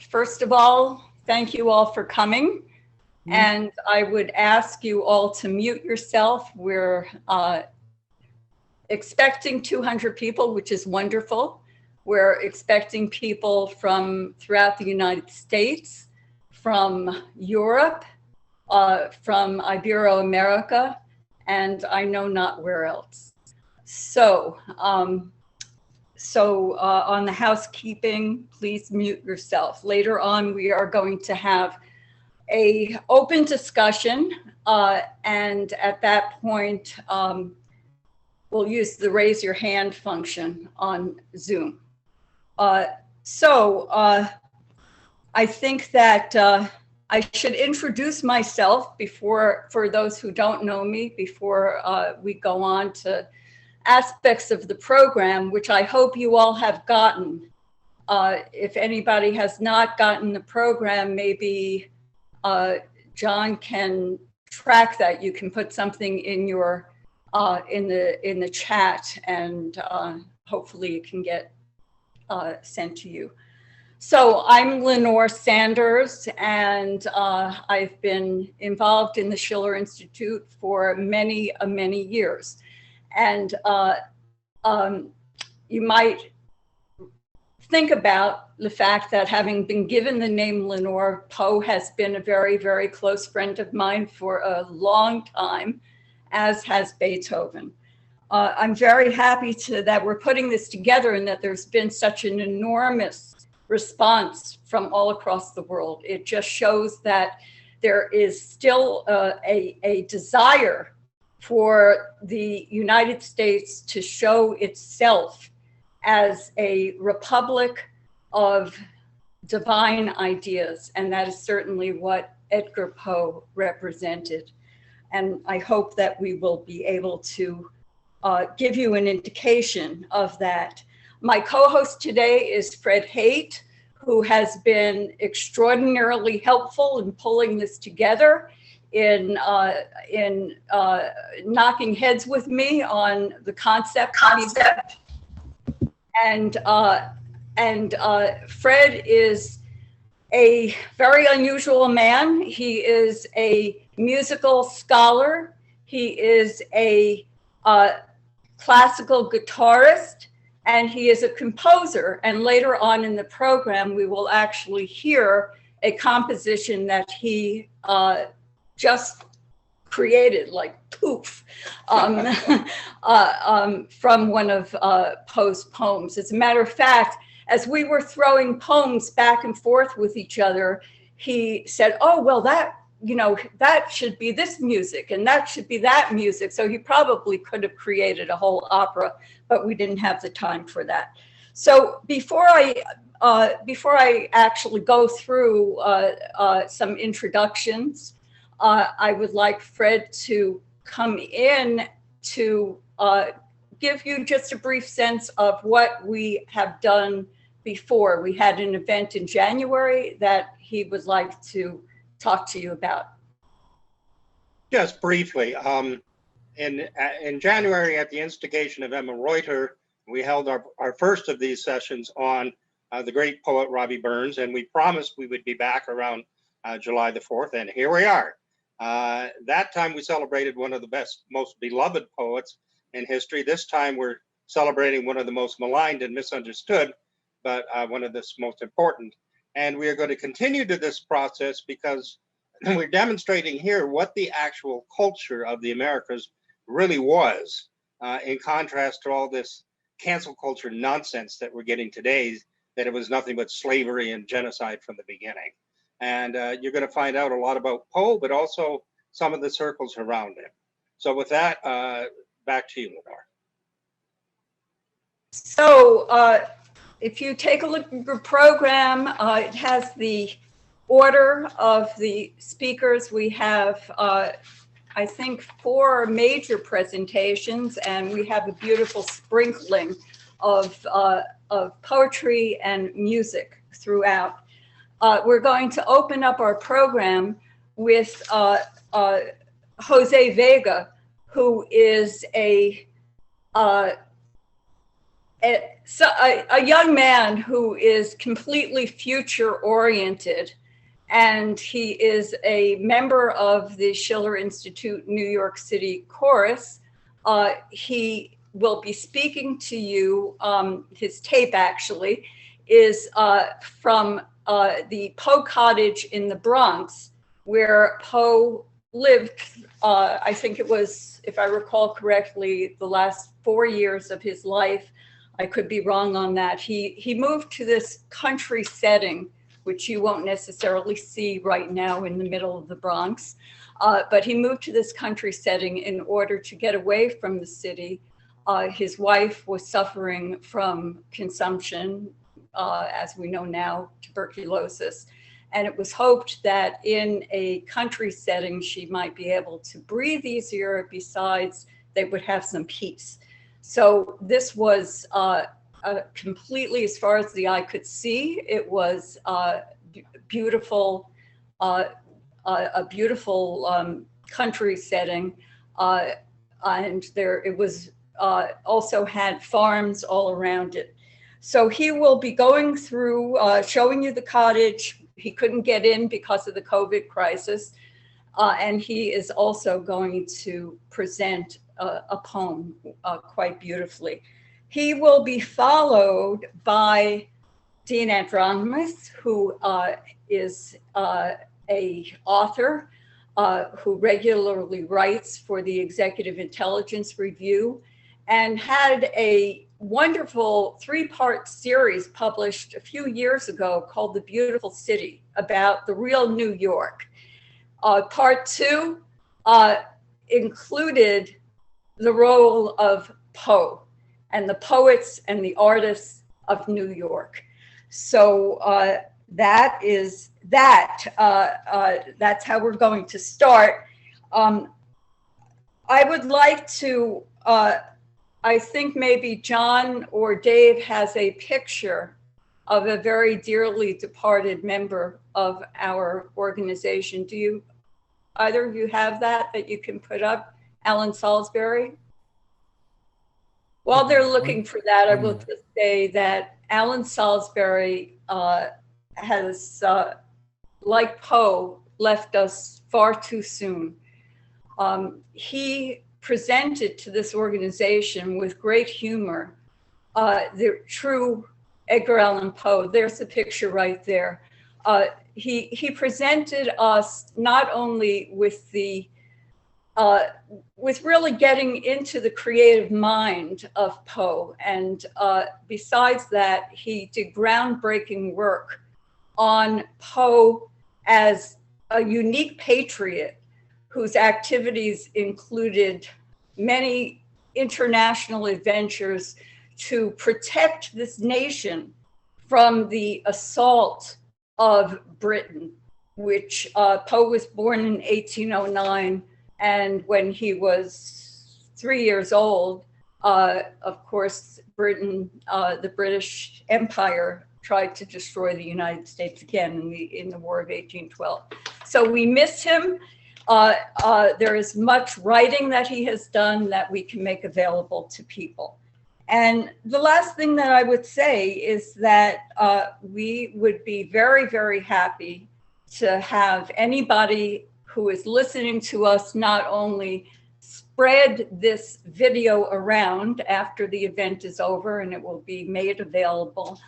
First of all, thank you all for coming. And I would ask you all to mute yourself. We're expecting 200 people, which is wonderful. We're expecting people from throughout the United States, from Europe, from Ibero-America, and I know not where else. So, on the housekeeping, please mute yourself. Later on, we are going to have a open discussion, and at that point, we'll use the raise your hand function on Zoom. I think that I should introduce myself for those who don't know me, before we go on to aspects of the program, which I hope you all have gotten. If anybody has not gotten the program, maybe John can track that. You can put something in your in the chat, and hopefully it can get sent to you. So I'm Lenore Sanders, and I've been involved in the Schiller Institute for many years. And you might think about the fact that, having been given the name Lenore, Poe has been a very close friend of mine for a long time, as has Beethoven. I'm very happy that we're putting this together, and that there's been such an enormous response from all across the world. It just shows that there is still a desire for the United States to show itself as a republic of divine ideas. And that is certainly what Edgar Poe represented. And I hope that we will be able to give you an indication of that. My co-host today is Fred Haight, who has been extraordinarily helpful in pulling this together, in knocking heads with me on the concept. And Fred is a very unusual man. He is a musical scholar. He is a classical guitarist, and he is a composer. And later on in the program, we will actually hear a composition that he just created, like poof, from one of Poe's poems. As a matter of fact, as we were throwing poems back and forth with each other, he said, oh, well, that should be this music, and that should be that music. So he probably could have created a whole opera, but we didn't have the time for that. So before I actually go through some introductions, I would like Fred to come in to give you just a brief sense of what we have done before. We had an event in January that he would like to talk to you about. Just briefly, in January, at the instigation of Emma Reuter, we held our first of these sessions on the great poet Robbie Burns, and we promised we would be back around July the 4th, and here we are. That time we celebrated one of the most beloved poets in history. This time we're celebrating one of the most maligned and misunderstood, but one of the most important. And we are going to continue to this process because we're demonstrating here what the actual culture of the Americas really was, in contrast to all this cancel culture nonsense that we're getting today, that it was nothing but slavery and genocide from the beginning. And you're going to find out a lot about Poe, but also some of the circles around him. So with that, back to you, Lenore. So if you take a look at your program, it has the order of the speakers. We have, I think, 4 major presentations, and we have a beautiful sprinkling of poetry and music throughout. We're going to open up our program with Jose Vega, who is a a young man who is completely future oriented, and he is a member of the Schiller Institute New York City Chorus. He will be speaking to you. His tape actually is from the Poe Cottage in the Bronx, where Poe lived. I think it was, if I recall correctly, the last 4 years of his life. I could be wrong on that. He moved to this country setting, which you won't necessarily see right now in the middle of the Bronx. But he moved to this country setting in order to get away from the city. His wife was suffering from consumption, as we know now, tuberculosis. And it was hoped that in a country setting, she might be able to breathe easier. Besides, they would have some peace. So this was completely, as far as the eye could see, it was beautiful, a beautiful country setting. And there, it was also had farms all around it. So he will be going through, showing you the cottage. He couldn't get in because of the COVID crisis. And he is also going to present a poem quite beautifully. He will be followed by Dean Andronicus, who is a author who regularly writes for the Executive Intelligence Review, and had a wonderful 3-part series published a few years ago called The Beautiful City, about the real New York. Part 2 included the role of Poe and the poets and the artists of New York. So that is that. That's how we're going to start. I would like to, I think maybe John or Dave has a picture of a very dearly departed member of our organization. Do you, either of you have that you can put up? Allen Salisbury? While they're looking for that, I will just say that Allen Salisbury has, like Poe, left us far too soon. He presented to this organization with great humor the true Edgar Allan Poe. There's a picture right there. He presented us not only with the with really getting into the creative mind of Poe, and besides that, he did groundbreaking work on Poe as a unique patriot whose activities included many international adventures to protect this nation from the assault of Britain, which Poe was born in 1809. And when he was 3 years old, of course, Britain, the British Empire, tried to destroy the United States again in the War of 1812. So we miss him. There is much writing that he has done that we can make available to people. And the last thing that I would say is that we would be very, very happy to have anybody who is listening to us not only spread this video around after the event is over and it will be made available,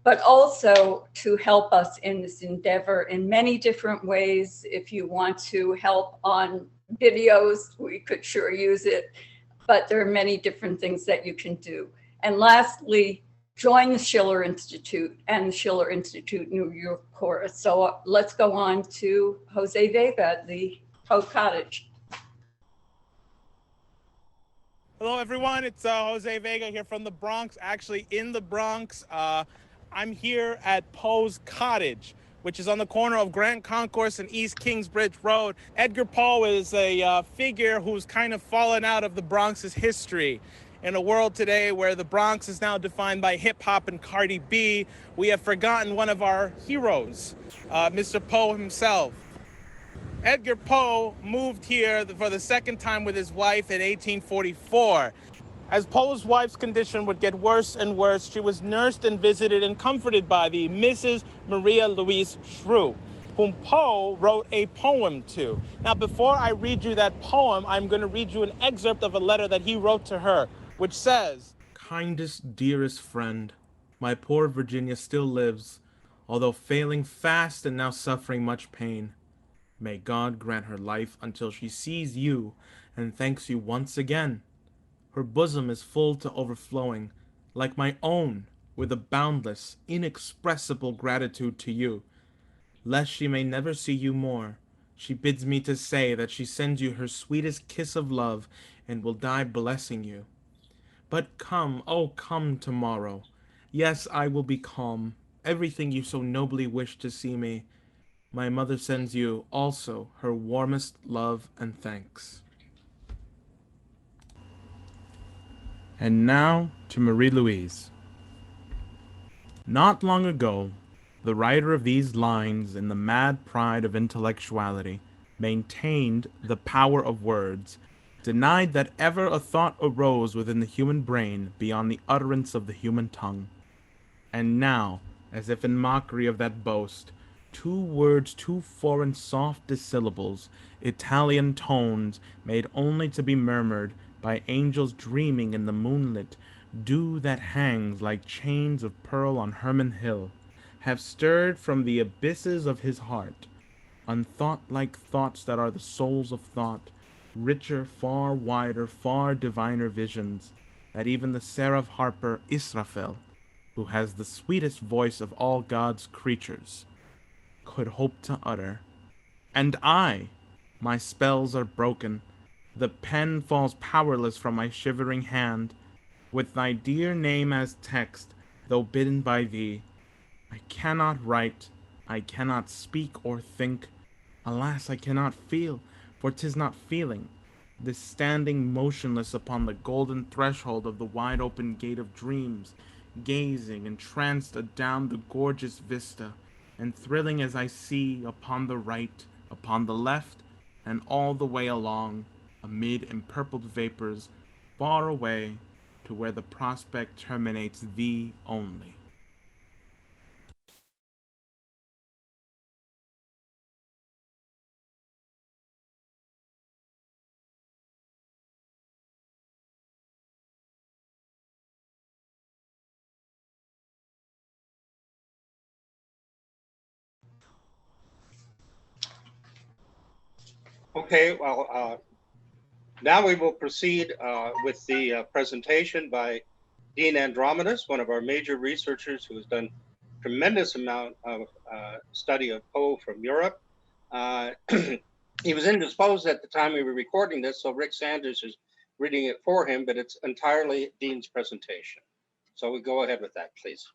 but also to help us in this endeavor in many different ways. If you want to help on videos, we could sure use it, but there are many different things that you can do. And lastly, join the Schiller Institute and the Schiller Institute New York Chorus. So let's go on to Jose Vega, the Poe Cottage. Hello, everyone. It's Jose Vega here from the Bronx, actually in the Bronx. I'm here at Poe's Cottage, which is on the corner of Grand Concourse and East Kingsbridge Road. Edgar Poe is a figure who's kind of fallen out of the Bronx's history. In a world today where the Bronx is now defined by hip hop and Cardi B, we have forgotten one of our heroes, Mr. Poe himself. Edgar Poe moved here for the second time with his wife in 1844. As Poe's wife's condition would get worse and worse, she was nursed and visited and comforted by the Mrs. Maria Louise Shrew, whom Poe wrote a poem to. Now, before I read you that poem, I'm going to read you an excerpt of a letter that he wrote to her, which says, "Kindest, dearest friend, my poor Virginia still lives, although failing fast and now suffering much pain. May God grant her life until she sees you and thanks you once again. Her bosom is full to overflowing, like my own, with a boundless, inexpressible gratitude to you. Lest she may never see you more, she bids me to say that she sends you her sweetest kiss of love and will die blessing you. But come, oh come tomorrow. Yes, I will be calm. Everything you so nobly wish to see me. My mother sends you also her warmest love and thanks." And now to Marie Louise. Not long ago, the writer of these lines, in the mad pride of intellectuality, maintained the power of words, denied that ever a thought arose within the human brain beyond the utterance of the human tongue. And now, as if in mockery of that boast, two words, two foreign soft dissyllables, Italian tones, made only to be murmured by angels dreaming in the moonlit dew that hangs like chains of pearl on Hermon Hill, have stirred from the abysses of his heart unthought-like thoughts that are the souls of thought, richer, far wider, far diviner visions, that even the seraph harper Israfel, who has the sweetest voice of all God's creatures, could hope to utter. And my spells are broken, the pen falls powerless from my shivering hand, with thy dear name as text, though bidden by thee. I cannot write, I cannot speak or think. Alas, I cannot feel, for 'tis not feeling, this standing motionless upon the golden threshold of the wide-open gate of dreams, gazing entranced adown the gorgeous vista, and thrilling as I see upon the right, upon the left, and all the way along, amid empurpled vapors, far away, to where the prospect terminates thee only. Okay, well, now we will proceed with the presentation by Dean Andromedus, one of our major researchers who has done tremendous amount of study of Poe from Europe. He was indisposed at the time we were recording this, so Rick Sanders is reading it for him, but it's entirely Dean's presentation. So we go ahead with that, please.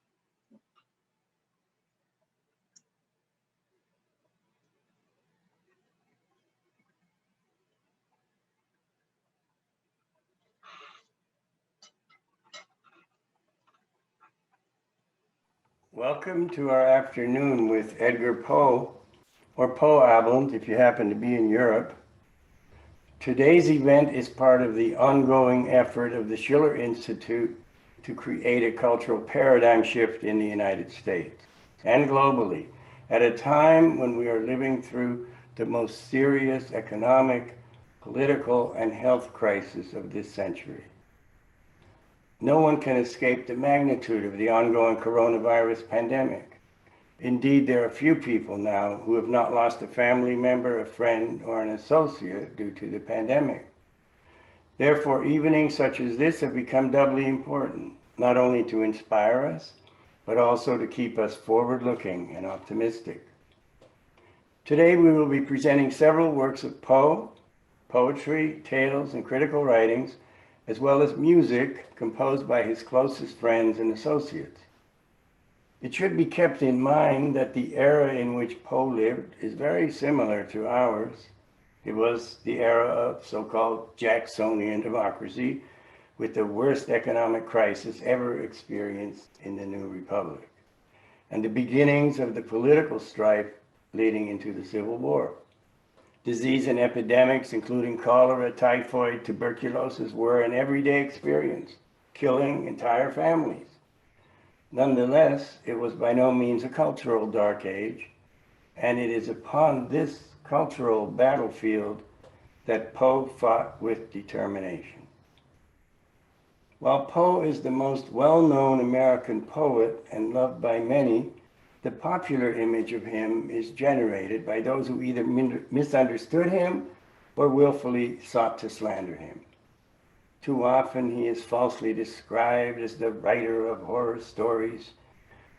Welcome to our afternoon with Edgar Poe, or Poe albums if you happen to be in Europe. Today's event is part of the ongoing effort of the Schiller Institute to create a cultural paradigm shift in the United States and globally at a time when we are living through the most serious economic, political, and health crisis of this century. No one can escape the magnitude of the ongoing coronavirus pandemic. Indeed, there are few people now who have not lost a family member, a friend, or an associate due to the pandemic. Therefore, evenings such as this have become doubly important, not only to inspire us, but also to keep us forward-looking and optimistic. Today, we will be presenting several works of Poe, poetry, tales, and critical writings, as well as music composed by his closest friends and associates. It should be kept in mind that the era in which Poe lived is very similar to ours. It was the era of so-called Jacksonian democracy, with the worst economic crisis ever experienced in the new republic, and the beginnings of the political strife leading into the Civil War. Disease and epidemics, including cholera, typhoid, tuberculosis, were an everyday experience, killing entire families. Nonetheless, it was by no means a cultural dark age, and it is upon this cultural battlefield that Poe fought with determination. While Poe is the most well-known American poet and loved by many, the popular image of him is generated by those who either misunderstood him or willfully sought to slander him. Too often he is falsely described as the writer of horror stories,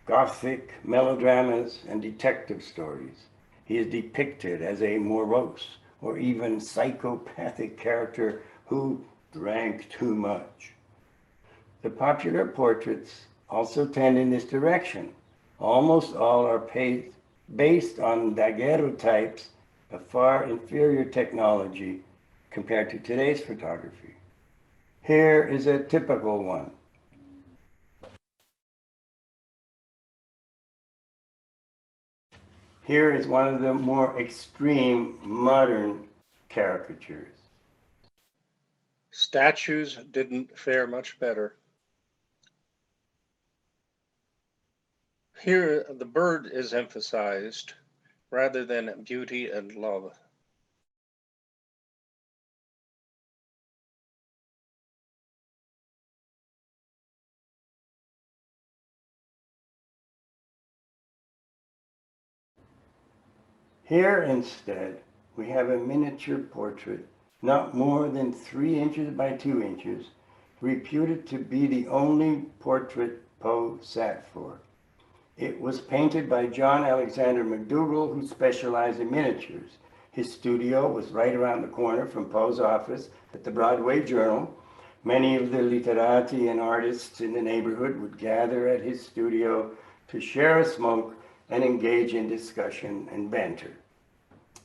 gothic melodramas, and detective stories. He is depicted as a morose or even psychopathic character who drank too much. The popular portraits also tend in this direction. Almost all are based on daguerreotypes of far inferior technology compared to today's photography. Here is a typical one. Here is one of the more extreme modern caricatures. Statues didn't fare much better. Here, the bird is emphasized rather than beauty and love. Here instead, we have a miniature portrait, not more than 3 inches by 2 inches, reputed to be the only portrait Poe sat for. It was painted by John Alexander McDougall, who specialized in miniatures. His studio was right around the corner from Poe's office at the Broadway Journal. Many of the literati and artists in the neighborhood would gather at his studio to share a smoke and engage in discussion and banter.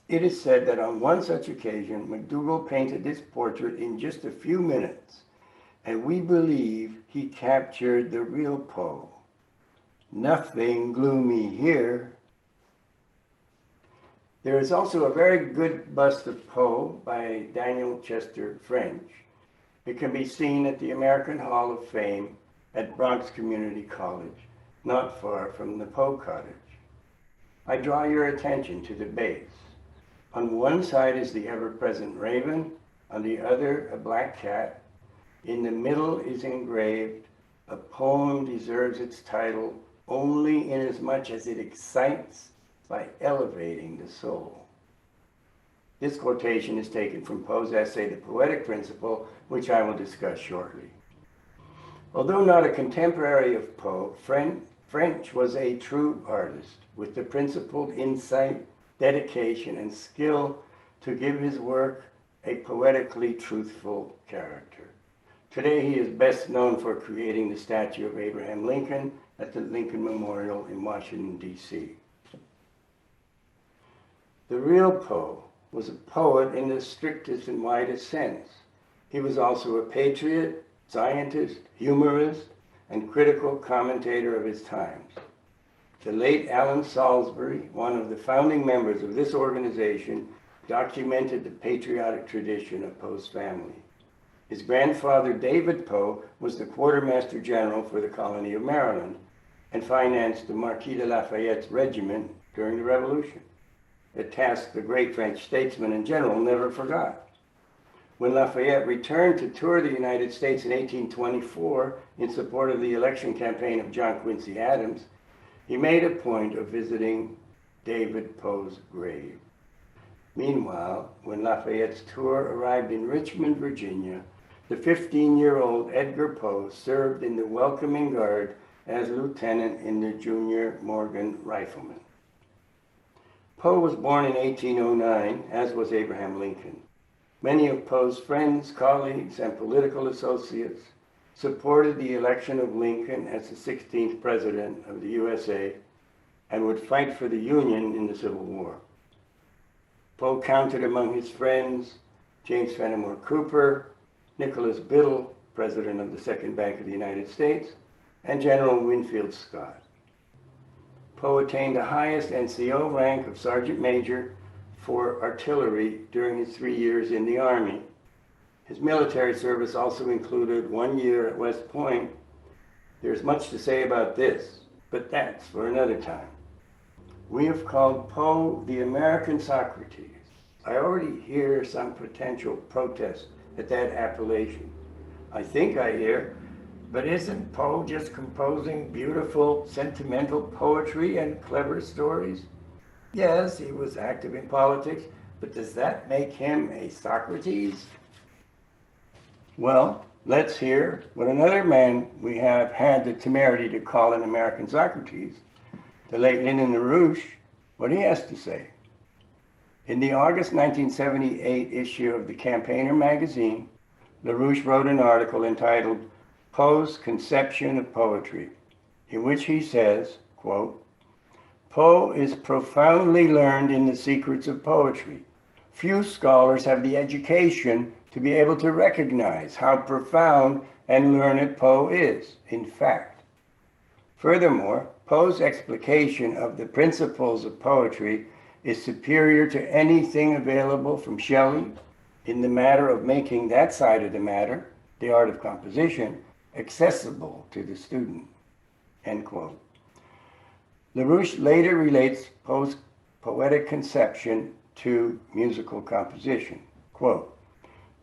It is said that on one such occasion, McDougall painted this portrait in just a few minutes, and we believe he captured the real Poe. Nothing gloomy here. There is also a very good bust of Poe by Daniel Chester French. It can be seen at the American Hall of Fame at Bronx Community College, not far from the Poe Cottage. I draw your attention to the base. On one side is the ever-present raven, on the other a black cat. In the middle is engraved, "A poem deserves its title only inasmuch as it excites by elevating the soul." This quotation is taken from Poe's essay, The Poetic Principle, which I will discuss shortly. Although not a contemporary of Poe, French was a true artist with the principled insight, dedication, and skill to give his work a poetically truthful character. Today, he is best known for creating the statue of Abraham Lincoln at the Lincoln Memorial in Washington, D.C. The real Poe was a poet in the strictest and widest sense. He was also a patriot, scientist, humorist, and critical commentator of his times. The late Allen Salisbury, one of the founding members of this organization, documented the patriotic tradition of Poe's family. His grandfather, David Poe, was the quartermaster general for the colony of Maryland and financed the Marquis de Lafayette's regiment during the Revolution, a task the great French statesman and general never forgot. When Lafayette returned to tour the United States in 1824 in support of the election campaign of John Quincy Adams, he made a point of visiting David Poe's grave. Meanwhile, when Lafayette's tour arrived in Richmond, Virginia, the 15-year-old Edgar Poe served in the welcoming guard as lieutenant in the Junior Morgan Riflemen. Poe was born in 1809, as was Abraham Lincoln. Many of Poe's friends, colleagues, and political associates supported the election of Lincoln as the 16th president of the USA and would fight for the Union in the Civil War. Poe counted among his friends James Fenimore Cooper, Nicholas Biddle, president of the Second Bank of the United States, and General Winfield Scott. Poe attained the highest NCO rank of Sergeant Major for artillery during his 3 years in the Army. His military service also included 1 year at West Point. There's much to say about this, but that's for another time. We have called Poe the American Socrates. I already hear some potential protest at that appellation. I think I hear, but isn't Poe just composing beautiful, sentimental poetry and clever stories? Yes, he was active in politics, but does that make him a Socrates? Well, let's hear what another man we have had the temerity to call an American Socrates, the late Lyndon LaRouche, what he has to say. In the August 1978 issue of the Campaigner magazine, LaRouche wrote an article entitled Poe's Conception of Poetry, in which he says, quote, Poe is profoundly learned in the secrets of poetry. Few scholars have the education to be able to recognize how profound and learned Poe is, in fact. Furthermore, Poe's explication of the principles of poetry is superior to anything available from Shelley in the matter of making that side of the matter, the art of composition, accessible to the student, end quote. LaRouche later relates Poe's poetic conception to musical composition. Quote,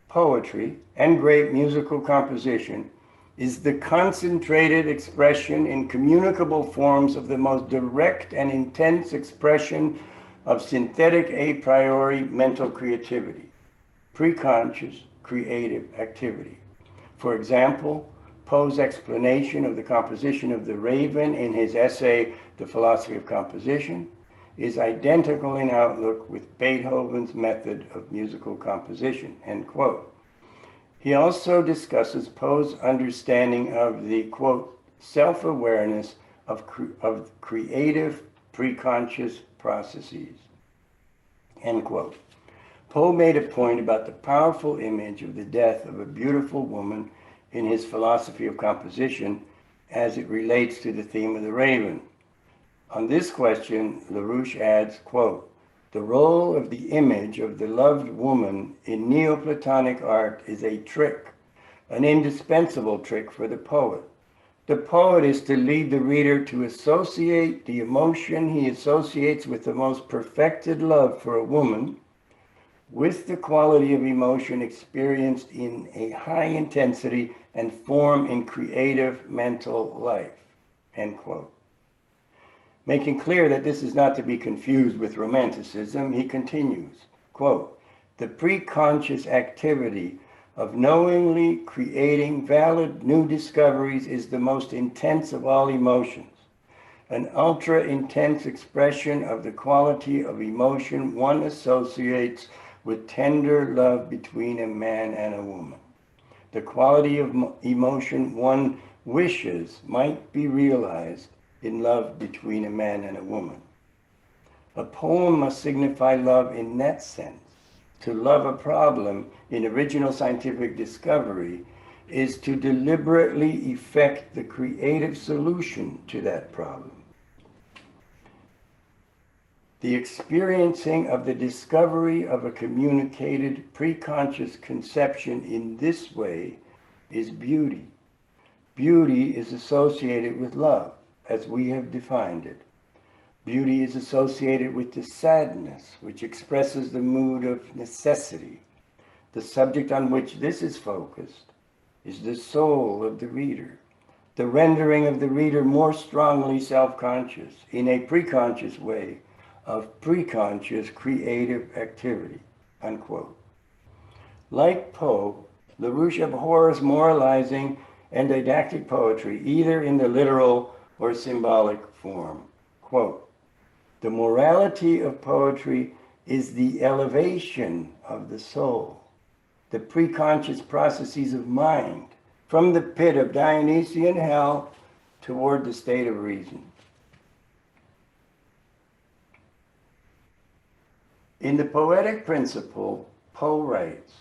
poetry and great musical composition is the concentrated expression in communicable forms of the most direct and intense expression of synthetic a priori mental creativity, preconscious creative activity. For example, Poe's explanation of the composition of the raven in his essay, The Philosophy of Composition, is identical in outlook with Beethoven's method of musical composition, end quote. He also discusses Poe's understanding of the, quote, self-awareness of creative preconscious processes, end quote. Poe made a point about the powerful image of the death of a beautiful woman in his Philosophy of Composition as it relates to the theme of the raven. On this question, LaRouche adds, quote, the role of the image of the loved woman in Neoplatonic art is a trick, an indispensable trick for the poet. The poet is to lead the reader to associate the emotion he associates with the most perfected love for a woman with the quality of emotion experienced in a high intensity and form in creative mental life, end quote. Making clear that this is not to be confused with romanticism, he continues, quote, the preconscious activity of knowingly creating valid new discoveries is the most intense of all emotions, an ultra-intense expression of the quality of emotion one associates with tender love between a man and a woman. The quality of emotion one wishes might be realized in love between a man and a woman. A poem must signify love in that sense. To love a problem in original scientific discovery is to deliberately effect the creative solution to that problem. The experiencing of the discovery of a communicated preconscious conception in this way is beauty. Beauty is associated with love, as we have defined it. Beauty is associated with the sadness, which expresses the mood of necessity. The subject on which this is focused is the soul of the reader, the rendering of the reader more strongly self-conscious, in a preconscious way, of preconscious creative activity, unquote. Like Poe, LaRouche abhors moralizing and didactic poetry, either in the literal or symbolic form. Quote, the morality of poetry is the elevation of the soul, the preconscious processes of mind, from the pit of Dionysian hell toward the state of reason. In the Poetic Principle, Poe writes,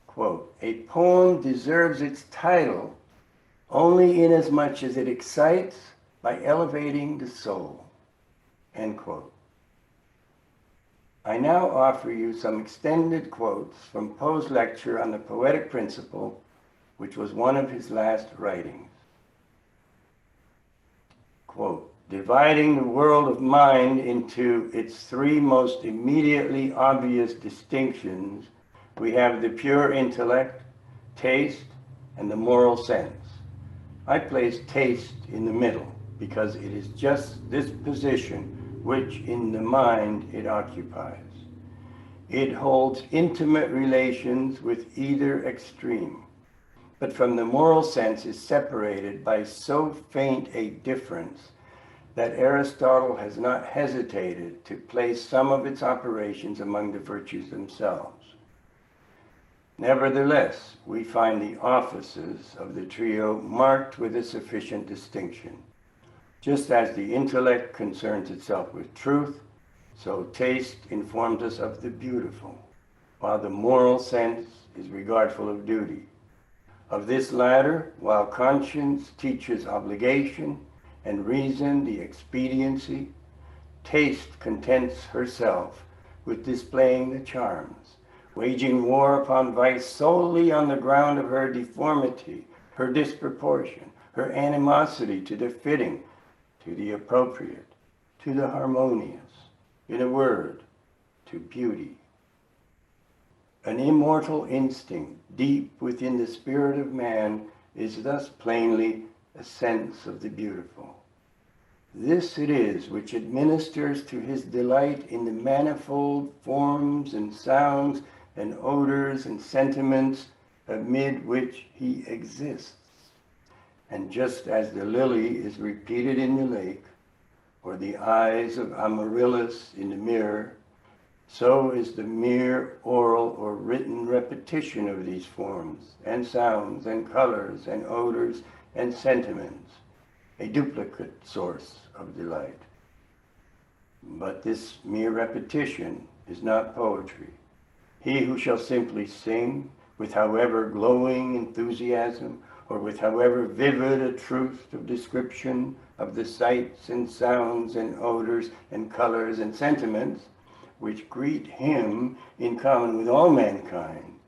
quote, a poem deserves its title only inasmuch as it excites by elevating the soul, end quote. I now offer you some extended quotes from Poe's lecture on the poetic principle, which was one of his last writings. Quote, dividing the world of mind into its three most immediately obvious distinctions, we have the pure intellect, taste, and the moral sense. I place taste in the middle because it is just this position which in the mind it occupies. It holds intimate relations with either extreme, but from the moral sense is separated by so faint a difference that Aristotle has not hesitated to place some of its operations among the virtues themselves. Nevertheless, we find the offices of the trio marked with a sufficient distinction. Just as the intellect concerns itself with truth, so taste informs us of the beautiful, while the moral sense is regardful of duty. Of this latter, while conscience teaches obligation and reason the expediency, taste contents herself with displaying the charms, waging war upon vice solely on the ground of her deformity, her disproportion, her animosity to the fitting, to the appropriate, to the harmonious, in a word, to beauty. An immortal instinct deep within the spirit of man is thus plainly a sense of the beautiful. This it is which administers to his delight in the manifold forms and sounds and odors and sentiments amid which he exists. And just as the lily is repeated in the lake, or the eyes of Amaryllis in the mirror, so is the mere oral or written repetition of these forms and sounds and colors and odors and sentiments a duplicate source of delight. But this mere repetition is not poetry. He who shall simply sing with however glowing enthusiasm or with however vivid a truth of description of the sights and sounds and odors and colors and sentiments which greet him in common with all mankind,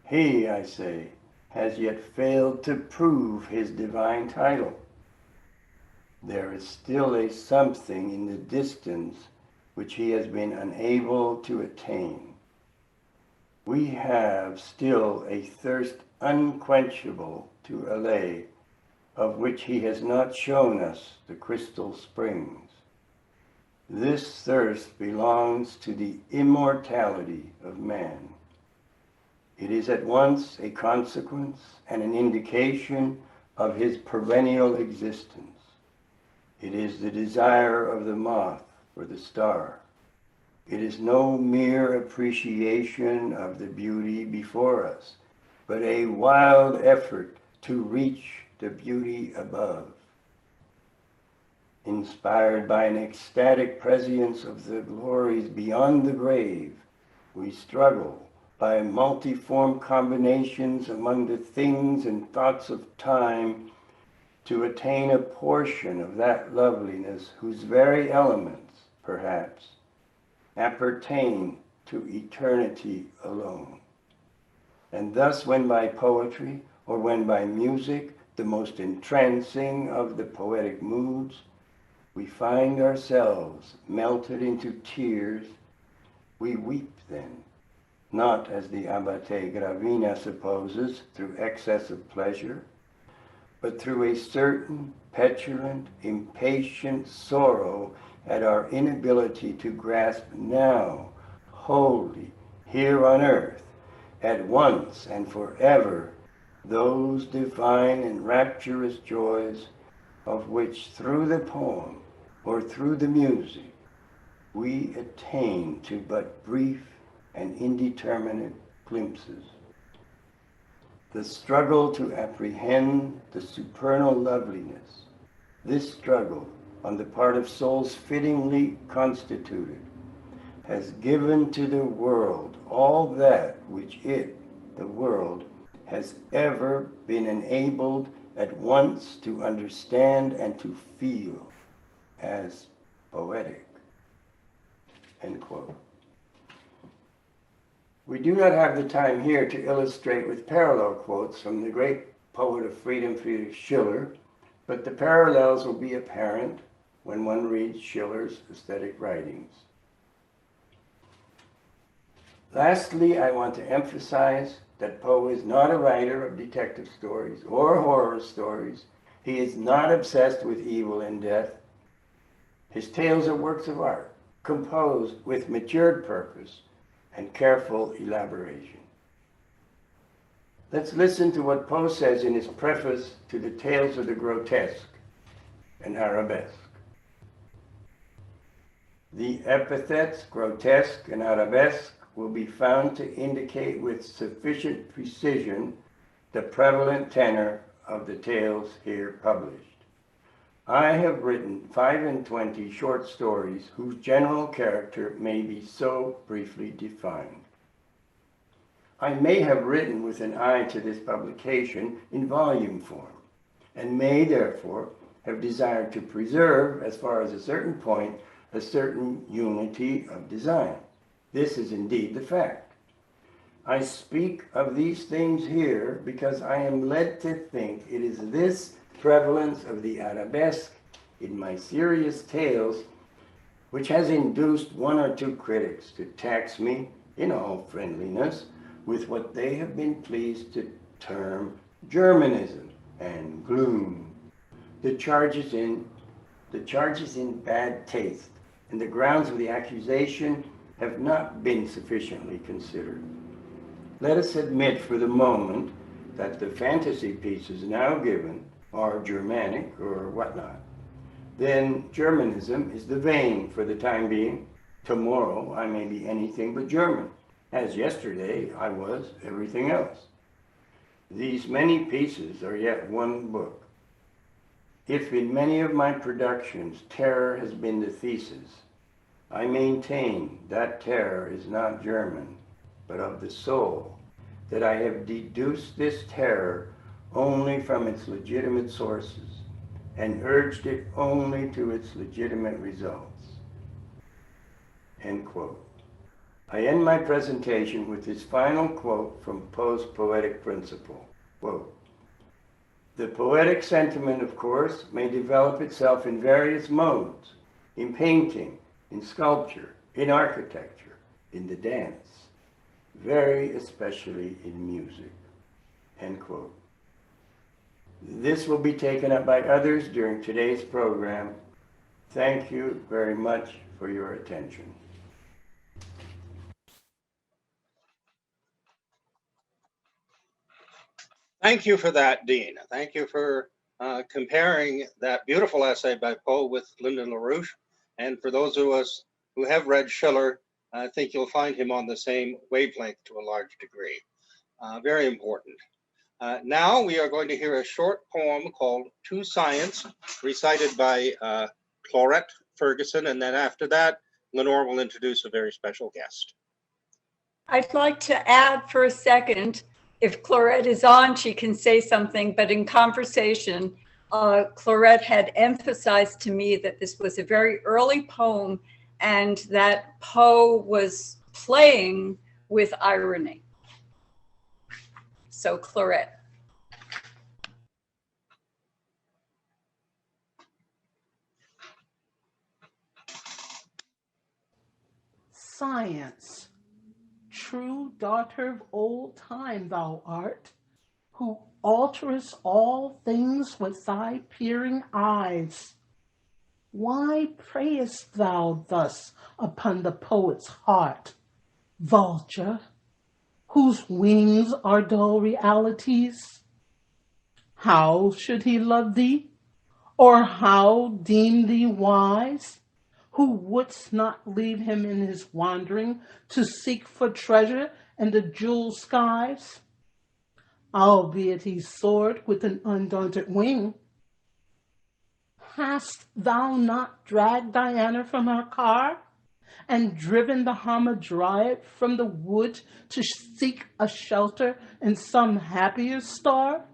he, I say, has yet failed to prove his divine title. There is still a something in the distance which he has been unable to attain. We have still a thirst unquenchable to allay, of which he has not shown us the crystal springs. This thirst belongs to the immortality of man. It is at once a consequence and an indication of his perennial existence. It is the desire of the moth or the star. It is no mere appreciation of the beauty before us, but a wild effort to reach the beauty above. Inspired by an ecstatic prescience of the glories beyond the grave, we struggle by multiform combinations among the things and thoughts of time to attain a portion of that loveliness whose very elements, perhaps, appertain to eternity alone. And thus, when by poetry or when by music, the most entrancing of the poetic moods, we find ourselves melted into tears, we weep then, not as the Abate Gravina supposes, through excess of pleasure, but through a certain petulant, impatient sorrow at our inability to grasp now, wholly, here on earth, at once and forever, those divine and rapturous joys of which through the poem or through the music we attain to but brief and indeterminate glimpses. The struggle to apprehend the supernal loveliness, this struggle on the part of souls fittingly constituted, has given to the world all that which it, the world, has ever been enabled at once to understand and to feel as poetic. End quote. We do not have the time here to illustrate with parallel quotes from the great poet of freedom, Friedrich Schiller, but the parallels will be apparent when one reads Schiller's aesthetic writings. Lastly, I want to emphasize that Poe is not a writer of detective stories or horror stories. He is not obsessed with evil and death. His tales are works of art, composed with matured purpose and careful elaboration. Let's listen to what Poe says in his preface to the Tales of the Grotesque and Arabesque. The epithets grotesque and arabesque will be found to indicate with sufficient precision the prevalent tenor of the tales here published. I have written 25 short stories whose general character may be so briefly defined. I may have written with an eye to this publication in volume form, and may therefore have desired to preserve, as far as a certain point, a certain unity of design. This is indeed the fact. I speak of these things here because I am led to think it is this prevalence of the arabesque in my serious tales which has induced one or two critics to tax me, in all friendliness, with what they have been pleased to term Germanism and gloom. The charges in bad taste, and the grounds of the accusation have not been sufficiently considered. Let us admit for the moment that the fantasy pieces now given are Germanic or whatnot. Then Germanism is the vein for the time being. Tomorrow I may be anything but German, as yesterday I was everything else. These many pieces are yet one book. If in many of my productions terror has been the thesis, I maintain that terror is not German, but of the soul, that I have deduced this terror only from its legitimate sources and urged it only to its legitimate results. End quote. I end my presentation with this final quote from Poe's poetic principle. Quote, "The poetic sentiment, of course, may develop itself in various modes, in painting, in sculpture, in architecture, in the dance, very especially in music." End quote. This will be taken up by others during today's program. Thank you very much for your attention. Thank you for that, Dean. Thank you for comparing that beautiful essay by Poe with Lyndon LaRouche. And for those of us who have read Schiller, I think you'll find him on the same wavelength to a large degree. Very important. Now we are going to hear a short poem called To Science, recited by Clarette Ferguson. And then after that, Lenore will introduce a very special guest. I'd like to add for a second, if Clarette is on, she can say something, but in conversation, Clarette had emphasized to me that this was a very early poem and that Poe was playing with irony. So Clarette. Science, true daughter of old time thou art, who alterest all things with thy peering eyes. Why preyest thou thus upon the poet's heart, vulture, whose wings are dull realities? How should he love thee, or how deem thee wise, who wouldst not leave him in his wandering to seek for treasure in the jeweled skies? Albeit he soared with an undaunted wing. Hast thou not dragged Diana from her car and driven the Hamadryad from the wood to seek a shelter in some happier star?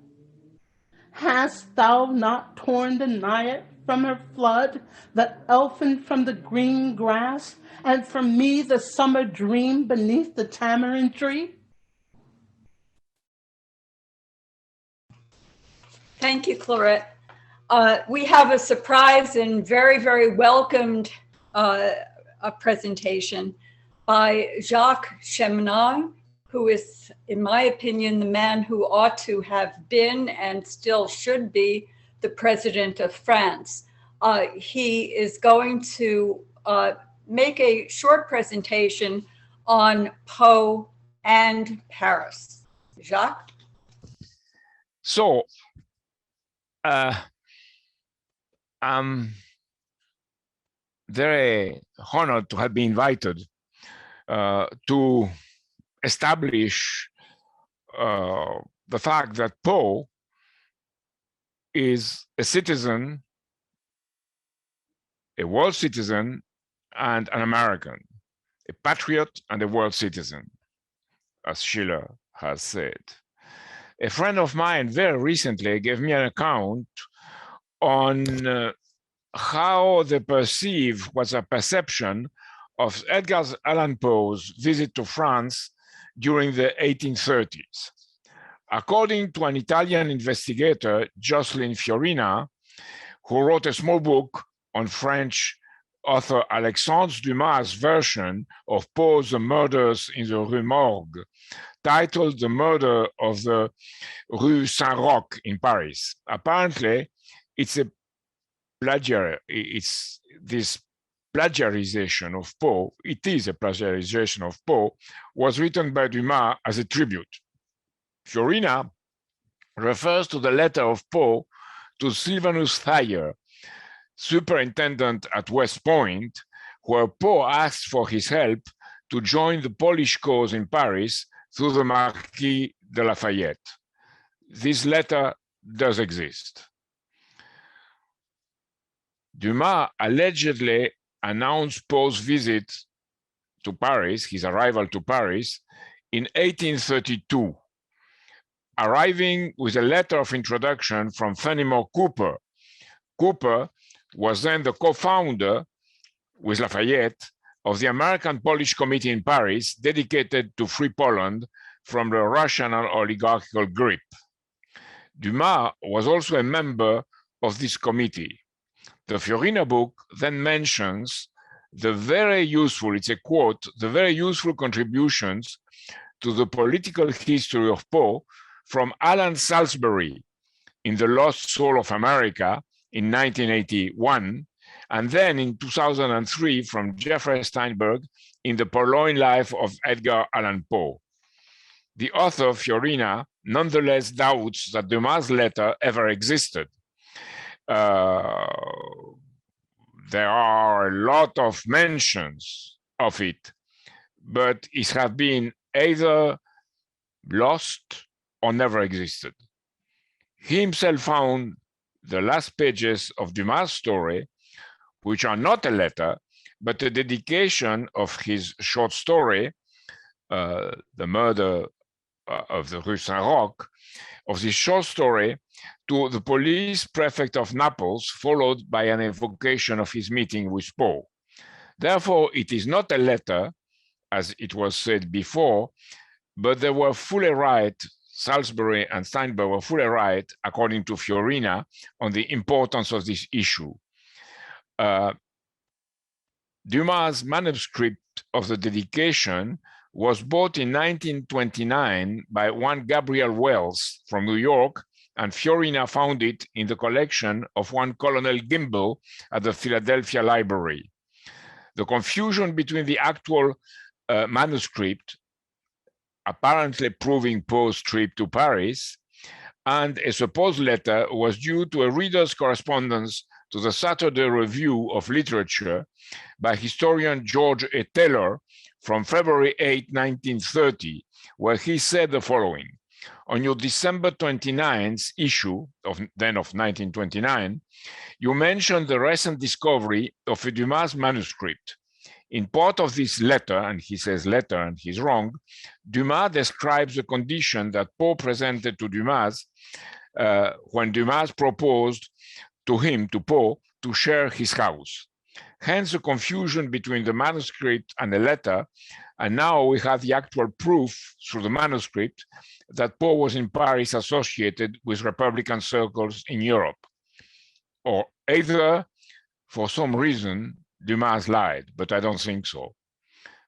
Hast thou not torn the Naiad from her flood, the elfin from the green grass, and for me the summer dream beneath the tamarind tree? Thank you, Clarette. We have a surprise and very, very welcomed a presentation by Jacques Cheminade, who is, in my opinion, the man who ought to have been and still should be the president of France. He is going to make a short presentation on Poe and Paris. Jacques? So, I'm very honored to have been invited to establish the fact that Poe is a citizen, a world citizen, and an American, a patriot and a world citizen, as Schiller has said. A friend of mine very recently gave me an account on how they perceive, what's a perception of Edgar Allan Poe's visit to France during the 1830s. According to an Italian investigator, Jocelyn Fiorina, who wrote a small book on French author Alexandre Dumas' version of Poe's The Murders in the Rue Morgue, titled The Murder of the Rue Saint-Roch in Paris. Apparently, it's this plagiarization of Poe, it is a plagiarization of Poe, was written by Dumas as a tribute. Fiorina refers to the letter of Poe to Sylvanus Thayer, superintendent at West Point, where Poe asked for his help to join the Polish cause in Paris through the Marquis de Lafayette. This letter does exist. Dumas allegedly announced Poe's visit to Paris, his arrival to Paris, in 1832, arriving with a letter of introduction from Fenimore Cooper. Cooper was then the co-founder with Lafayette of the American-Polish Committee in Paris, dedicated to free Poland from the Russian oligarchical grip. Dumas was also a member of this committee. The Fiorina book then mentions the very useful, it's a quote, the very useful contributions to the political history of Poe from Allen Salisbury in The Lost Soul of America in 1981, and then in 2003 from Jeffrey Steinberg in The Purloined Life of Edgar Allan Poe. The author, Fiorina, nonetheless doubts that Dumas' letter ever existed. There are a lot of mentions of it, but it has been either lost or never existed. He himself found the last pages of Dumas' story, which are not a letter, but a dedication of his short story, The Murder of the Rue Saint-Roch, of this short story to the police prefect of Naples, followed by an evocation of his meeting with Poe. Therefore, it is not a letter, as it was said before, but they were fully right, Salisbury and Steinberg were fully right, according to Fiorina, on the importance of this issue. Dumas' manuscript of the dedication was bought in 1929 by one Gabriel Wells from New York, and Fiorina found it in the collection of one Colonel Gimble at the Philadelphia Library. The confusion between the actual manuscript, apparently proving Poe's trip to Paris, and a supposed letter was due to a reader's correspondence to the Saturday Review of Literature by historian George A. Taylor from February 8, 1930, where he said the following: on your December 29th issue of 1929, you mentioned the recent discovery of a Dumas manuscript. In part of this letter, and he says letter and he's wrong, Dumas describes the condition that Poe presented to Dumas when Dumas proposed to him, to Poe, to share his house. Hence the confusion between the manuscript and the letter, and now we have the actual proof through the manuscript that Poe was in Paris associated with Republican circles in Europe. Or either, for some reason, Dumas lied, but I don't think so.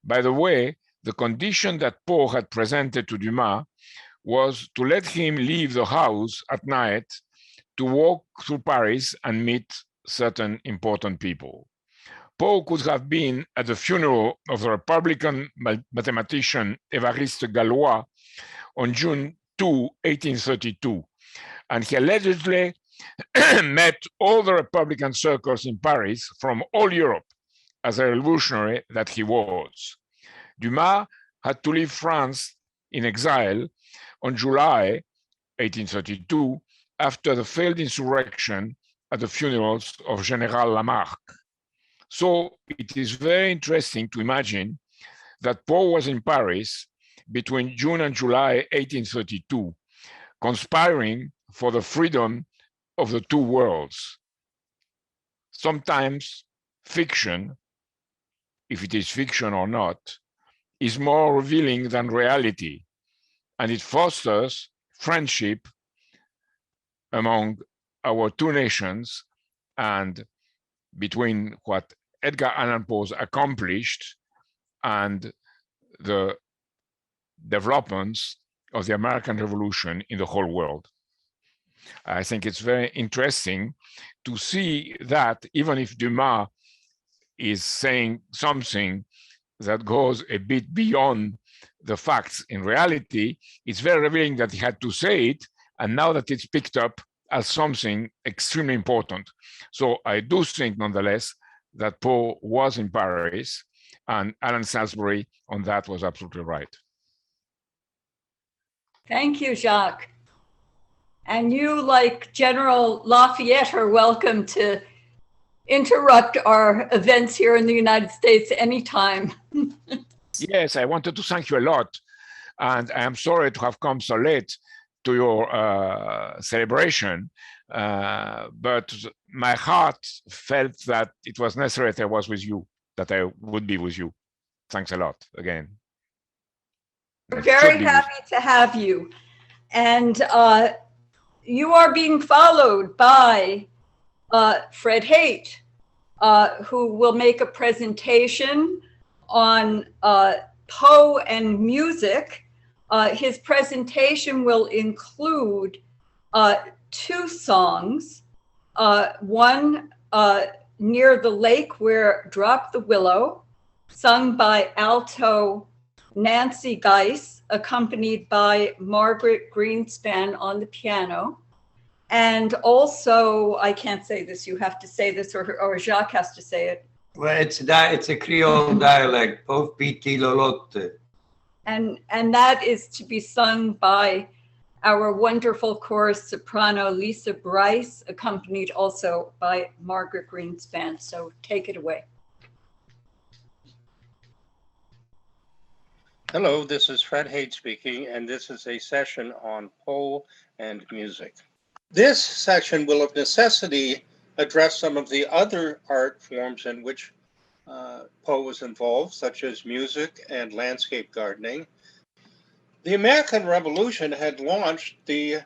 By the way, the condition that Poe had presented to Dumas was to let him leave the house at night to walk through Paris and meet certain important people. Poe could have been at the funeral of the Republican mathematician Évariste Galois on June 2, 1832, and he allegedly met all the Republican circles in Paris from all Europe as a revolutionary that he was. Dumas had to leave France in exile on July 1832 after the failed insurrection at the funerals of General Lamarck. So it is very interesting to imagine that Poe was in Paris between June and July 1832, conspiring for the freedom of the two worlds. Sometimes fiction, if it is fiction or not, is more revealing than reality, and it fosters friendship among our two nations and between what Edgar Allan Poe accomplished and the developments of the American Revolution in the whole world. I think it's very interesting to see that even if Dumas is saying something that goes a bit beyond the facts in reality, it's very revealing that he had to say it, and now that it's picked up as something extremely important. So I do think, nonetheless, that Poe was in Paris, and Allen Salisbury on that was absolutely right. Thank you, Jacques. And you, like General Lafayette, are welcome to interrupt our events here in the United States anytime. Yes, I wanted to thank you a lot. And I am sorry to have come so late to your celebration, but my heart felt that it was necessary that I was with you, that I would be with you. Thanks a lot again. We're very happy to have you. And you are being followed by Fred Haight, who will make a presentation on Poe and music. His presentation will include two songs, one Near the Lake Where Dropped the Willow, sung by alto Nancy Geis, accompanied by Margaret Greenspan on the piano. And also, I can't say this, you have to say this, or Jacques has to say it. Well, it's a Creole dialect, Pauvre Petit Lolotte. And that is to be sung by our wonderful chorus soprano, Lisa Bryce, accompanied also by Margaret Greenspan. So take it away. Hello, this is Fred Haight speaking, and this is a session on Poe and music. This session will of necessity address some of the other art forms in which Poe was involved, such as music and landscape gardening. The American Revolution had launched the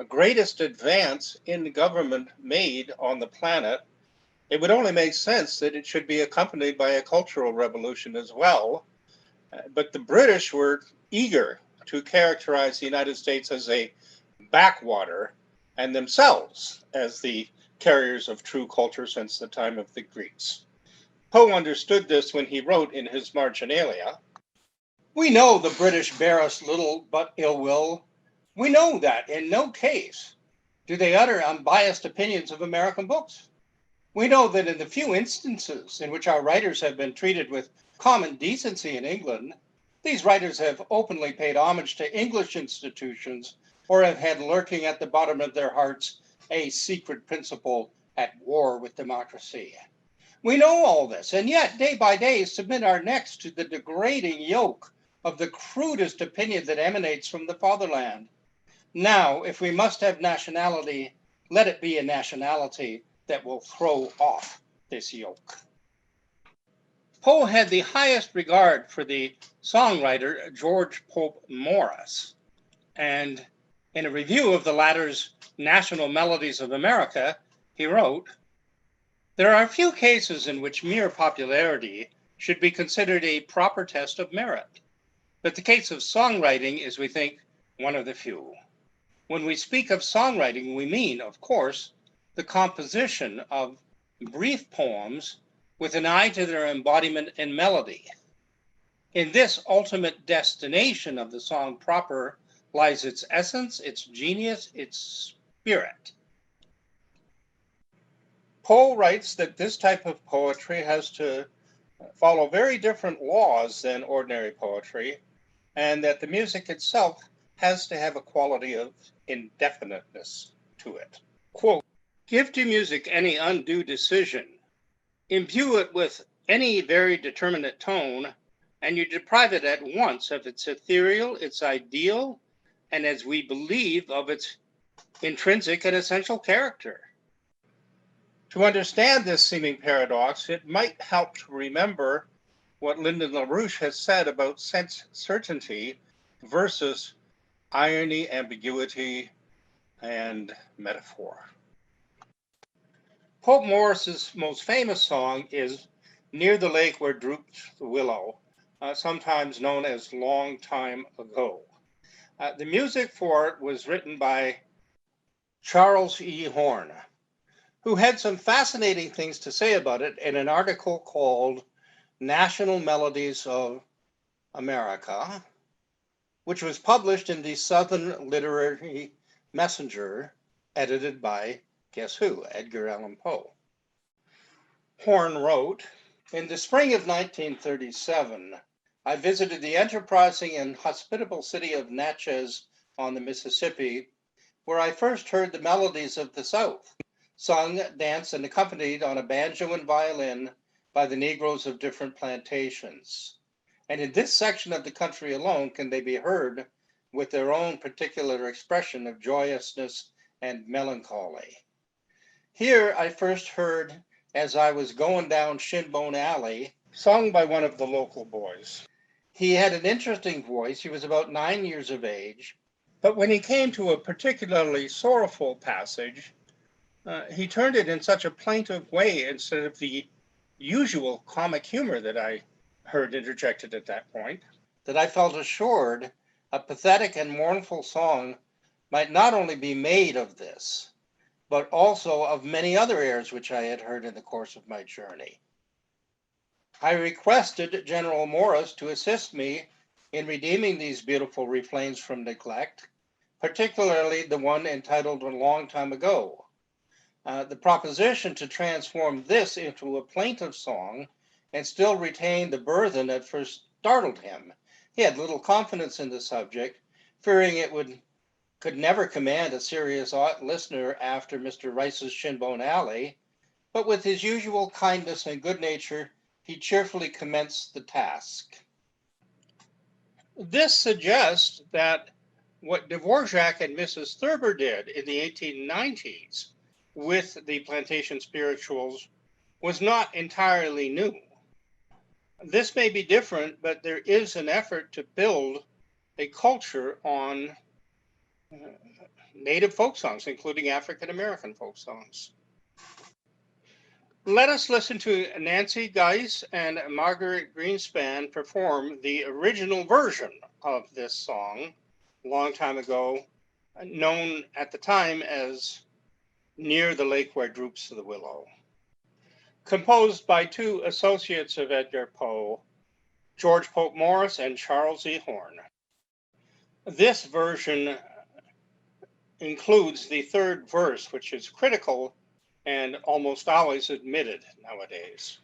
greatest advance in government made on the planet. It would only make sense that it should be accompanied by a cultural revolution as well. But the British were eager to characterize the United States as a backwater and themselves as the carriers of true culture since the time of the Greeks. Poe understood this when he wrote in his Marginalia, "We know the British bear us little but ill will. We know that in no case do they utter unbiased opinions of American books. We know that in the few instances in which our writers have been treated with common decency in England, these writers have openly paid homage to English institutions or have had lurking at the bottom of their hearts a secret principle at war with democracy. We know all this, and yet day by day submit our necks to the degrading yoke of the crudest opinion that emanates from the fatherland. Now, if we must have nationality, let it be a nationality that will throw off this yoke. Poe had the highest regard for the songwriter George Pope Morris, and in a review of the latter's National Melodies of America, he wrote, "There are few cases in which mere popularity should be considered a proper test of merit, but the case of songwriting is, we think, one of the few. When we speak of songwriting, we mean, of course, the composition of brief poems with an eye to their embodiment in melody. In this ultimate destination of the song proper lies its essence, its genius, its spirit." Poe writes that this type of poetry has to follow very different laws than ordinary poetry, and that the music itself has to have a quality of indefiniteness to it. Quote, "Give to music any undue decision, imbue it with any very determinate tone, and you deprive it at once of its ethereal, its ideal, and as we believe, of its intrinsic and essential character." To understand this seeming paradox, it might help to remember what Lyndon LaRouche has said about sense certainty versus irony, ambiguity, and metaphor. Pope Morris's most famous song is "Near the Lake Where Droops the Willow," sometimes known as "Long Time Ago." The music for it was written by Charles E. Horn, who had some fascinating things to say about it in an article called "National Melodies of America," which was published in the Southern Literary Messenger, edited by, guess who, Edgar Allan Poe. Horn wrote, "In the spring of 1937, I visited the enterprising and hospitable city of Natchez on the Mississippi, where I first heard the melodies of the South, sung, danced, and accompanied on a banjo and violin by the Negroes of different plantations. And in this section of the country alone can they be heard with their own particular expression of joyousness and melancholy. Here I first heard As I Was Going Down Shinbone Alley, sung by one of the local boys. He had an interesting voice. He was about 9 years of age, but when he came to a particularly sorrowful passage, he turned it in such a plaintive way instead of the usual comic humor that I heard interjected at that point, that I felt assured a pathetic and mournful song might not only be made of this, but also of many other airs which I had heard in the course of my journey. I requested General Morris to assist me in redeeming these beautiful refrains from neglect, particularly the one entitled A Long Time Ago. The proposition to transform this into a plaintive song and still retain the burthen at first startled him. He had little confidence in the subject, fearing it could never command a serious listener after Mr. Rice's Shinbone Alley, but with his usual kindness and good nature, he cheerfully commenced the task. This suggests that what Dvorak and Mrs. Thurber did in the 1890s with the plantation spirituals was not entirely new. This may be different, but there is an effort to build a culture on native folk songs, including African American folk songs. Let us listen to Nancy Geis and Margaret Greenspan perform the original version of this song, a long time ago, known at the time as Near the Lake Where Droops the Willow. Composed by two associates of Edgar Poe, George Pope Morris and Charles E. Horn. This version includes the third verse, which is critical and almost always admitted nowadays.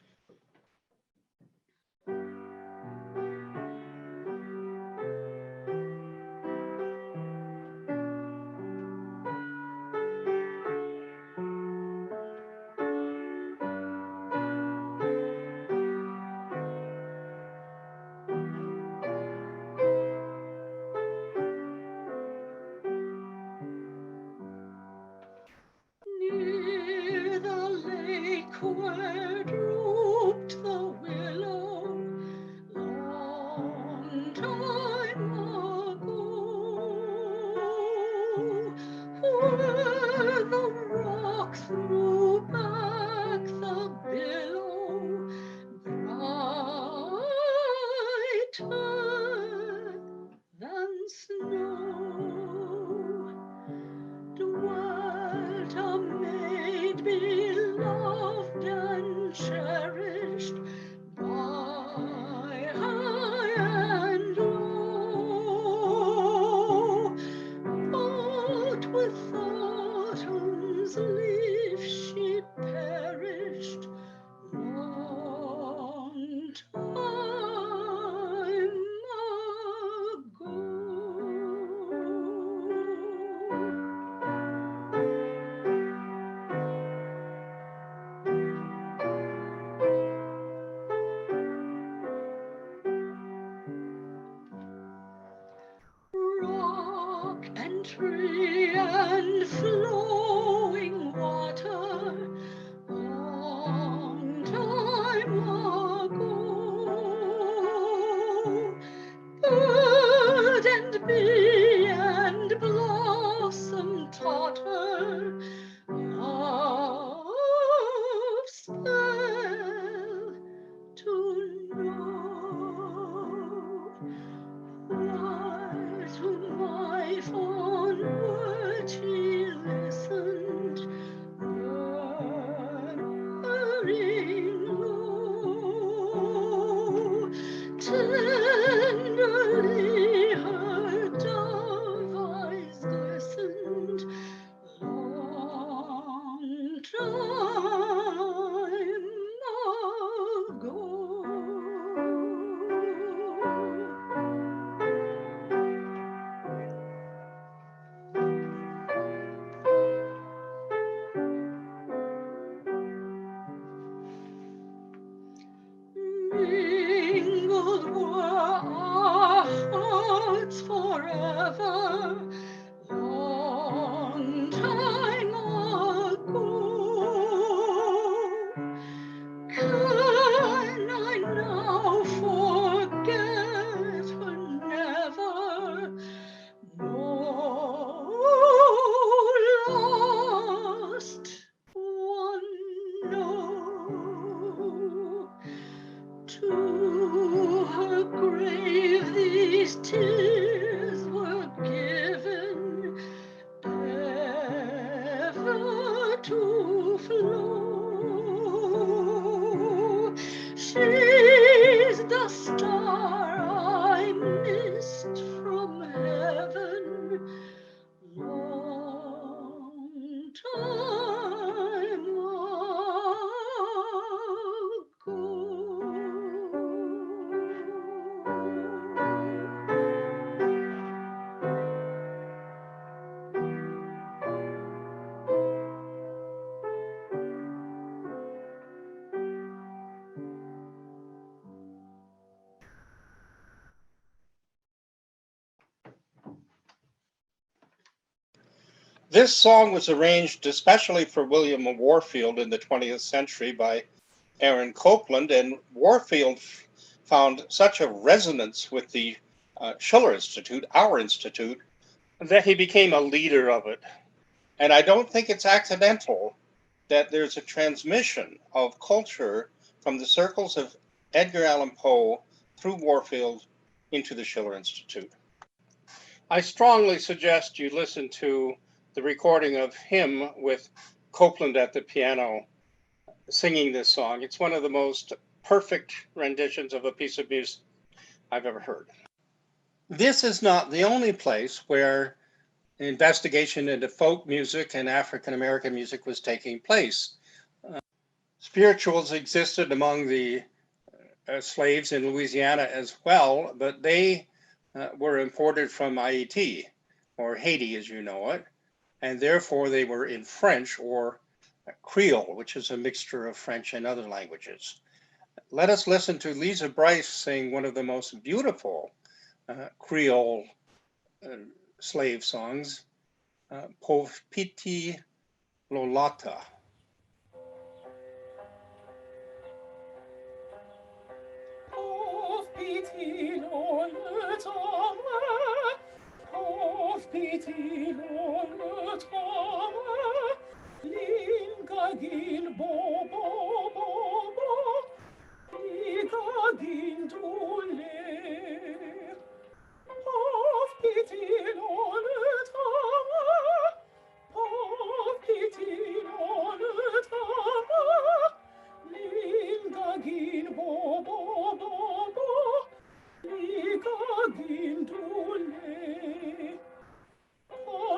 Near the forever, long time ago. Can I now forget her never? No, lost one, no. To her grave these tears were given, ever to flow. She's the star I missed from heaven long time This song was arranged especially for William Warfield in the 20th century by Aaron Copland, and Warfield found such a resonance with the Schiller Institute, our institute, that he became a leader of it. And I don't think it's accidental that there's a transmission of culture from the circles of Edgar Allan Poe through Warfield into the Schiller Institute. I strongly suggest you listen to the recording of him with Copland at the piano singing this song. It's one of the most perfect renditions of a piece of music I've ever heard. This is not the only place where investigation into folk music and African American music was taking place. Spirituals existed among the slaves in Louisiana as well, but they were imported from Haiti, or Haiti as you know it, and therefore they were in French or Creole, which is a mixture of French and other languages. Let us listen to Lisa Bryce sing one of the most beautiful Creole slave songs, Pauvre Petite Lolata. Pauvre petite Lolata, pauvre petite Lolata, Lingagin bo bo bo bo, Lingagin doule. Pauvre petite Lolata, pauvre petite Lolata, Lingagin bo bo bo bo, Lingagin doule.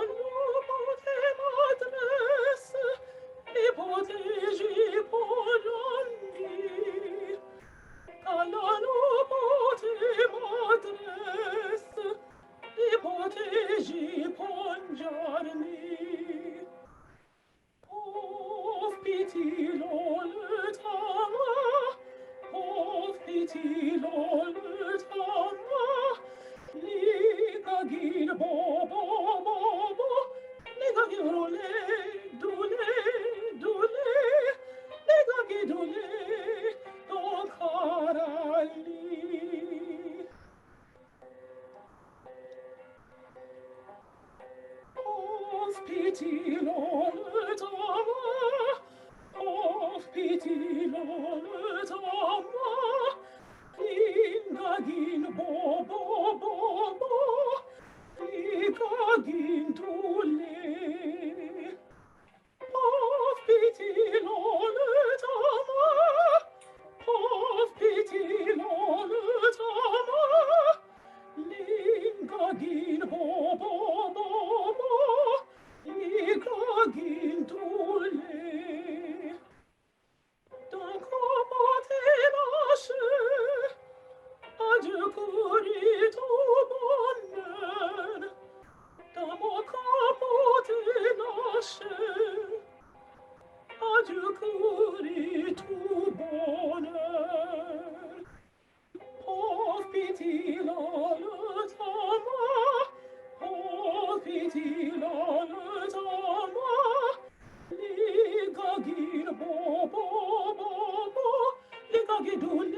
gagi dule,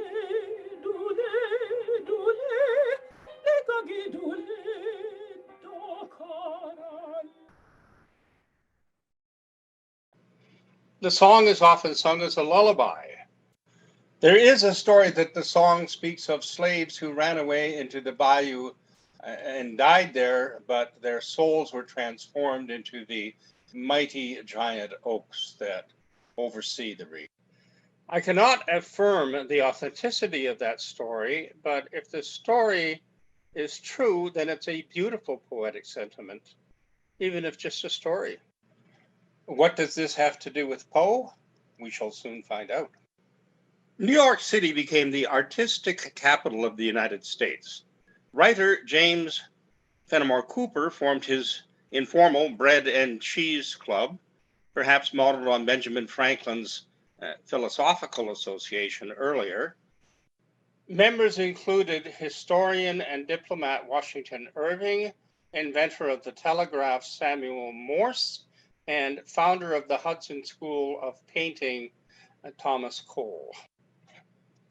dule, dule, le gagi dule, do karal. The song is often sung as a lullaby. There is a story that the song speaks of slaves who ran away into the bayou and died there, but their souls were transformed into the mighty giant oaks that oversee the region. I cannot affirm the authenticity of that story, but if the story is true, then it's a beautiful poetic sentiment, even if just a story. What does this have to do with Poe? We shall soon find out. New York City became the artistic capital of the United States. Writer James Fenimore Cooper formed his informal bread and cheese club, perhaps modeled on Benjamin Franklin's Philosophical Association earlier. Members included historian and diplomat Washington Irving, inventor of the telegraph Samuel Morse, and founder of the Hudson School of Painting Thomas Cole.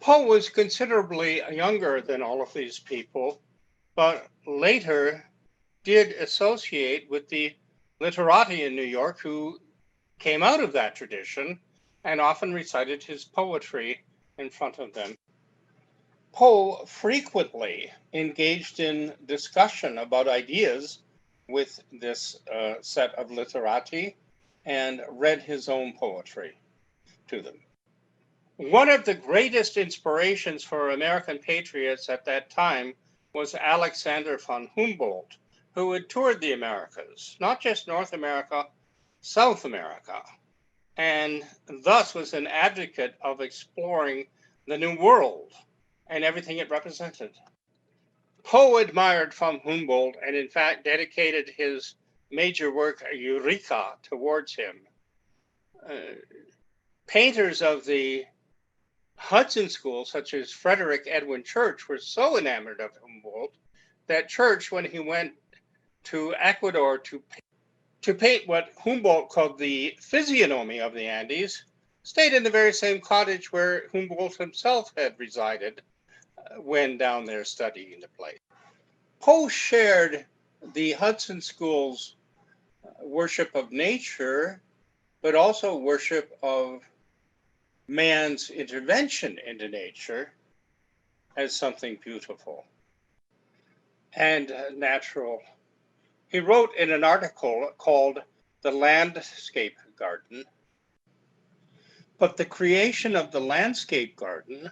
Poe was considerably younger than all of these people, but later did associate with the literati in New York who came out of that tradition and often recited his poetry in front of them. Poe frequently engaged in discussion about ideas with this set of literati and read his own poetry to them. One of the greatest inspirations for American patriots at that time was Alexander von Humboldt, who had toured the Americas, not just North America, South America, and thus was an advocate of exploring the New World and everything it represented. Poe admired von Humboldt and in fact dedicated his major work, Eureka, towards him. Painters of the Hudson School, such as Frederick Edwin Church, were so enamored of Humboldt that Church, when he went to Ecuador to paint what Humboldt called the physiognomy of the Andes, stayed in the very same cottage where Humboldt himself had resided when down there studying the place. Poe shared the Hudson School's worship of nature, but also worship of man's intervention into nature as something beautiful and natural. He wrote in an article called The Landscape Garden, but the creation of the landscape garden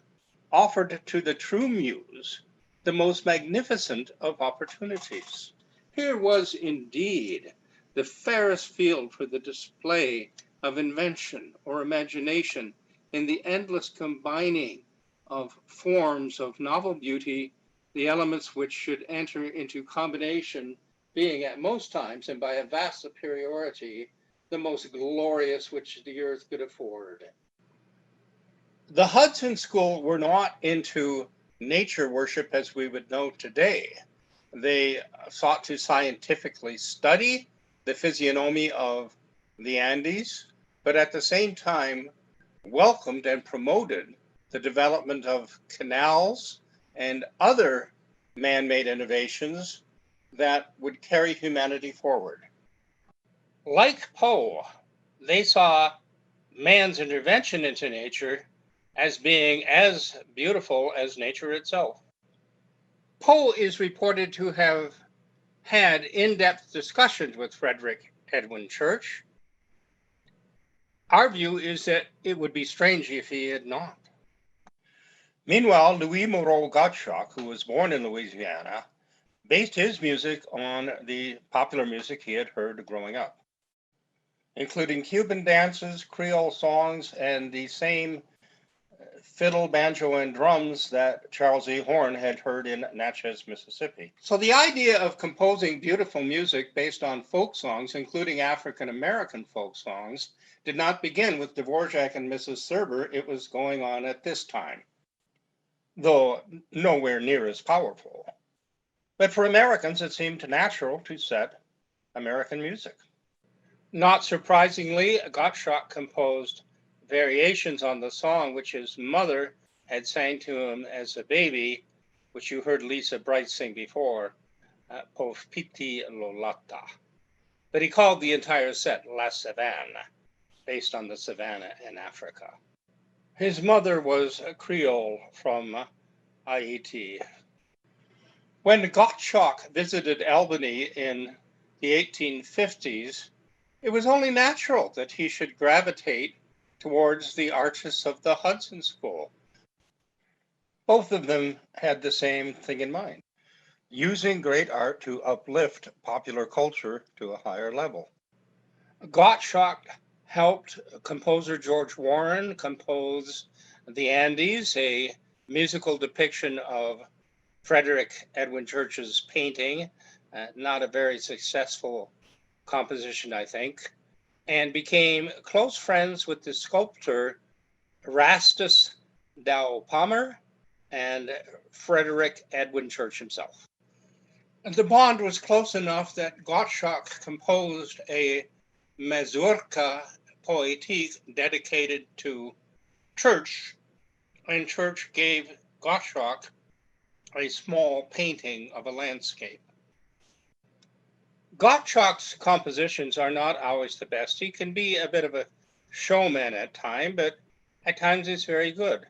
offered to the true muse the most magnificent of opportunities. Here was indeed the fairest field for the display of invention or imagination in the endless combining of forms of novel beauty, the elements which should enter into combination being at most times, and by a vast superiority, the most glorious which the earth could afford. The Hudson School were not into nature worship as we would know today. They sought to scientifically study the physiognomy of the Andes, but at the same time welcomed and promoted the development of canals and other man-made innovations that would carry humanity forward. Like Poe, they saw man's intervention into nature as being as beautiful as nature itself. Poe is reported to have had in-depth discussions with Frederick Edwin Church. Our view is that it would be strange if he had not. Meanwhile, Louis Moreau Gottschalk, who was born in Louisiana, based his music on the popular music he had heard growing up, including Cuban dances, Creole songs, and the same fiddle, banjo, and drums that Charles E. Horn had heard in Natchez, Mississippi. So the idea of composing beautiful music based on folk songs, including African-American folk songs, did not begin with Dvorak and Mrs. Thurber. It was going on at this time, though nowhere near as powerful. But for Americans, it seemed natural to set American music. Not surprisingly, Gottschalk composed variations on the song which his mother had sang to him as a baby, which you heard Lisa Bright sing before, Povpiti Lolata. But he called the entire set La Savannah, based on the savannah in Africa. His mother was a Creole from Haiti. When Gottschalk visited Albany in the 1850s, it was only natural that he should gravitate towards the artists of the Hudson School. Both of them had the same thing in mind, using great art to uplift popular culture to a higher level. Gottschalk helped composer George Warren compose The Andes, a musical depiction of Frederick Edwin Church's painting, not a very successful composition, I think, and became close friends with the sculptor Erastus Dow Palmer and Frederick Edwin Church himself. And the bond was close enough that Gottschalk composed a mazurka poétique dedicated to Church, and Church gave Gottschalk a small painting of a landscape. Gottschalk's compositions are not always the best. He can be a bit of a showman at times, but at times he's very good.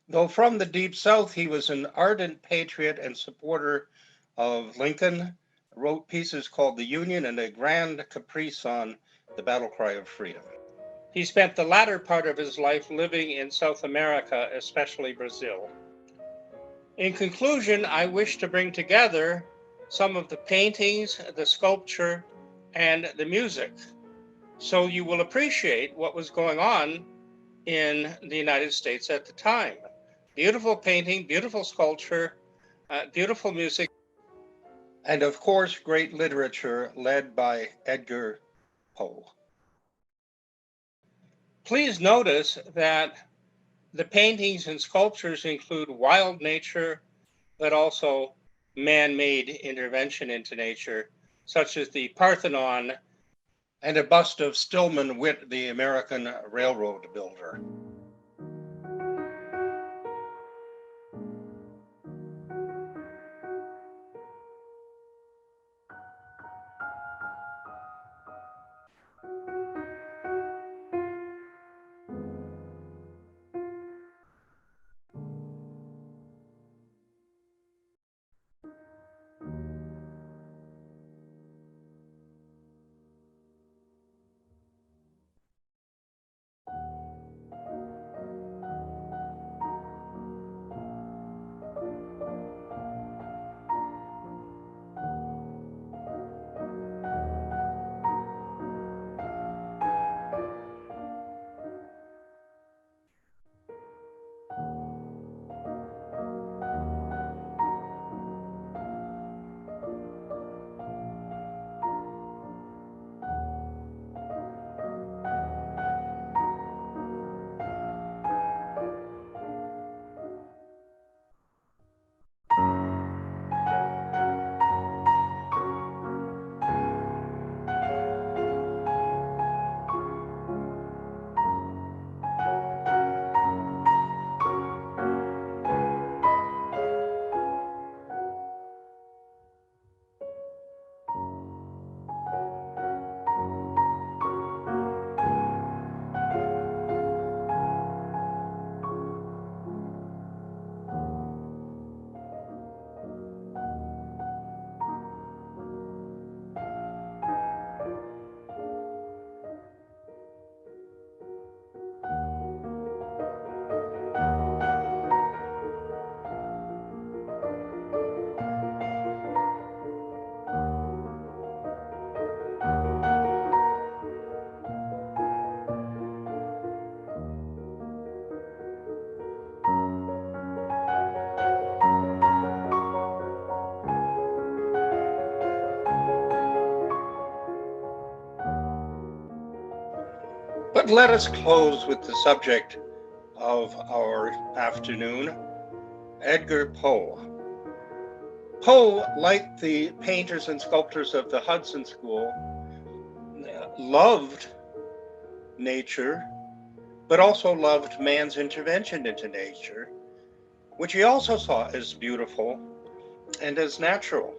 Though from the Deep South, he was an ardent patriot and supporter of Lincoln, wrote pieces called The Union and a grand caprice on the battle cry of freedom. He spent the latter part of his life living in South America, especially Brazil. In conclusion, I wish to bring together some of the paintings, the sculpture, and the music, so you will appreciate what was going on in the United States at the time. Beautiful painting, beautiful sculpture, beautiful music, and of course, great literature led by Edgar Poe. Please notice that the paintings and sculptures include wild nature, but also man-made intervention into nature, such as the Parthenon and a bust of Stillman Witt, the American railroad builder. But let us close with the subject of our afternoon, Edgar Poe. Poe, like the painters and sculptors of the Hudson School, loved nature but also loved man's intervention into nature, which he also saw as beautiful and as natural.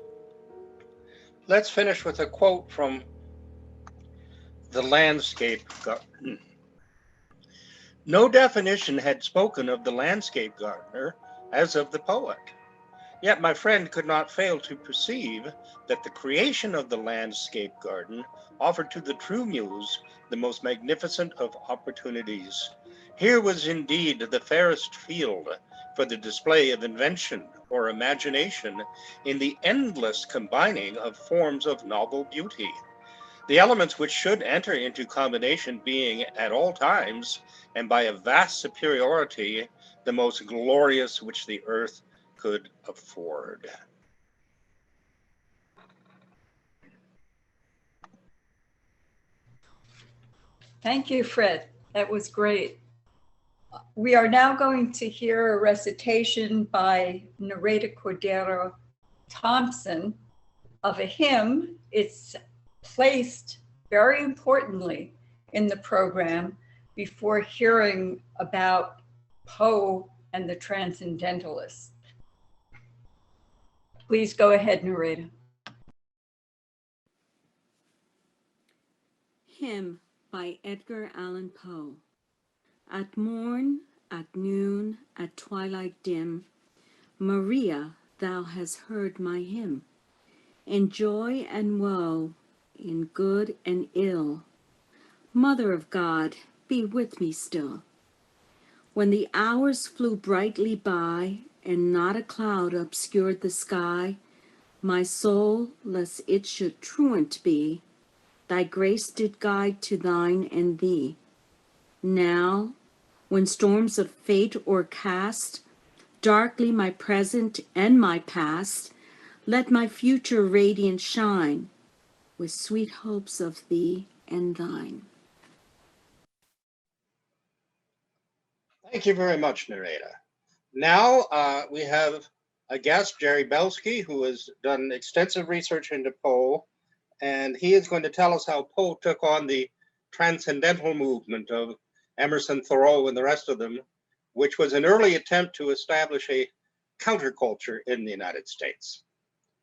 Let's finish with a quote from The Landscape Garden. No definition had spoken of the landscape gardener as of the poet. Yet my friend could not fail to perceive that the creation of the landscape garden offered to the true muse the most magnificent of opportunities. Here was indeed the fairest field for the display of invention or imagination in the endless combining of forms of novel beauty. The elements which should enter into combination being at all times, and by a vast superiority, the most glorious which the earth could afford. Thank you, Fred. That was great. We are now going to hear a recitation by Nareda Cordero Thompson of a hymn. It's placed very importantly in the program before hearing about Poe and the Transcendentalists. Please go ahead, Nareda. Hymn by Edgar Allan Poe. At morn, at noon, at twilight dim, Maria, thou hast heard my hymn. In joy and woe, in good and ill, Mother of God, be with me still. When the hours flew brightly by, and not a cloud obscured the sky, my soul, lest it should truant be, thy grace did guide to thine and thee. Now, when storms of fate o'ercast darkly my present and my past, let my future radiant shine with sweet hopes of thee and thine. Thank you very much, Nareda. Now we have a guest, Jerry Belsky, who has done extensive research into Poe, and he is going to tell us how Poe took on the transcendental movement of Emerson, Thoreau, and the rest of them, which was an early attempt to establish a counterculture in the United States.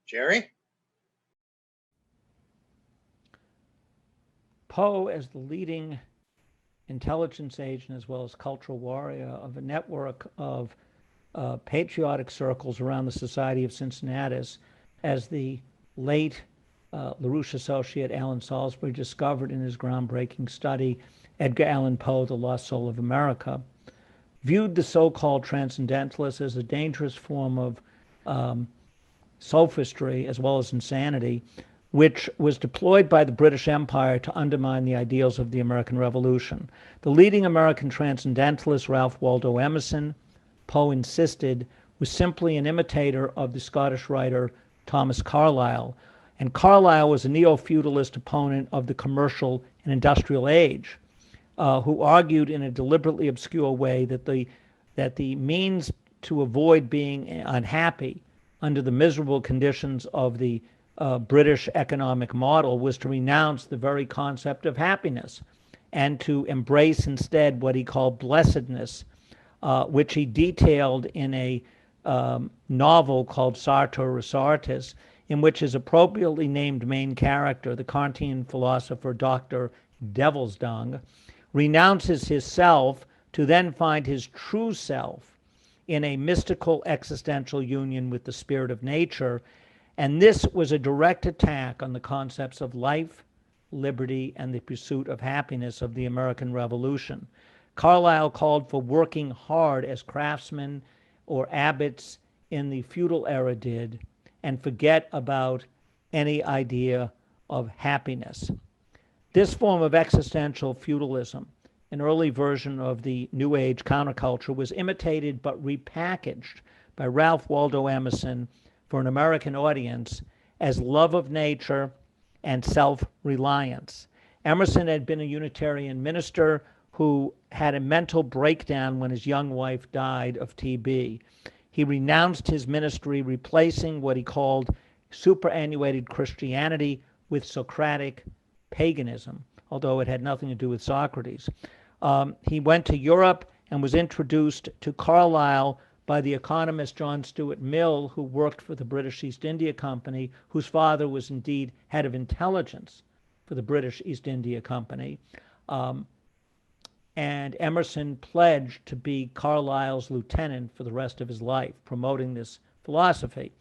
Jerry? Poe, as the leading intelligence agent as well as cultural warrior of a network of patriotic circles around the Society of Cincinnatus, as the late LaRouche associate Allen Salisbury discovered in his groundbreaking study, Edgar Allan Poe, The Lost Soul of America, viewed the so-called transcendentalists as a dangerous form of sophistry as well as insanity, which was deployed by the British Empire to undermine the ideals of the American Revolution. The leading American transcendentalist, Ralph Waldo Emerson, Poe insisted, was simply an imitator of the Scottish writer Thomas Carlyle. And Carlyle was a neo-feudalist opponent of the commercial and industrial age, who argued in a deliberately obscure way that the means to avoid being unhappy under the miserable conditions of the British economic model was to renounce the very concept of happiness and to embrace instead what he called blessedness, which he detailed in a novel called Sartor Resartus, in which his appropriately named main character, the Kantian philosopher Dr. Devilsdung, renounces his self to then find his true self in a mystical existential union with the spirit of nature. And this was a direct attack on the concepts of life, liberty, and the pursuit of happiness of the American Revolution. Carlyle called for working hard as craftsmen or abbots in the feudal era did, and forget about any idea of happiness. This form of existential feudalism, an early version of the New Age counterculture, was imitated but repackaged by Ralph Waldo Emerson for an American audience as love of nature and self-reliance. Emerson had been a Unitarian minister who had a mental breakdown when his young wife died of TB. He renounced his ministry, replacing what he called superannuated Christianity with Socratic paganism, although it had nothing to do with Socrates. He went to Europe and was introduced to Carlyle by the economist John Stuart Mill, who worked for the British East India Company, whose father was indeed head of intelligence for the British East India Company. And Emerson pledged to be Carlyle's lieutenant for the rest of his life, promoting this philosophy.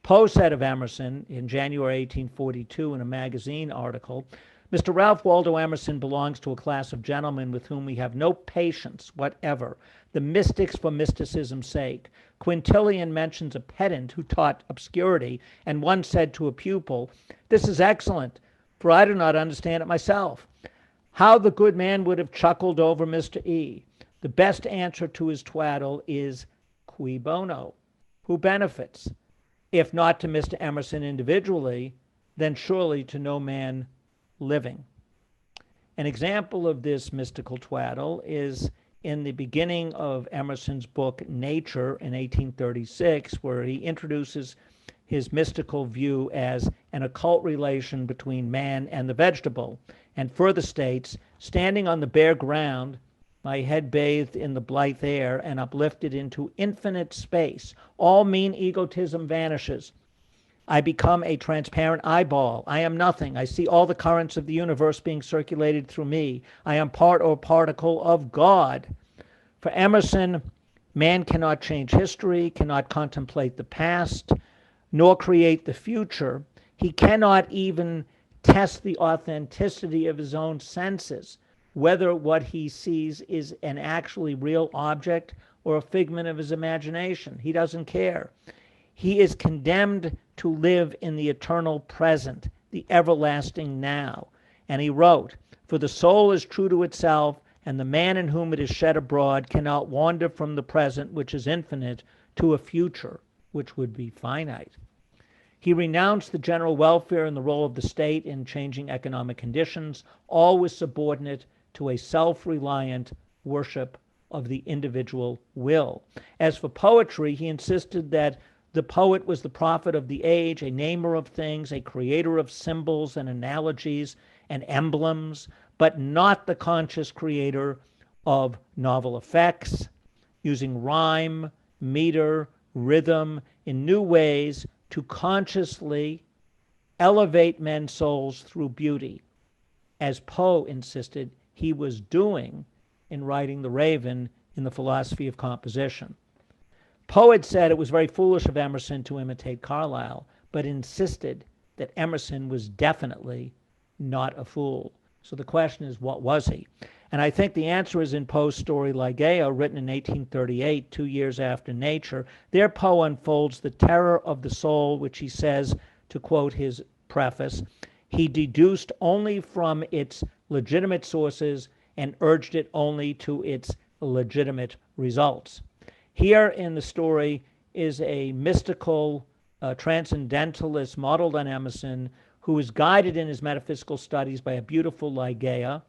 Poe said of Emerson in January 1842 in a magazine article, Mr. Ralph Waldo Emerson belongs to a class of gentlemen with whom we have no patience whatever, the mystics for mysticism's sake. Quintilian mentions a pedant who taught obscurity, and once said to a pupil, "This is excellent, for I do not understand it myself." How the good man would have chuckled over Mr. E. The best answer to his twaddle is cui bono, who benefits? If not to Mr. Emerson individually, then surely to no man living. An example of this mystical twaddle is in the beginning of Emerson's book Nature in 1836, where he introduces his mystical view as an occult relation between man and the vegetable, and further states, standing on the bare ground, my head bathed in the blithe air and uplifted into infinite space, all mean egotism vanishes. I become a transparent eyeball. I am nothing. I see all the currents of the universe being circulated through me. I am part or particle of God. For Emerson, man cannot change history, cannot contemplate the past, nor create the future. He cannot even test the authenticity of his own senses, whether what he sees is an actually real object or a figment of his imagination. He doesn't care. He is condemned to live in the eternal present, the everlasting now. And he wrote, "For the soul is true to itself, and the man in whom it is shed abroad cannot wander from the present, which is infinite, to a future, which would be finite." He renounced the general welfare and the role of the state in changing economic conditions, always subordinate to a self-reliant worship of the individual will. As for poetry, he insisted that the poet was the prophet of the age, a namer of things, a creator of symbols and analogies and emblems, but not the conscious creator of novel effects, using rhyme, meter, rhythm in new ways to consciously elevate men's souls through beauty, as Poe insisted he was doing in writing The Raven in the philosophy of composition. Poe had said it was very foolish of Emerson to imitate Carlyle, but insisted that Emerson was definitely not a fool. So the question is, what was he? And I think the answer is in Poe's story Ligeia, written in 1838, 2 years after Nature. There Poe unfolds the terror of the soul, which he says, to quote his preface, he deduced only from its legitimate sources and urged it only to its legitimate results. Here in the story is a mystical transcendentalist modeled on Emerson, who is guided in his metaphysical studies by a beautiful Ligeia,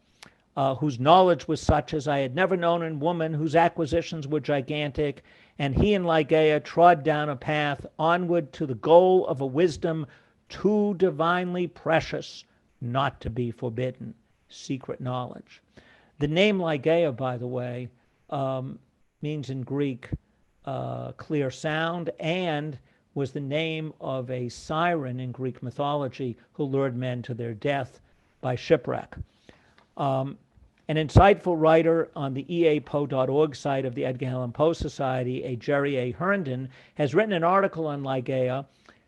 whose knowledge was such as I had never known in woman, whose acquisitions were gigantic, and he and Ligeia trod down a path onward to the goal of a wisdom too divinely precious not to be forbidden, secret knowledge. The name Ligeia, by the way, means in Greek clear sound, and was the name of a siren in Greek mythology who lured men to their death by shipwreck. An insightful writer on the eapoe.org site of the Edgar Allan Poe Society, a Jerry A. Herndon, has written an article on Ligeia,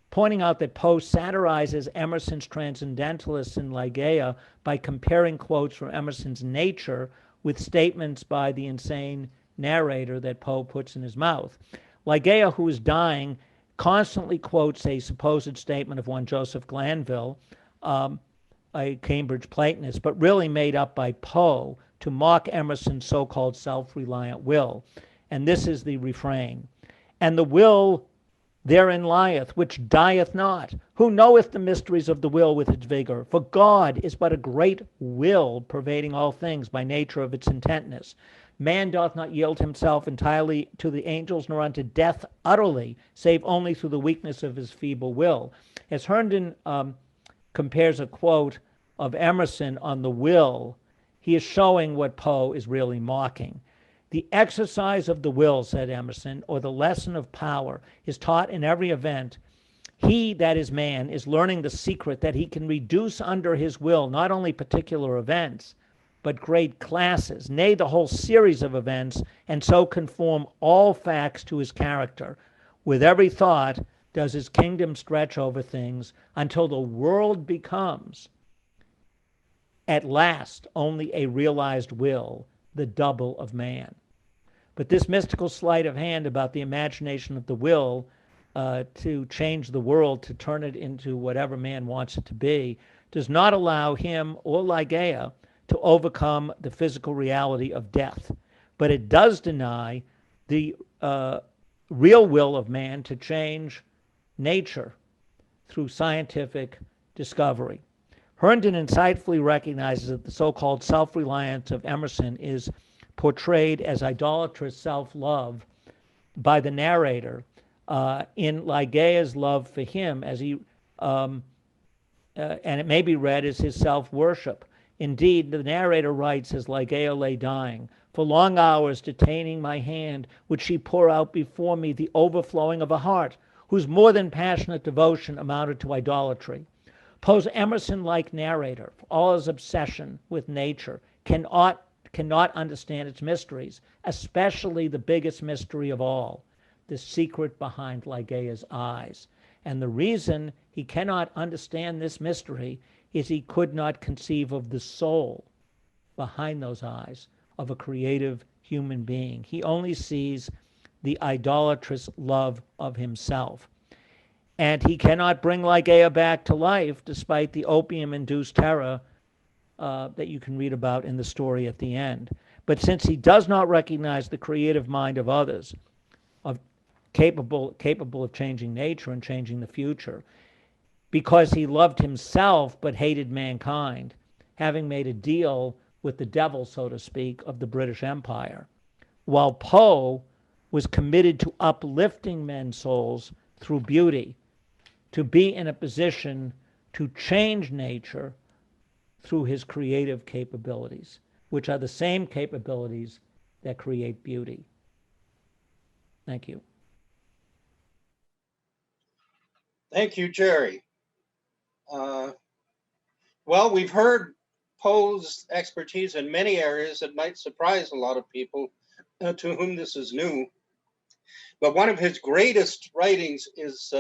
pointing out that Poe satirizes Emerson's transcendentalists in Ligeia by comparing quotes from Emerson's Nature with statements by the insane narrator that Poe puts in his mouth. Ligeia, who is dying, constantly quotes a supposed statement of one Joseph Glanville, a Cambridge Platonist, but really made up by Poe to mock Emerson's so-called self-reliant will. And this is the refrain. And the will therein lieth, which dieth not. Who knoweth the mysteries of the will with its vigor? For God is but a great will pervading all things by nature of its intentness. Man doth not yield himself entirely to the angels, nor unto death utterly, save only through the weakness of his feeble will. As Herndon compares a quote of Emerson on the will, he is showing what Poe is really mocking. The exercise of the will, said Emerson, or the lesson of power, is taught in every event. He, that is man, is learning the secret that he can reduce under his will not only particular events, but great classes, nay, the whole series of events, and so conform all facts to his character. With every thought does his kingdom stretch over things until the world becomes, at last, only a realized will, the double of man. But this mystical sleight of hand about the imagination of the will to change the world, to turn it into whatever man wants it to be, does not allow him or Ligeia to overcome the physical reality of death. But it does deny the real will of man to change nature through scientific discovery. Herndon insightfully recognizes that the so-called self-reliance of Emerson is portrayed as idolatrous self-love by the narrator in Ligeia's love for him, as he and it may be read as his self-worship. Indeed, the narrator writes as Ligeia lay dying, for long hours detaining my hand, would she pour out before me the overflowing of a heart whose more than passionate devotion amounted to idolatry. Poe's Emerson-like narrator, for all his obsession with nature, cannot understand its mysteries, especially the biggest mystery of all, the secret behind Ligeia's eyes. And the reason he cannot understand this mystery is he could not conceive of the soul behind those eyes of a creative human being. He only sees the idolatrous love of himself. And he cannot bring Ligeia back to life despite the opium-induced terror that you can read about in the story at the end. But since he does not recognize the creative mind of others, capable of changing nature and changing the future, because he loved himself but hated mankind, having made a deal with the devil, so to speak, of the British Empire, while Poe was committed to uplifting men's souls through beauty, to be in a position to change nature through his creative capabilities, which are the same capabilities that create beauty. Thank you. Thank you, Jerry. Well, we've heard Poe's expertise in many areas that might surprise a lot of people to whom this is new. But one of his greatest writings is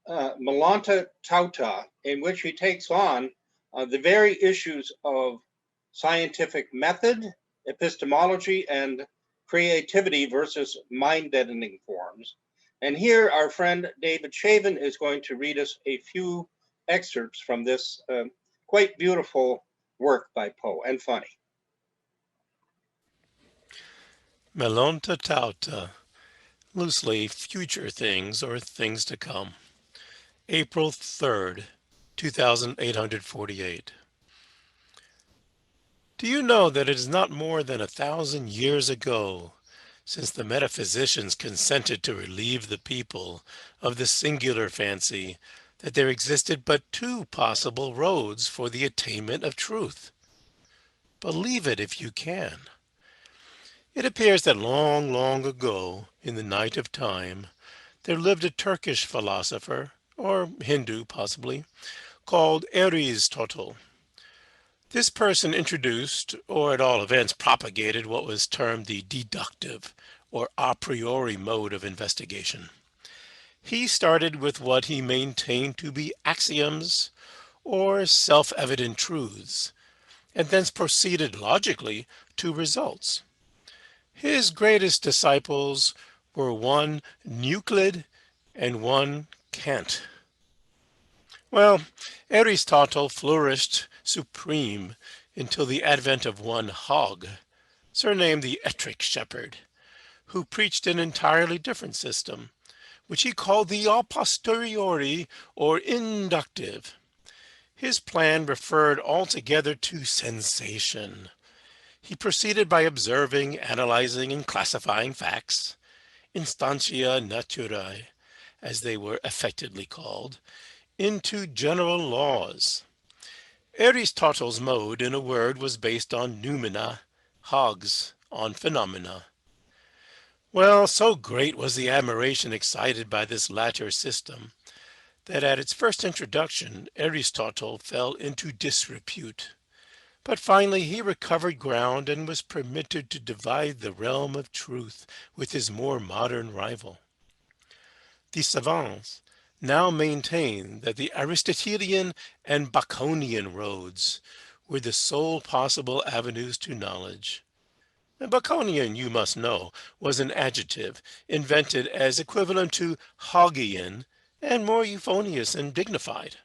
Melanta Tauta, in which he takes on the very issues of scientific method, epistemology, and creativity versus mind-deadening forms. And here our friend David Shaven is going to read us a few excerpts from this quite beautiful work by Poe, and funny. Melanta Tauta, loosely future things or things to come. April 3rd, 2848. Do you know that it is not more than 1,000 years ago since the metaphysicians consented to relieve the people of the singular fancy that there existed but two possible roads for the attainment of truth? Believe it if you can. It appears that long, long ago, in the night of time, there lived a Turkish philosopher, or Hindu possibly, called Aristotle. This person introduced, or at all events propagated, what was termed the deductive or a priori mode of investigation. He started with what he maintained to be axioms or self-evident truths, and thence proceeded logically to results. His greatest disciples were one Euclid and one Kant. Well, Aristotle flourished supreme until the advent of one Hogg, surnamed the Ettrick Shepherd, who preached an entirely different system, which he called the a posteriori or inductive. His plan referred altogether to sensation. He proceeded by observing, analyzing, and classifying facts, instantia naturae, as they were affectedly called, into general laws. Aristotle's mode, in a word, was based on noumena, hogs, on phenomena. Well, so great was the admiration excited by this latter system that at its first introduction Aristotle fell into disrepute. But finally he recovered ground and was permitted to divide the realm of truth with his more modern rival. The savants now maintain that the Aristotelian and Baconian roads were the sole possible avenues to knowledge. And Baconian, you must know, was an adjective invented as equivalent to Hoggian and more euphonious and dignified.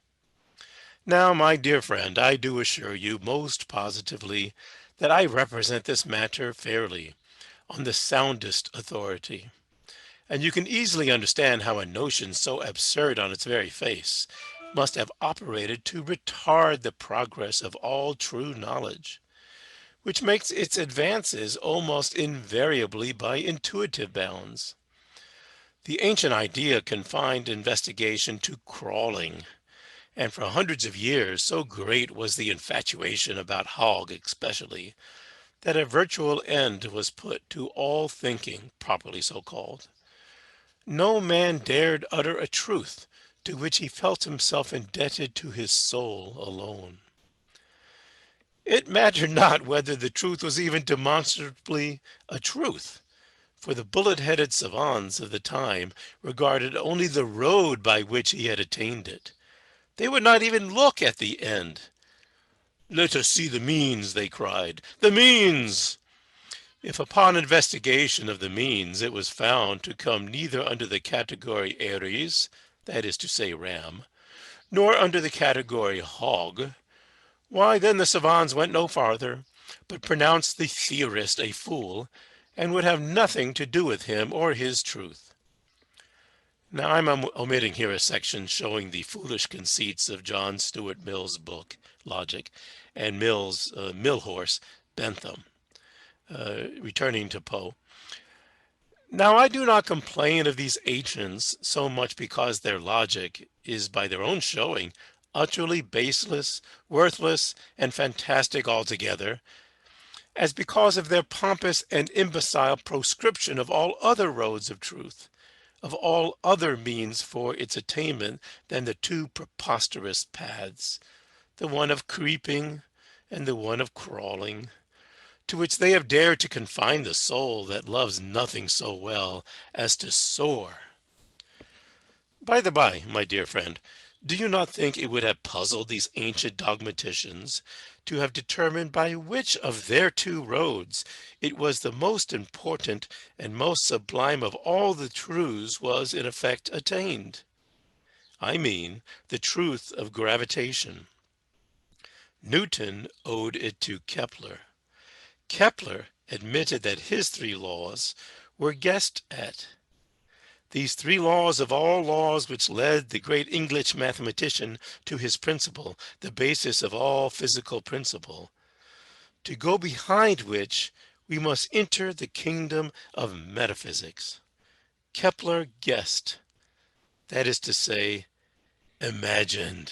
Now, my dear friend, I do assure you most positively that I represent this matter fairly, on the soundest authority. And you can easily understand how a notion so absurd on its very face must have operated to retard the progress of all true knowledge, which makes its advances almost invariably by intuitive bounds. The ancient idea confined investigation to crawling, and for hundreds of years so great was the infatuation about hog especially, that a virtual end was put to all thinking, properly so called. No man dared utter a truth to which he felt himself indebted to his soul alone. It mattered not whether the truth was even demonstrably a truth, for the bullet-headed savants of the time regarded only the road by which he had attained it. They would not even look at the end. "Let us see the means," they cried. "The means!" If upon investigation of the means it was found to come neither under the category Aries, that is to say ram, nor under the category hog, why then the savants went no farther, but pronounced the theorist a fool, and would have nothing to do with him or his truth. Now I'm omitting here a section showing the foolish conceits of John Stuart Mill's book, Logic, and Mill's mill horse, Bentham. Returning to Poe. Now I do not complain of these ancients so much because their logic is by their own showing utterly baseless, worthless, and fantastic altogether, as because of their pompous and imbecile proscription of all other roads of truth, of all other means for its attainment than the two preposterous paths, the one of creeping and the one of crawling, to which they have dared to confine the soul that loves nothing so well as to soar. By the by, my dear friend, do you not think it would have puzzled these ancient dogmaticians to have determined by which of their two roads it was the most important and most sublime of all the truths was in effect attained? I mean the truth of gravitation. Newton owed it to Kepler. Kepler admitted that his three laws were guessed at. These three laws of all laws which led the great English mathematician to his principle, the basis of all physical principle, to go behind which we must enter the kingdom of metaphysics. Kepler guessed, that is to say, imagined.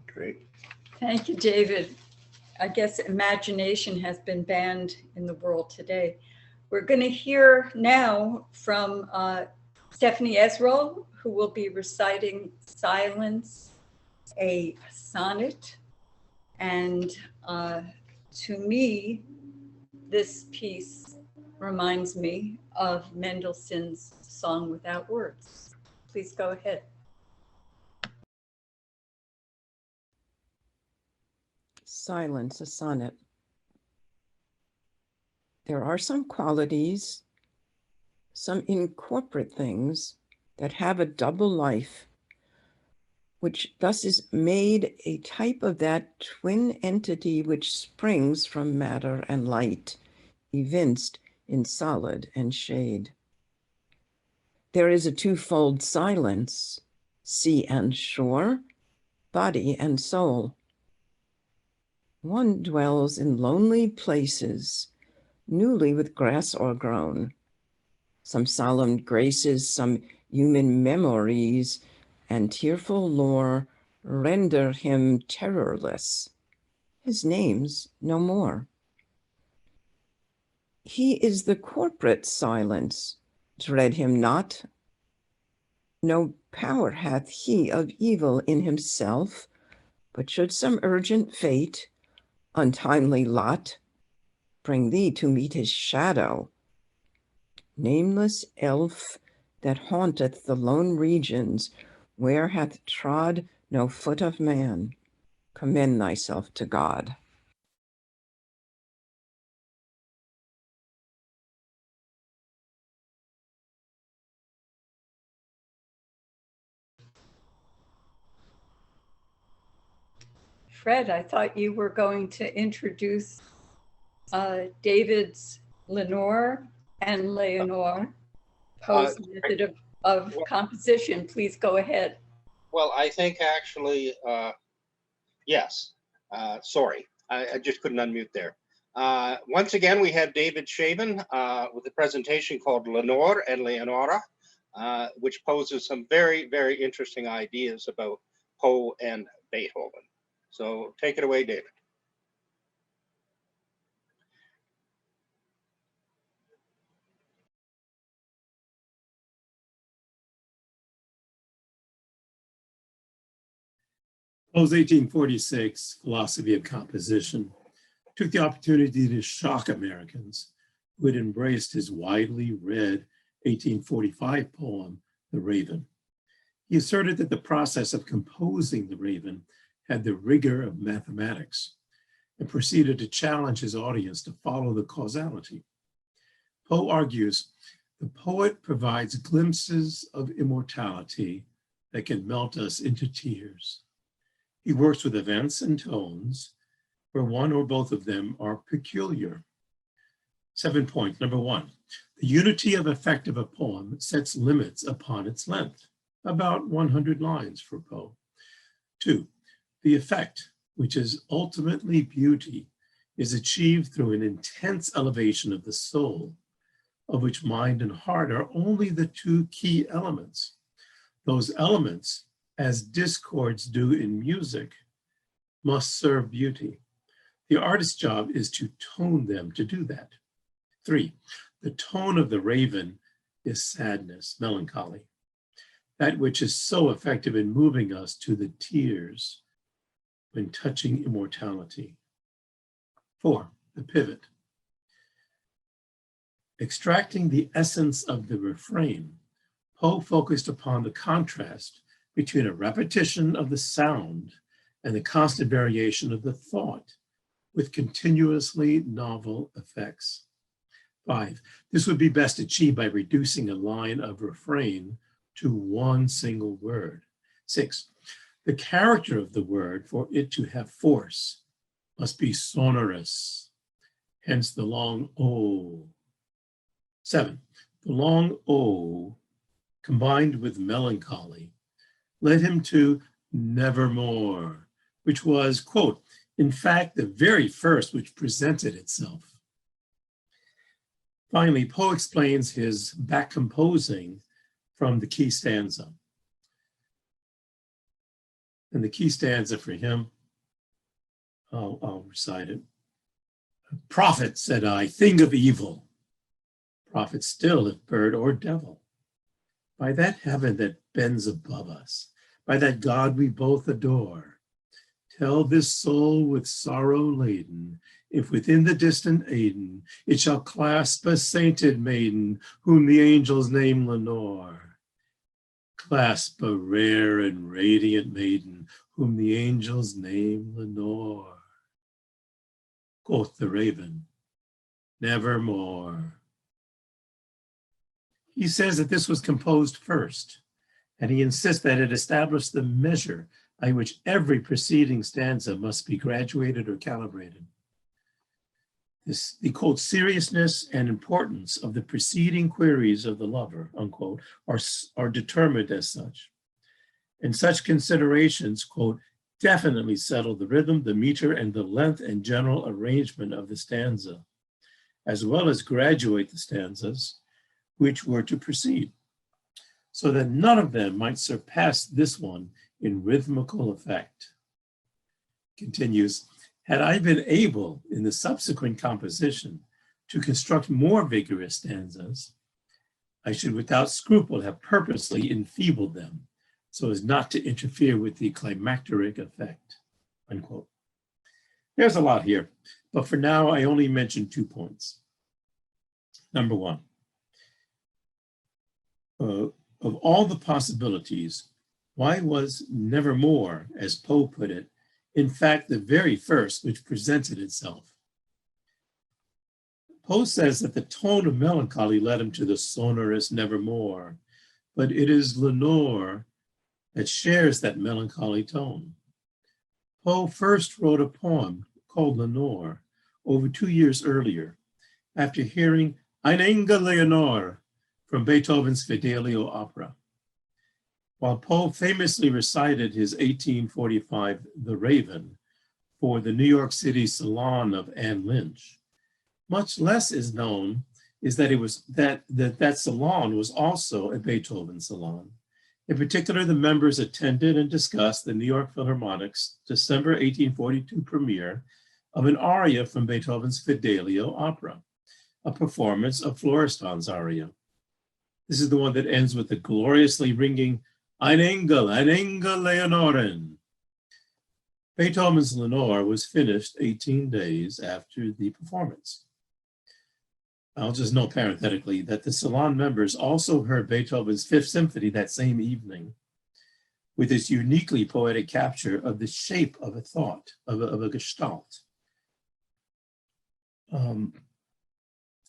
Great. Thank you, David. I guess imagination has been banned in the world today. We're going to hear now from Stephanie Ezrol, who will be reciting Silence, a sonnet. And to me, this piece reminds me of Mendelssohn's Song Without Words. Please go ahead. Silence, a sonnet. There are some qualities, some incorporate things that have a double life, which thus is made a type of that twin entity which springs from matter and light, evinced in solid and shade. There is a twofold silence, sea and shore, body and soul. One dwells in lonely places, newly with grass o'ergrown, some solemn graces, some human memories, and tearful lore render him terrorless. His name's no more. He is the corporate silence, dread him not. No power hath he of evil in himself, but should some urgent fate, untimely lot, bring thee to meet his shadow, nameless elf that haunteth the lone regions where hath trod no foot of man, commend thyself to God. Fred, I thought you were going to introduce David's Lenore and Leonore, Poe's method of composition. Please go ahead. Well, I think actually, yes. Sorry, I just couldn't unmute there. Once again, we have David Shaven with a presentation called Lenore and Leonora, which poses some very, very interesting ideas about Poe and Beethoven. So take it away, David. Poe's 1846 philosophy of composition took the opportunity to shock Americans who had embraced his widely read 1845 poem, The Raven. He asserted that the process of composing The Raven had the rigor of mathematics and proceeded to challenge his audience to follow the causality. Poe argues, the poet provides glimpses of immortality that can melt us into tears. He works with events and tones where one or both of them are peculiar. 7 points. Number 1, the unity of effect of a poem sets limits upon its length, about 100 lines for Poe. 2, the effect, which is ultimately beauty, is achieved through an intense elevation of the soul, of which mind and heart are only the 2 key elements. Those elements, as discords do in music, must serve beauty. The artist's job is to tone them to do that. 3, the tone of the Raven is sadness, melancholy, that which is so effective in moving us to the tears when touching immortality. 4, the pivot. Extracting the essence of the refrain, Poe focused upon the contrast between a repetition of the sound and the constant variation of the thought with continuously novel effects. 5, this would be best achieved by reducing a line of refrain to one single word. 6, the character of the word for it to have force must be sonorous, hence the long O. 7, the long O combined with melancholy led him to Nevermore, which was, quote, in fact, the very first which presented itself. Finally, Poe explains his back composing from the key stanza. And the key stanza for him, I'll recite it. Prophet, said I, thing of evil. Prophet still, if bird or devil. By that heaven that bends above us, by that God we both adore, tell this soul with sorrow laden, if within the distant Aidenn it shall clasp a sainted maiden, whom the angels name Lenore. Clasp a rare and radiant maiden, whom the angels name Lenore. Quoth the Raven, nevermore. He says that this was composed first, and he insists that it established the measure by which every preceding stanza must be graduated or calibrated. The quote, seriousness and importance of the preceding queries of the lover, unquote, are determined as such. And such considerations, quote, definitely settle the rhythm, the meter, and the length and general arrangement of the stanza, as well as graduate the stanzas which were to precede. so that none of them might surpass this one in rhythmical effect. Continues, had I been able in the subsequent composition to construct more vigorous stanzas, I should without scruple have purposely enfeebled them so as not to interfere with the climacteric effect, unquote. There's a lot here, but for now I only mention 2 points. Number one, of all the possibilities, why was nevermore, as Poe put it, in fact the very first which presented itself? Poe says that the tone of melancholy led him to the sonorous nevermore, but it is Lenore that shares that melancholy tone. Poe first wrote a poem called Lenore over 2 years earlier, after hearing Ein Engel Leonore from Beethoven's Fidelio opera. While Poe famously recited his 1845 The Raven for the New York City Salon of Anne Lynch, much less is known is that that salon was also a Beethoven salon. In particular, the members attended and discussed the New York Philharmonic's December 1842 premiere of an aria from Beethoven's Fidelio opera, a performance of Florestan's aria. This is the one that ends with the gloriously ringing Ein Engel Leonoren. Beethoven's Lenore was finished 18 days after the performance. I'll just note parenthetically that the Salon members also heard Beethoven's Fifth Symphony that same evening, with its uniquely poetic capture of the shape of a thought, of a gestalt,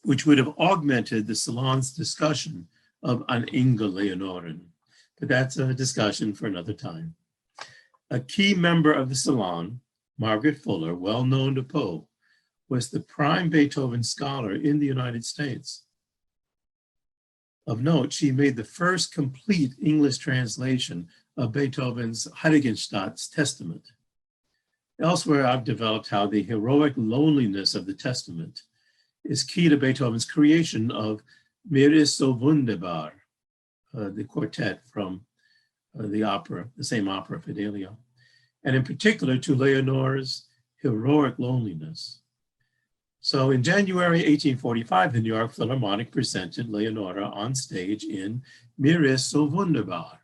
which would have augmented the Salon's discussion of Ein Engel Leonoren. But that's a discussion for another time. A key member of the Salon, Margaret Fuller, well known to Poe, was the prime Beethoven scholar in the United States. Of note, she made the first complete English translation of Beethoven's Heiligenstadt's Testament. Elsewhere, I've developed how the heroic loneliness of the Testament is key to Beethoven's creation of Mir ist so wunderbar, the quartet from the opera, the same opera, Fidelio, and in particular to Leonore's heroic loneliness. So in January 1845, the New York Philharmonic presented Leonore on stage in Mir ist so wunderbar.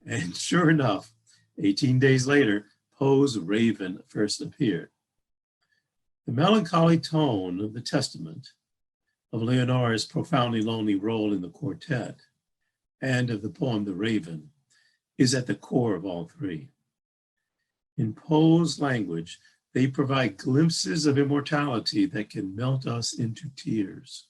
And sure enough, 18 days later, Poe's Raven first appeared. The melancholy tone of the testament of Leonore's profoundly lonely role in the quartet and of the poem The Raven is at the core of all three. In Poe's language, they provide glimpses of immortality that can melt us into tears.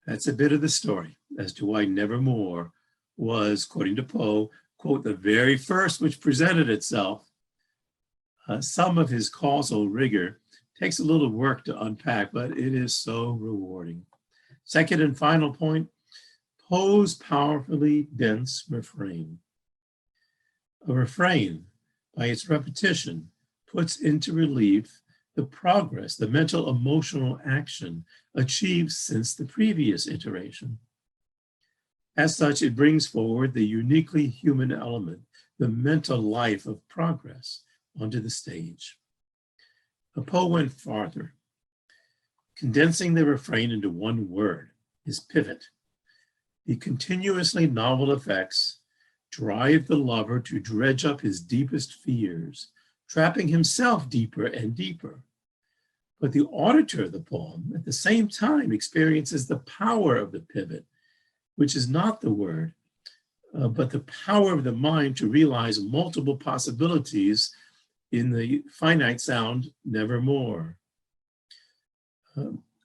That's a bit of the story as to why Nevermore was, according to Poe, quote, the very first which presented itself. Some of his causal rigor takes a little work to unpack, but it is so rewarding. Second and final point, Poe's powerfully dense refrain. A refrain, by its repetition, puts into relief the progress, the mental emotional action achieved since the previous iteration. As such, it brings forward the uniquely human element, the mental life of progress, onto the stage. Poe went farther, condensing the refrain into one word, his pivot. The continuously novel effects drive the lover to dredge up his deepest fears, trapping himself deeper and deeper. But the auditor of the poem at the same time experiences the power of the pivot, which is not the word, but the power of the mind to realize multiple possibilities in the finite sound, nevermore.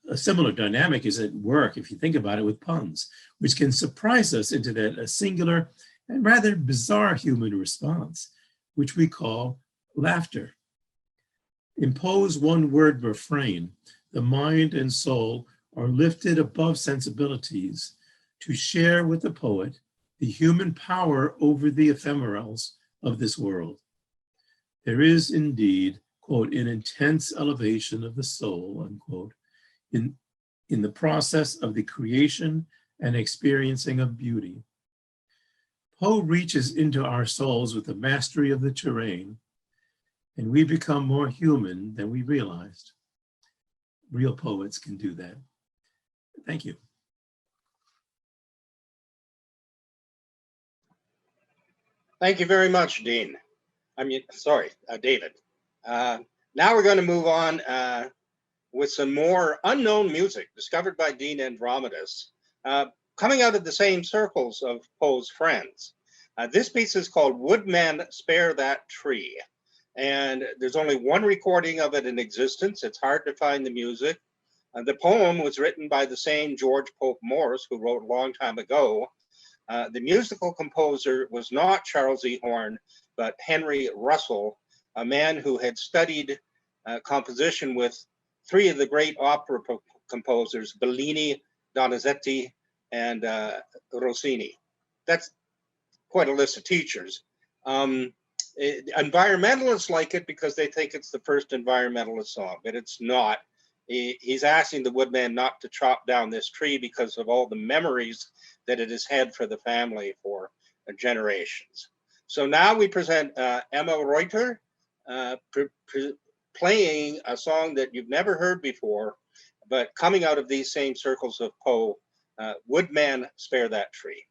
A similar dynamic is at work, if you think about it, with puns, which can surprise us into that a singular and rather bizarre human response, which we call laughter. In Poe's one-word refrain, the mind and soul are lifted above sensibilities to share with the poet the human power over the ephemerals of this world. There is indeed, quote, an intense elevation of the soul, unquote, in the process of the creation and experiencing of beauty. Poe reaches into our souls with the mastery of the terrain, and we become more human than we realized. Real poets can do that. Thank you. Thank you very much, David. Now we're going to move on with some more unknown music discovered by Dean Andromedus, coming out of the same circles of Poe's friends. This piece is called Woodman, Spare That Tree. And there's only one recording of it in existence. It's hard to find the music. The poem was written by the same George Pope Morse, who wrote a long time ago. The musical composer was not Charles E. Horn, but Henry Russell, a man who had studied composition with three of the great opera composers, Bellini, Donizetti, and Rossini. That's quite a list of teachers. Environmentalists like it because they think it's the first environmentalist song, but it's not. He's asking the woodman not to chop down this tree because of all the memories that it has had for the family for generations. So now we present Emma Reuter playing a song that you've never heard before, but coming out of these same circles of Poe, Woodman, Spare That Tree.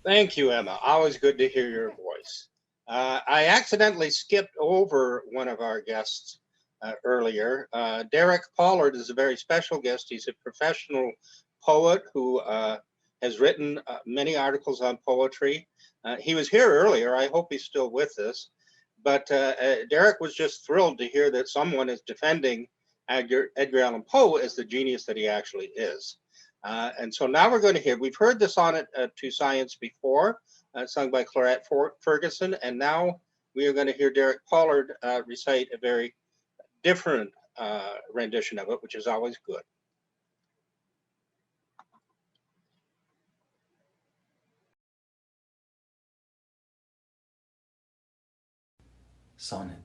Thank you, Emma. Always good to hear your voice. I accidentally skipped over one of our guests earlier. Derek Pollard is a very special guest. He's a professional poet who has written many articles on poetry. He was here earlier. I hope he's still with us. But Derek was just thrilled to hear that someone is defending Edgar Allan Poe as the genius that he actually is. And so now we're going to hear, we've heard the sonnet to science before, sung by Clarette Ferguson, and now we are going to hear Derek Pollard recite a very different rendition of it, which is always good. Sonnet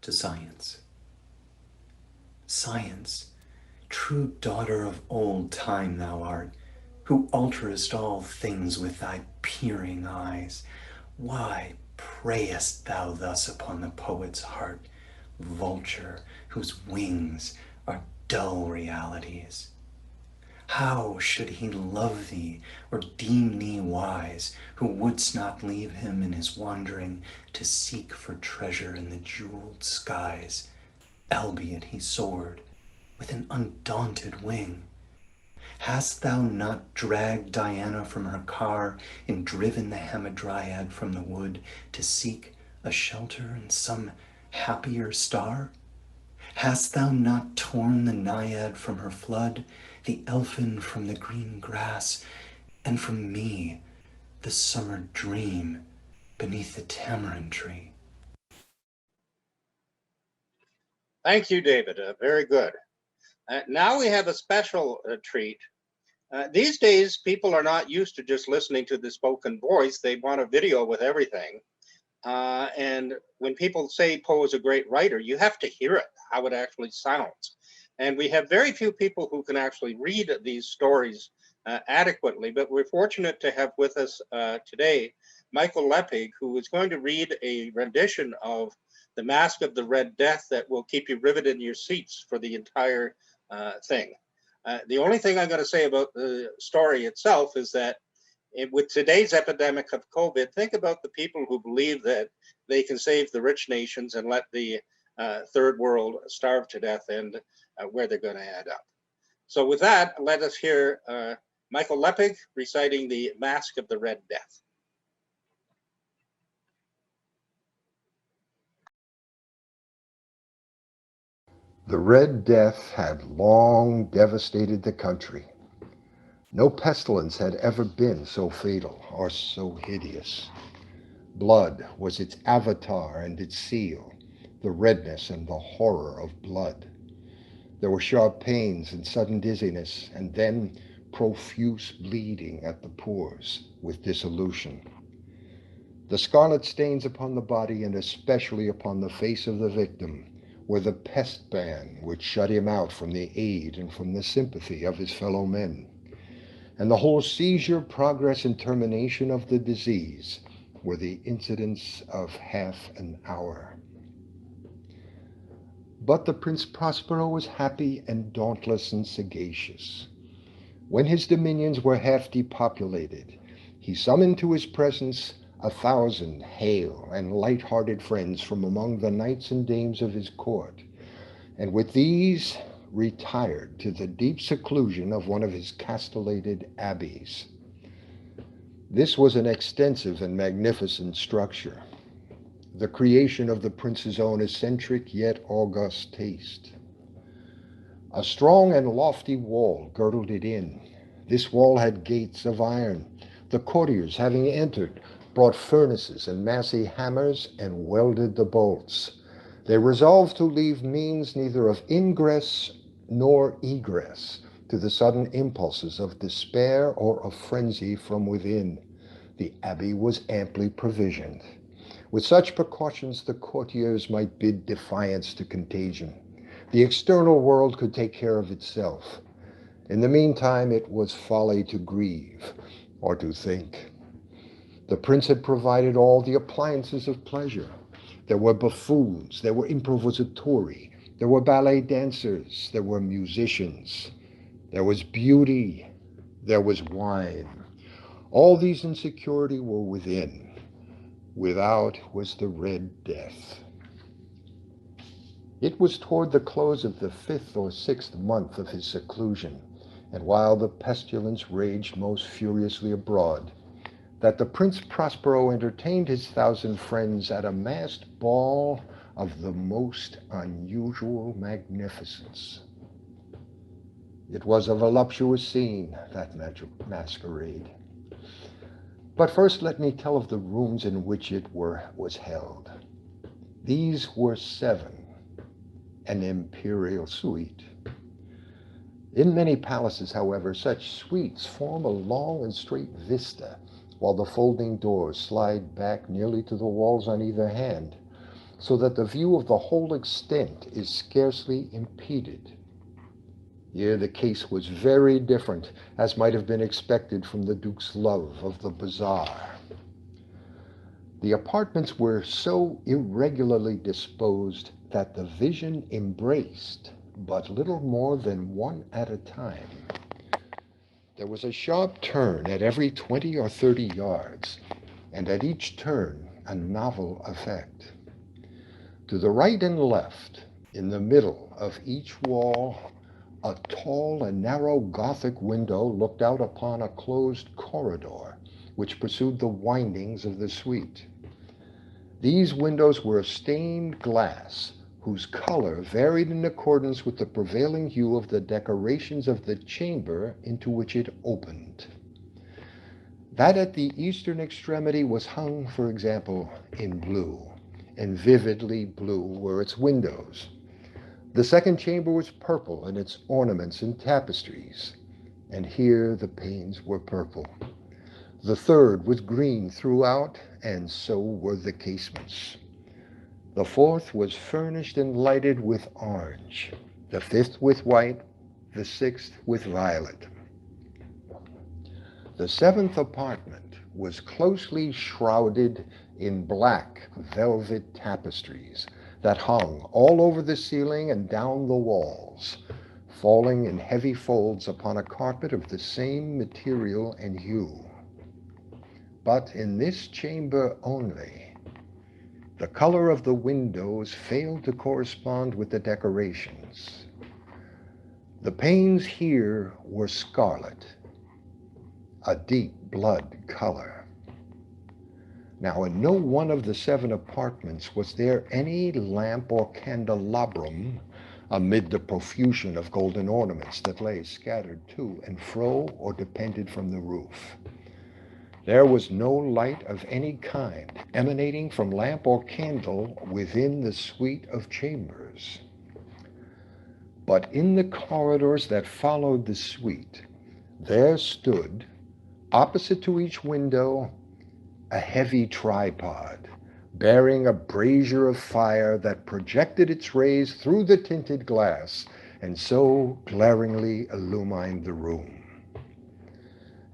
to Science. Science, true daughter of old time thou art, who alterest all things with thy peering eyes. Why preyest thou thus upon the poet's heart, vulture whose wings are dull realities? How should he love thee or deem thee wise, who wouldst not leave him in his wandering to seek for treasure in the jeweled skies, albeit he soared with an undaunted wing? Hast thou not dragged Diana from her car and driven the Hamadryad from the wood to seek a shelter in some happier star? Hast thou not torn the Naiad from her flood, the elfin from the green grass, and from me, the summer dream beneath the tamarind tree? Thank you, David. Very good. Now we have a special treat. These days, people are not used to just listening to the spoken voice. They want a video with everything. And when people say Poe is a great writer, you have to hear it, how it actually sounds. And we have very few people who can actually read these stories adequately, but we're fortunate to have with us today Michael Lepig, who is going to read a rendition of The Mask of the Red Death that will keep you riveted in your seats for the entire thing. The only thing I'm going to say about the story itself is that with today's epidemic of COVID, think about the people who believe that they can save the rich nations and let the third world starve to death, and where they're going to end up. So with that, let us hear Michael Lepig reciting The Mask of the Red Death. The Red Death had long devastated the country. No pestilence had ever been so fatal or so hideous. Blood was its avatar and its seal, the redness and the horror of blood. There were sharp pains and sudden dizziness, and then profuse bleeding at the pores with dissolution. The scarlet stains upon the body, and especially upon the face of the victim, were the pest ban which shut him out from the aid and from the sympathy of his fellow men. And the whole seizure, progress, and termination of the disease were the incidents of half an hour. But the Prince Prospero was happy and dauntless and sagacious. When his dominions were half depopulated, he summoned to his presence 1,000 hale and light-hearted friends from among the knights and dames of his court, and with these retired to the deep seclusion of one of his castellated abbeys. This was an extensive and magnificent structure, the creation of the prince's own eccentric yet august taste. A strong and lofty wall girdled it in. This wall had gates of iron. The courtiers, having entered, brought furnaces and massy hammers and welded the bolts. They resolved to leave means neither of ingress nor egress to the sudden impulses of despair or of frenzy from within. The abbey was amply provisioned. With such precautions, the courtiers might bid defiance to contagion. The external world could take care of itself. In the meantime, it was folly to grieve or to think. The prince had provided all the appliances of pleasure. There were buffoons, there were improvisatori, there were ballet dancers, there were musicians, there was beauty, there was wine. All these insecurity were within. Without was the Red Death. It was toward the close of the 5th or 6th month of his seclusion, and while the pestilence raged most furiously abroad, that the Prince Prospero entertained his 1,000 friends at a masked ball of the most unusual magnificence. It was a voluptuous scene, that masquerade. But first let me tell of the rooms in which it was held. These were 7, an imperial suite. In many palaces, however, such suites form a long and straight vista, while the folding doors slide back nearly to the walls on either hand, so that the view of the whole extent is scarcely impeded. Here the case was very different, as might have been expected from the Duke's love of the bazaar. The apartments were so irregularly disposed that the vision embraced but little more than one at a time. There was a sharp turn at every 20 or 30 yards, and at each turn a novel effect. To the right and left, in the middle of each wall, a tall and narrow Gothic window looked out upon a closed corridor, which pursued the windings of the suite. These windows were of stained glass, whose color varied in accordance with the prevailing hue of the decorations of the chamber into which it opened. That at the eastern extremity was hung, for example, in blue, and vividly blue were its windows. The second chamber was purple in its ornaments and tapestries, and here the panes were purple. The third was green throughout, and so were the casements. The fourth was furnished and lighted with orange, the fifth with white, the sixth with violet. The 7th apartment was closely shrouded in black velvet tapestries that hung all over the ceiling and down the walls, falling in heavy folds upon a carpet of the same material and hue. But in this chamber only, the color of the windows failed to correspond with the decorations. The panes here were scarlet, a deep blood color. Now, in no one of the 7 apartments was there any lamp or candelabrum amid the profusion of golden ornaments that lay scattered to and fro or depended from the roof. There was no light of any kind emanating from lamp or candle within the suite of chambers. But in the corridors that followed the suite, there stood, opposite to each window, a heavy tripod, bearing a brazier of fire that projected its rays through the tinted glass and so glaringly illumined the room.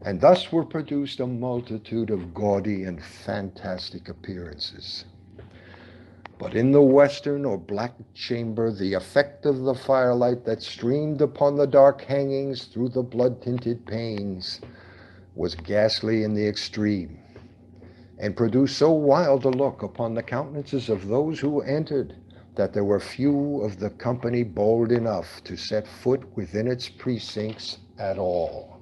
And thus were produced a multitude of gaudy and fantastic appearances. But in the western or black chamber, the effect of the firelight that streamed upon the dark hangings through the blood-tinted panes was ghastly in the extreme, and produced so wild a look upon the countenances of those who entered that there were few of the company bold enough to set foot within its precincts at all.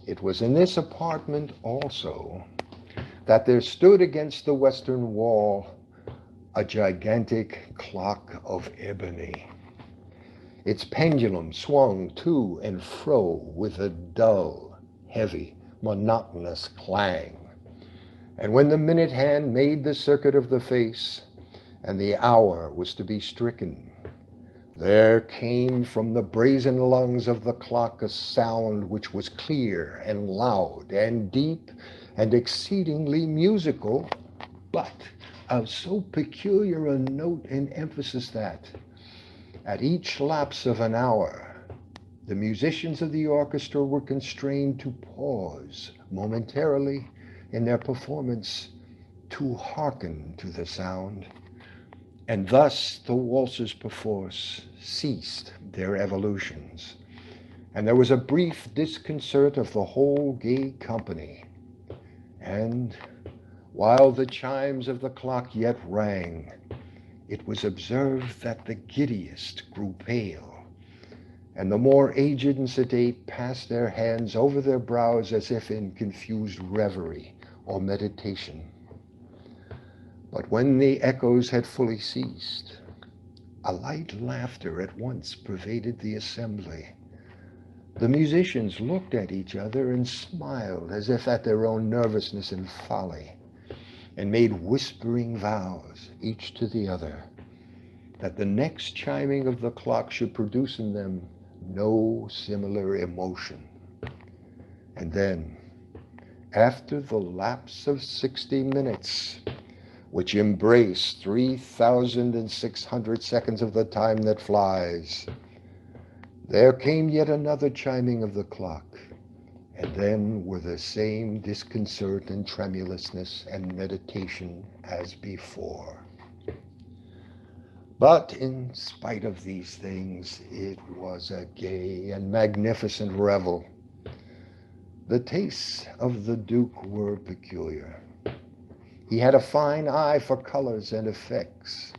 It was in this apartment also that there stood against the western wall a gigantic clock of ebony. Its pendulum swung to and fro with a dull, heavy, monotonous clang. And when the minute hand made the circuit of the face, and the hour was to be stricken, there came from the brazen lungs of the clock a sound which was clear and loud and deep and exceedingly musical, but of so peculiar a note and emphasis that, at each lapse of an hour, the musicians of the orchestra were constrained to pause momentarily in their performance to hearken to the sound, and thus the waltzers perforce ceased their evolutions, and there was a brief disconcert of the whole gay company. And while the chimes of the clock yet rang, it was observed that the giddiest grew pale, and the more aged and sedate passed their hands over their brows as if in confused reverie or meditation. But when the echoes had fully ceased, a light laughter at once pervaded the assembly. The musicians looked at each other and smiled as if at their own nervousness and folly, and made whispering vows, each to the other, that the next chiming of the clock should produce in them no similar emotion. And then, after the lapse of 60 minutes, which embrace 3,600 seconds of the time that flies, there came yet another chiming of the clock, and then were the same disconcert and tremulousness and meditation as before. But in spite of these things, it was a gay and magnificent revel. The tastes of the Duke were peculiar. He had a fine eye for colors and effects.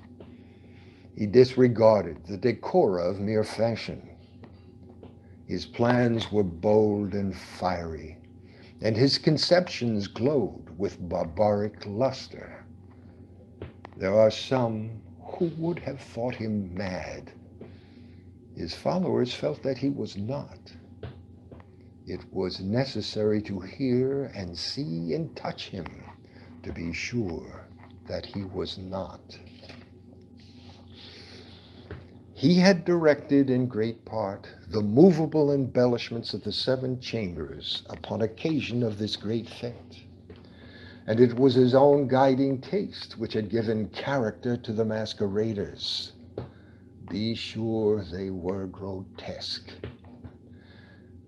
He disregarded the decora of mere fashion. His plans were bold and fiery, and his conceptions glowed with barbaric luster. There are some who would have thought him mad. His followers felt that he was not. It was necessary to hear and see and touch him to be sure that he was not. He had directed in great part the movable embellishments of the 7 chambers upon occasion of this great fete, and it was his own guiding taste which had given character to the masqueraders. Be sure they were grotesque.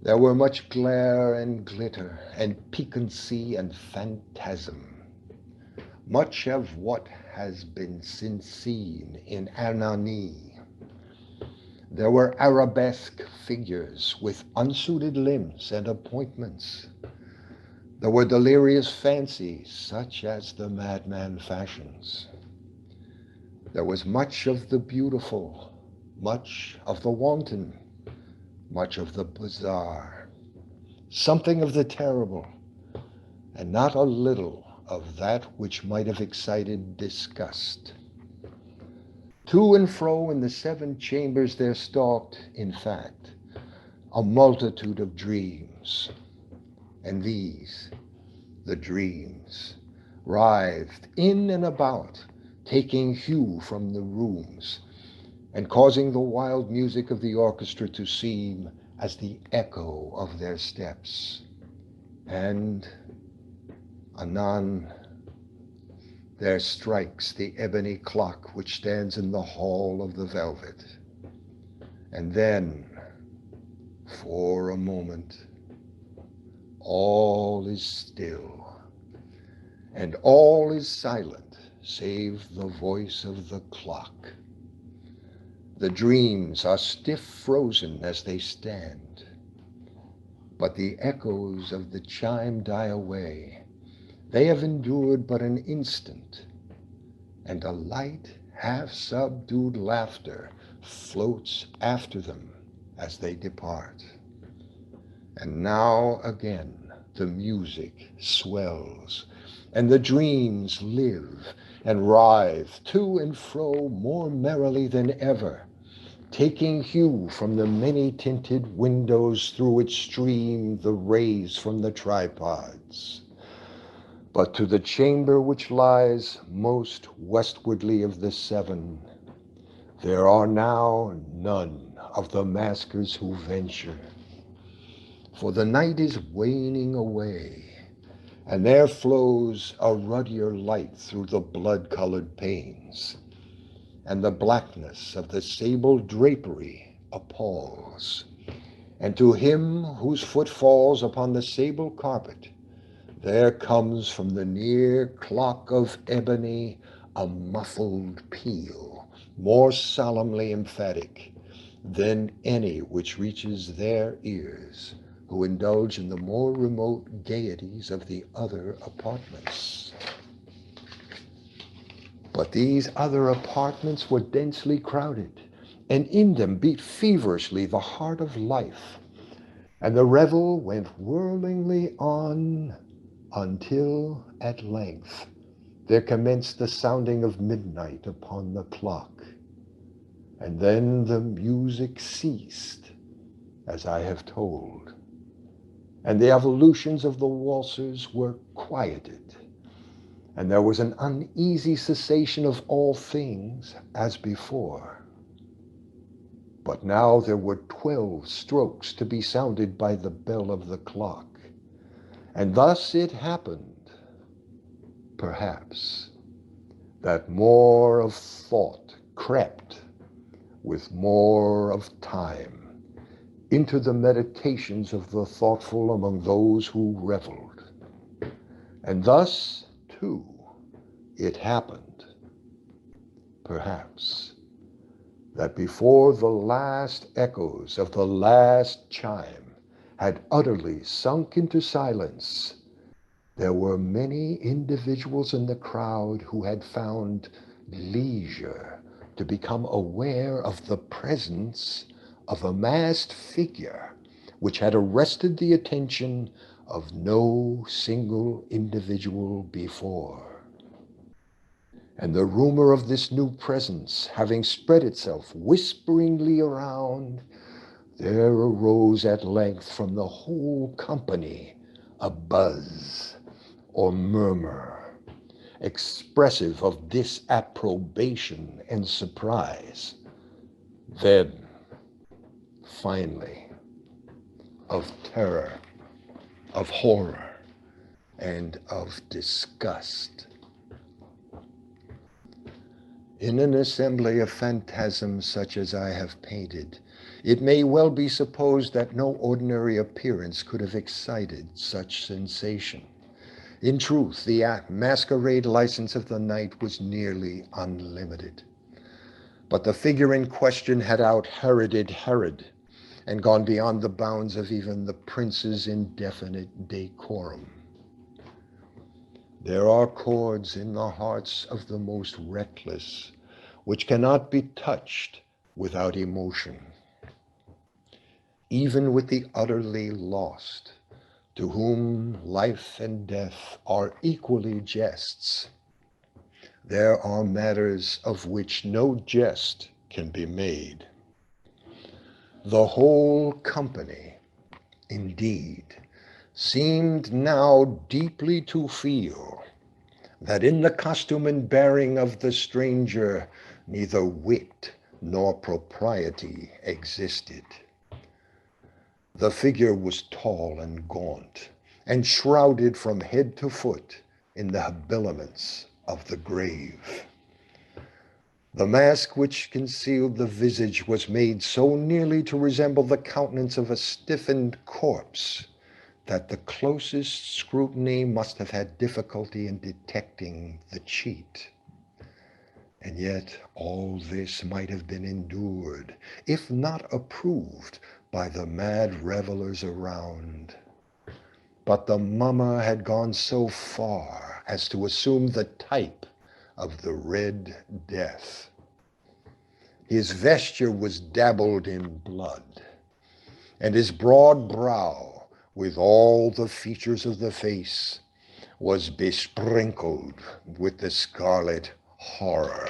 There were much glare and glitter and piquancy and phantasm, much of what has been since seen in Hernani. There were arabesque figures with unsuited limbs and appointments. There were delirious fancies, such as the madman fashions. There was much of the beautiful, much of the wanton, much of the bizarre, something of the terrible, and not a little of that which might have excited disgust. To and fro in the 7 chambers there stalked, in fact, a multitude of dreams, and these, the dreams, writhed in and about, taking hue from the rooms, and causing the wild music of the orchestra to seem as the echo of their steps. And anon there strikes the ebony clock which stands in the hall of the velvet. And then, for a moment, all is still, and all is silent save the voice of the clock. The dreams are stiff frozen as they stand, but the echoes of the chime die away. They have endured but an instant, and a light, half-subdued laughter floats after them as they depart. And now again the music swells, and the dreams live and writhe to and fro more merrily than ever, taking hue from the many-tinted windows through which stream the rays from the tripods. But to the chamber which lies most westwardly of the 7, there are now none of the maskers who venture. For the night is waning away, and there flows a ruddier light through the blood-colored panes, and the blackness of the sable drapery appalls. And to him whose foot falls upon the sable carpet, there comes from the near clock of ebony a muffled peal, more solemnly emphatic, than any which reaches their ears, who indulge in the more remote gaieties of the other apartments. But these other apartments were densely crowded, and in them beat feverishly the heart of life, and the revel went whirlingly on until at length there commenced the sounding of midnight upon the clock, and then the music ceased, as I have told, and the evolutions of the waltzers were quieted, and there was an uneasy cessation of all things as before. But now there were 12 strokes to be sounded by the bell of the clock, and thus it happened, perhaps, that more of thought crept with more of time into the meditations of the thoughtful among those who reveled. And thus, too, it happened, perhaps, that before the last echoes of the last chime had utterly sunk into silence, there were many individuals in the crowd who had found leisure to become aware of the presence of a masked figure which had arrested the attention of no single individual before. And the rumor of this new presence having spread itself whisperingly around, there arose at length from the whole company a buzz or murmur, expressive of disapprobation and surprise. Then, finally, of terror, of horror, and of disgust. In an assembly of phantasms such as I have painted, it may well be supposed that no ordinary appearance could have excited such sensation. In truth, the masquerade license of the night was nearly unlimited. But the figure in question had out-Heroded Herod and gone beyond the bounds of even the prince's indefinite decorum. There are chords in the hearts of the most reckless which cannot be touched without emotion. Even with the utterly lost, to whom life and death are equally jests, there are matters of which no jest can be made. The whole company, indeed, seemed now deeply to feel that in the costume and bearing of the stranger neither wit nor propriety existed. The figure was tall and gaunt, and shrouded from head to foot in the habiliments of the grave. The mask which concealed the visage was made so nearly to resemble the countenance of a stiffened corpse that the closest scrutiny must have had difficulty in detecting the cheat. And yet all this might have been endured, if not approved, by the mad revelers around. But the mummer had gone so far as to assume the type of the Red Death. His vesture was dabbled in blood, and his broad brow, with all the features of the face, was besprinkled with the scarlet horror.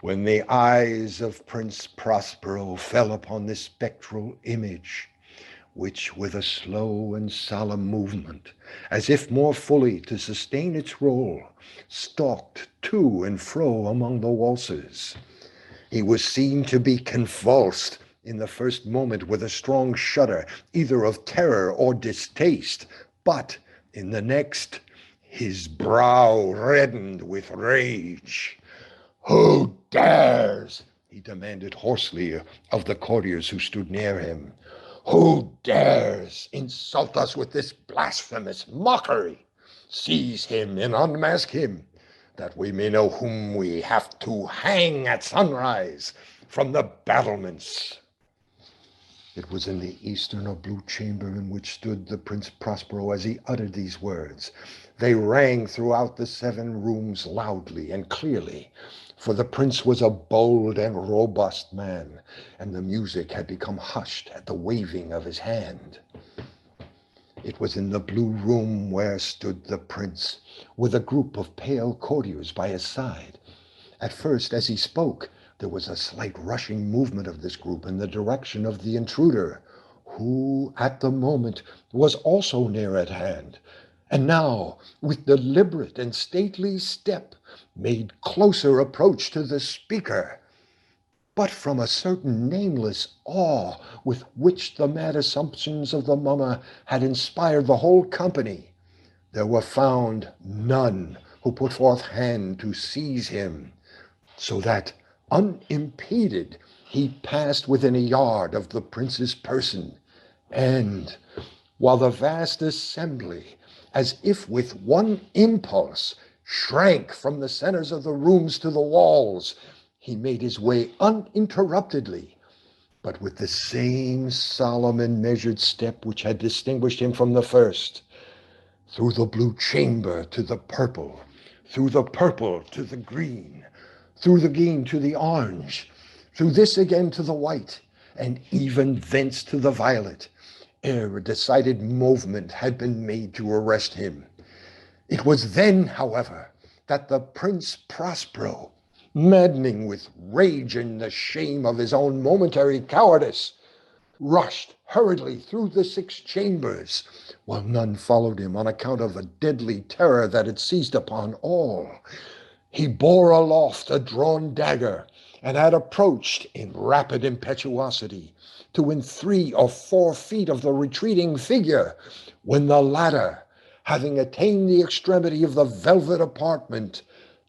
When the eyes of Prince Prospero fell upon this spectral image, which with a slow and solemn movement, as if more fully to sustain its role, stalked to and fro among the waltzers, he was seen to be convulsed in the first moment with a strong shudder, either of terror or distaste, but in the next, his brow reddened with rage. "Who dares," he demanded hoarsely of the courtiers who stood near him, "who dares insult us with this blasphemous mockery? Seize him and unmask him, that we may know whom we have to hang at sunrise, from the battlements. It was in the eastern or blue chamber in which stood the Prince Prospero as he uttered these words. They rang throughout the 7 rooms loudly and clearly, for the prince was a bold and robust man, and the music had become hushed at the waving of his hand. It was in the blue room where stood the prince, with a group of pale courtiers by his side. At first, as he spoke, there was a slight rushing movement of this group in the direction of the intruder, who, at the moment, was also near at hand, and now, with deliberate and stately step, made closer approach to the speaker. But from a certain nameless awe with which the mad assumptions of the mummer had inspired the whole company, there were found none who put forth hand to seize him, so that, unimpeded, he passed within a yard of the prince's person, and, while the vast assembly, as if with one impulse, shrank from the centers of the rooms to the walls, he made his way uninterruptedly, but with the same solemn and measured step which had distinguished him from the first, through the blue chamber to the purple, through the purple to the green, through the green to the orange, through this again to the white, and even thence to the violet, ere a decided movement had been made to arrest him. It was then, however, that the Prince Prospero, maddening with rage and the shame of his own momentary cowardice, rushed hurriedly through the 6 chambers, while none followed him on account of a deadly terror that had seized upon all. He bore aloft a drawn dagger, and had approached in rapid impetuosity to within 3 or 4 feet of the retreating figure, when the latter, having attained the extremity of the velvet apartment,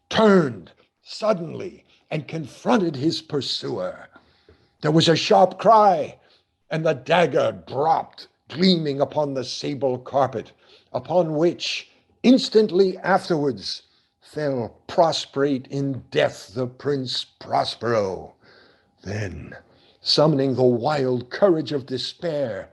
turned suddenly and confronted his pursuer. There was a sharp cry, and the dagger dropped, gleaming upon the sable carpet, upon which, instantly afterwards, fell prostrate in death the Prince Prospero. Then, summoning the wild courage of despair,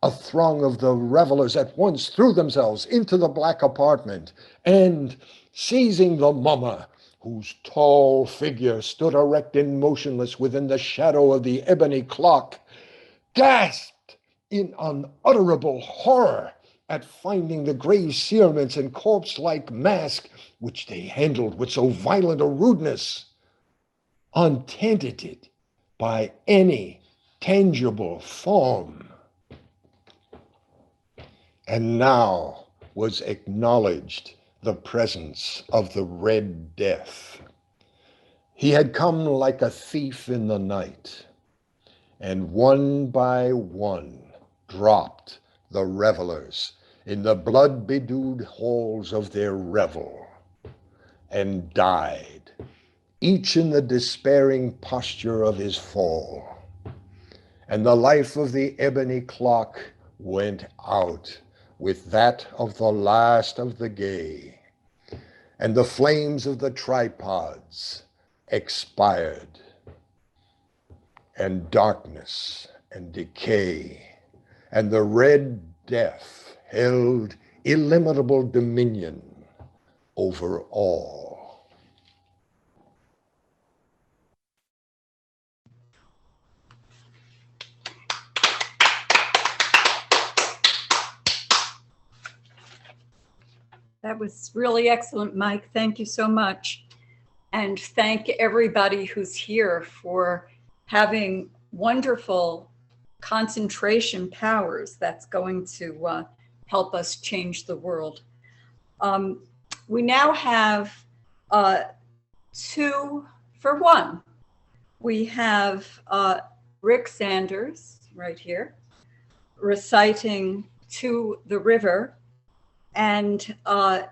a throng of the revelers at once threw themselves into the black apartment, and, seizing the mummer, whose tall figure stood erect and motionless within the shadow of the ebony clock, gasped in unutterable horror at finding the grave cerements and corpse-like mask, which they handled with so violent a rudeness, untenanted by any tangible form. And now was acknowledged the presence of the Red Death. He had come like a thief in the night, and one by one dropped the revelers in the blood-bedewed halls of their revel, and died, each in the despairing posture of his fall. And the life of the ebony clock went out with that of the last of the gay, and the flames of the tripods expired, and darkness and decay and the Red Death held illimitable dominion over all. That was really excellent, Mike. Thank you so much. And thank everybody who's here for having wonderful concentration powers that's going to help us change the world. We now have 2 for 1. We have Rick Sanders right here reciting To the River, and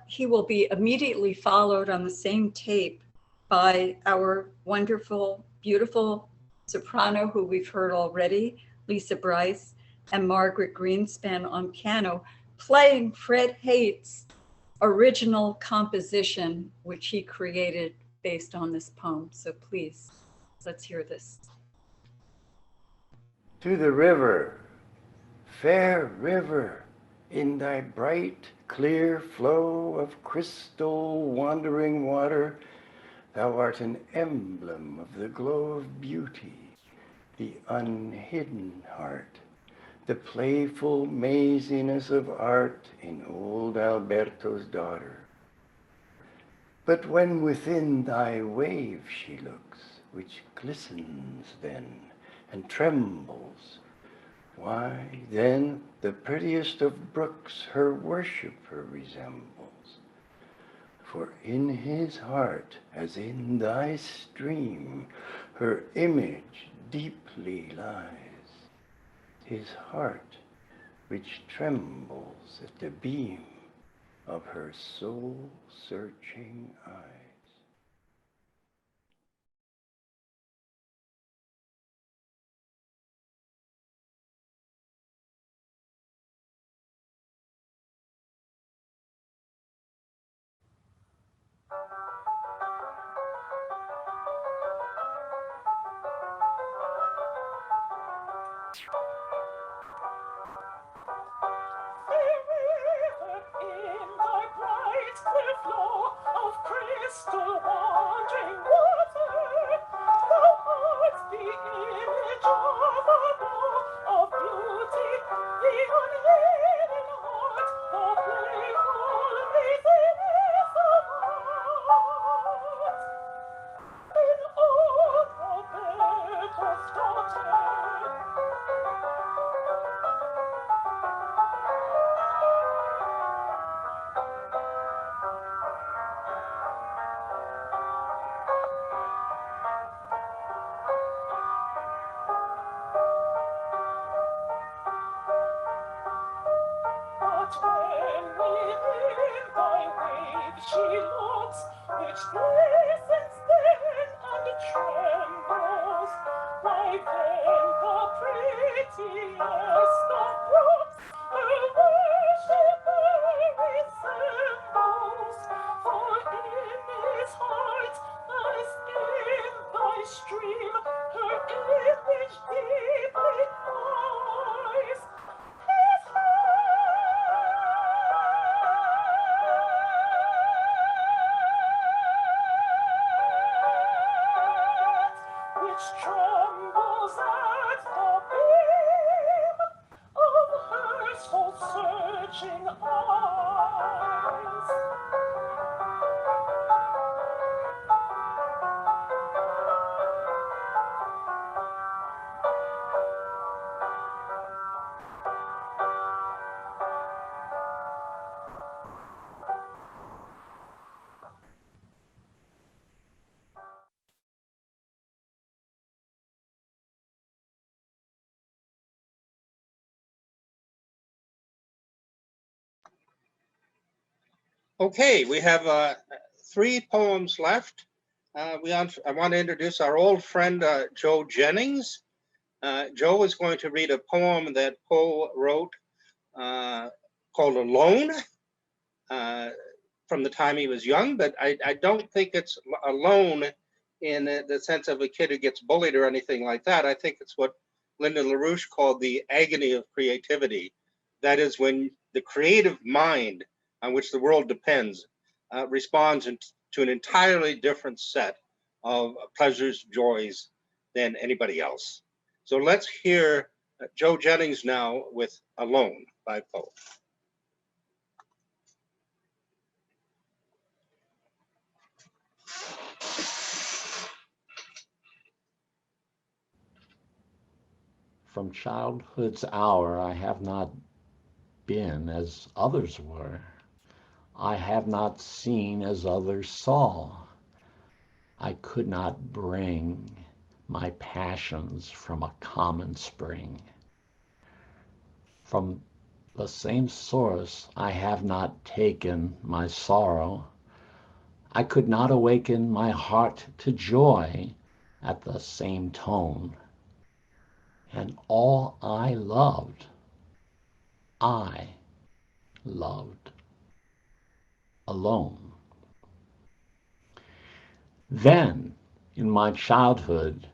he will be immediately followed on the same tape by our wonderful, beautiful soprano who we've heard already, Lisa Bryce, and Margaret Greenspan on piano, playing Fred Haight's original composition, which he created based on this poem. So please, let's hear this. To the river, fair river, in thy bright, clear flow of crystal wandering water, thou art an emblem of the glow of beauty, the unhidden heart, the playful maziness of art in old Alberto's daughter. But when within thy wave she looks, which glistens then and trembles, why then the prettiest of brooks her worshipper resembles. For in his heart, as in thy stream, her image deeply lies, his heart which trembles at the beam of her soul-searching eyes. Okay, we have 3 poems left. I want to introduce our old friend, Joe Jennings. Joe is going to read a poem that Poe wrote called Alone from the time he was young, but I don't think it's alone in the sense of a kid who gets bullied or anything like that. I think it's what Linda LaRouche called the agony of creativity. That is when the creative mind on which the world depends responds to an entirely different set of pleasures, joys than anybody else. So let's hear Joe Jennings now with Alone by Poe. From childhood's hour I have not been as others were. I have not seen as others saw. I could not bring my passions from a common spring. From the same source I have not taken my sorrow. I could not awaken my heart to joy at the same tone. And all I loved alone. Then, in my childhood,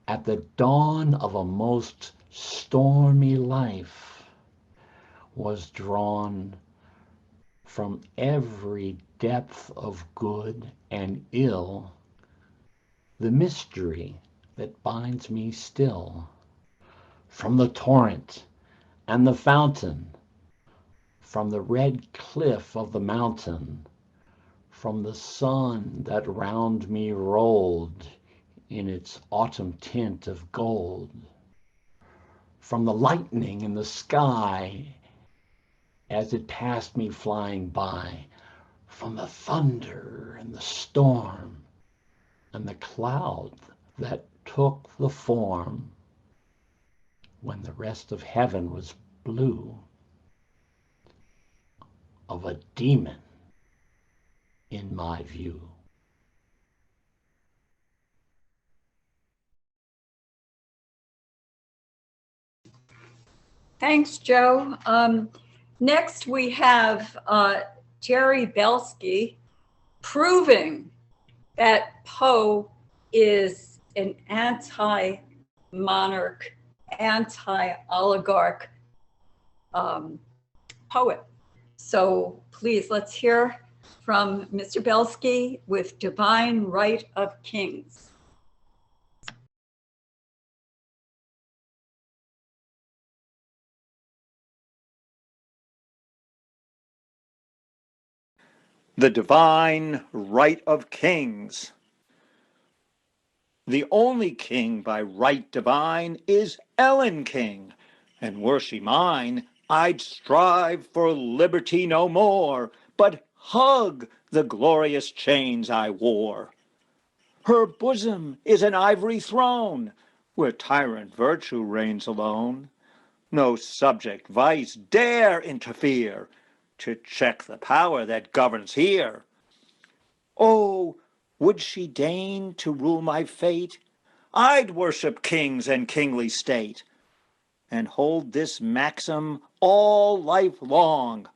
at the dawn of a most stormy life was drawn from every depth of good and ill, the mystery that binds me still, from the torrent and the fountain, from the red cliff of the mountain, from the sun that round me rolled in its autumn tint of gold, from the lightning in the sky as it passed me flying by, from the thunder and the storm and the cloud that took the form when the rest of heaven was blue, of a demon in my view. Thanks, Joe. Next, we have Jerry Belsky proving that Poe is an anti-monarch, anti-oligarch poet. So please, let's hear from Mr. Belsky with Divine Right of Kings. The Divine Right of Kings. The only king by right divine is Ellen King, and were she mine, I'd strive for liberty no more, but hug the glorious chains I wore. Her bosom is an ivory throne, where tyrant virtue reigns alone. No subject vice dare interfere to check the power that governs here. Oh, would she deign to rule my fate, I'd worship kings and kingly state, and hold this maxim all life long: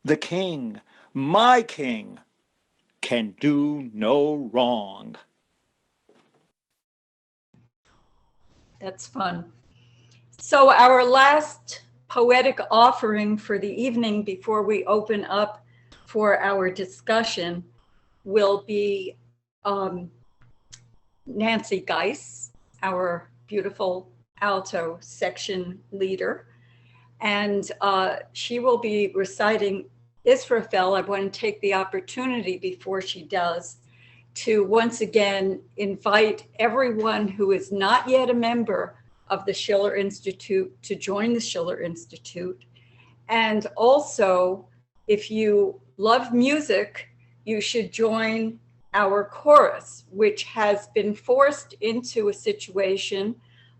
the king, my king, can do no wrong. That's fun. So our last poetic offering for the evening before we open up for our discussion will be Nancy Geis, our beautiful alto section leader. And she will be reciting Israfel. I want to take the opportunity before she does to once again invite everyone who is not yet a member of the Schiller Institute to join the Schiller Institute. And also, if you love music, you should join our chorus, which has been forced into a situation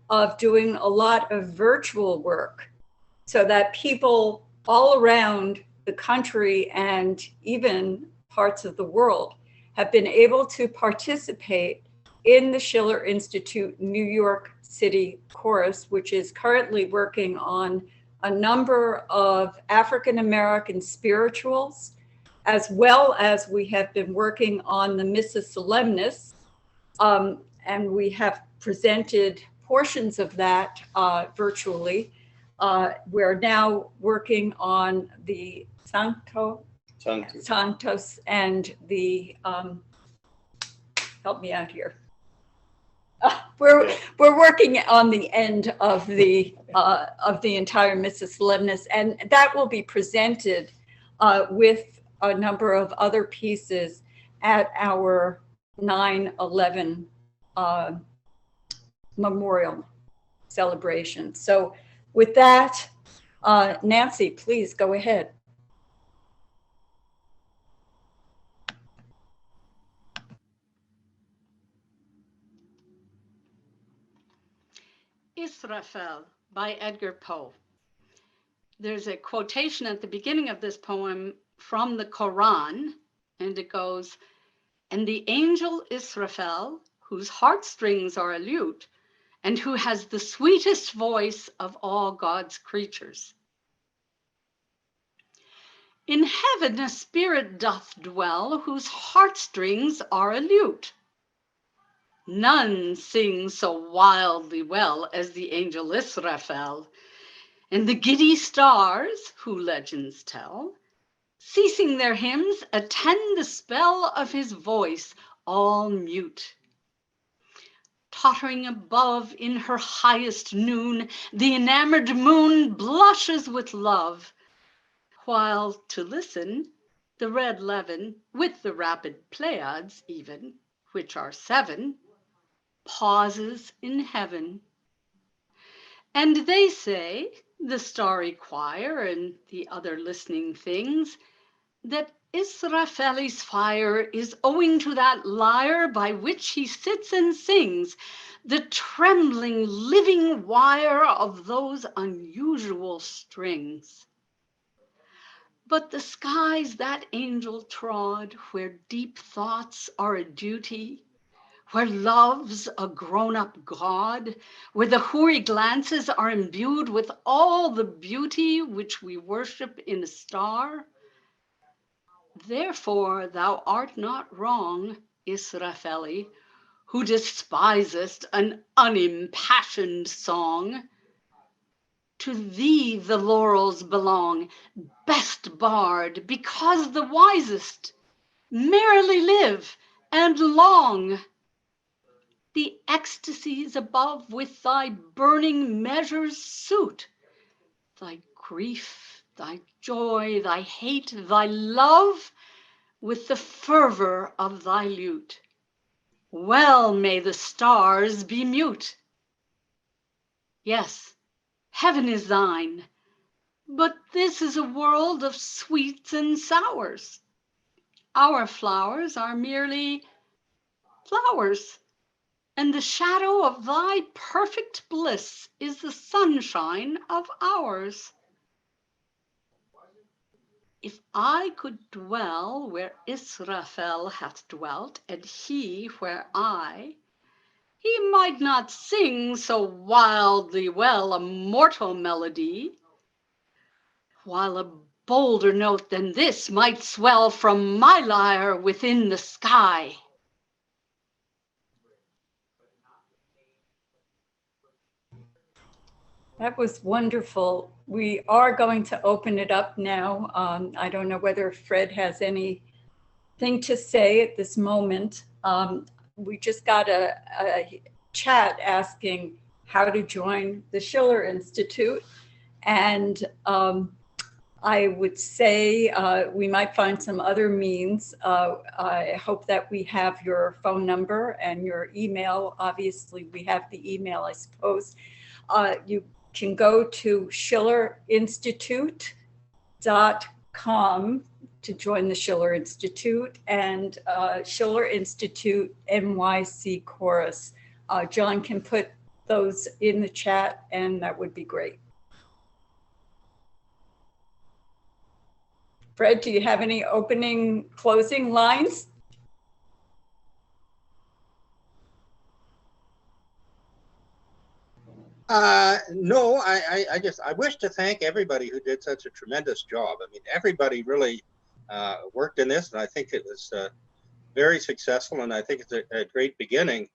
of doing a lot of virtual work so that people all around the country and even parts of the world have been able to participate in the Schiller Institute New York City Chorus, which is currently working on a number of African American spirituals, as well as we have been working on the Missa Solemnis, and we have presented portions of that virtually. We're now working on the Sanctos and the, help me out here. We're working on the end of the entire Missa Solemnis, and that will be presented with a number of other pieces at our 9/11 memorial celebration. So with that, Nancy, please go ahead. Israfel by Edgar Poe. There's a quotation at the beginning of this poem from the Quran, and it goes, "And the angel Israfel, whose heartstrings are a lute, and who has the sweetest voice of all God's creatures. In heaven a spirit doth dwell, whose heartstrings are a lute. None sings so wildly well as the angel Israfel, and the giddy stars, who legends tell, ceasing their hymns, attend the spell of his voice, all mute. Tottering above in her highest noon, the enamored moon blushes with love, while to listen, the red levin, with the rapid Pleiads even, which are 7, pauses in heaven. And they say, the starry choir and the other listening things, that Israfeli's fire is owing to that lyre by which he sits and sings, the trembling living wire of those unusual strings. But the skies that angel trod, where deep thoughts are a duty, where love's a grown-up god, where the hoary glances are imbued with all the beauty which we worship in a star, therefore thou art not wrong, Israfeli, who despisest an unimpassioned song. To thee the laurels belong, best bard, because the wisest. Merrily live and long. The ecstasies above with thy burning measures suit, thy grief, thy joy, thy hate, thy love, with the fervor of thy lute. Well may the stars be mute. Yes, heaven is thine, but this is a world of sweets and sours. Our flowers are merely flowers, and the shadow of thy perfect bliss is the sunshine of ours. If I could dwell where Israfel hath dwelt, and he where he might not sing so wildly well a mortal melody, while a bolder note than this might swell from my lyre within the sky. That was wonderful. We are going to open it up now. I don't know whether Fred has anything to say at this moment. We just got a chat asking how to join the Schiller Institute. And I would say we might find some other means. I hope that we have your phone number and your email. Obviously, we have the email, I suppose. You can go to schillerinstitute.com to join the Schiller Institute, and Schiller Institute NYC Chorus. John can put those in the chat, and that would be great. Fred, do you have any opening, closing lines? No, I wish to thank everybody who did such a tremendous job. I mean, everybody really worked in this, and I think it was very successful, and I think it's a great beginning.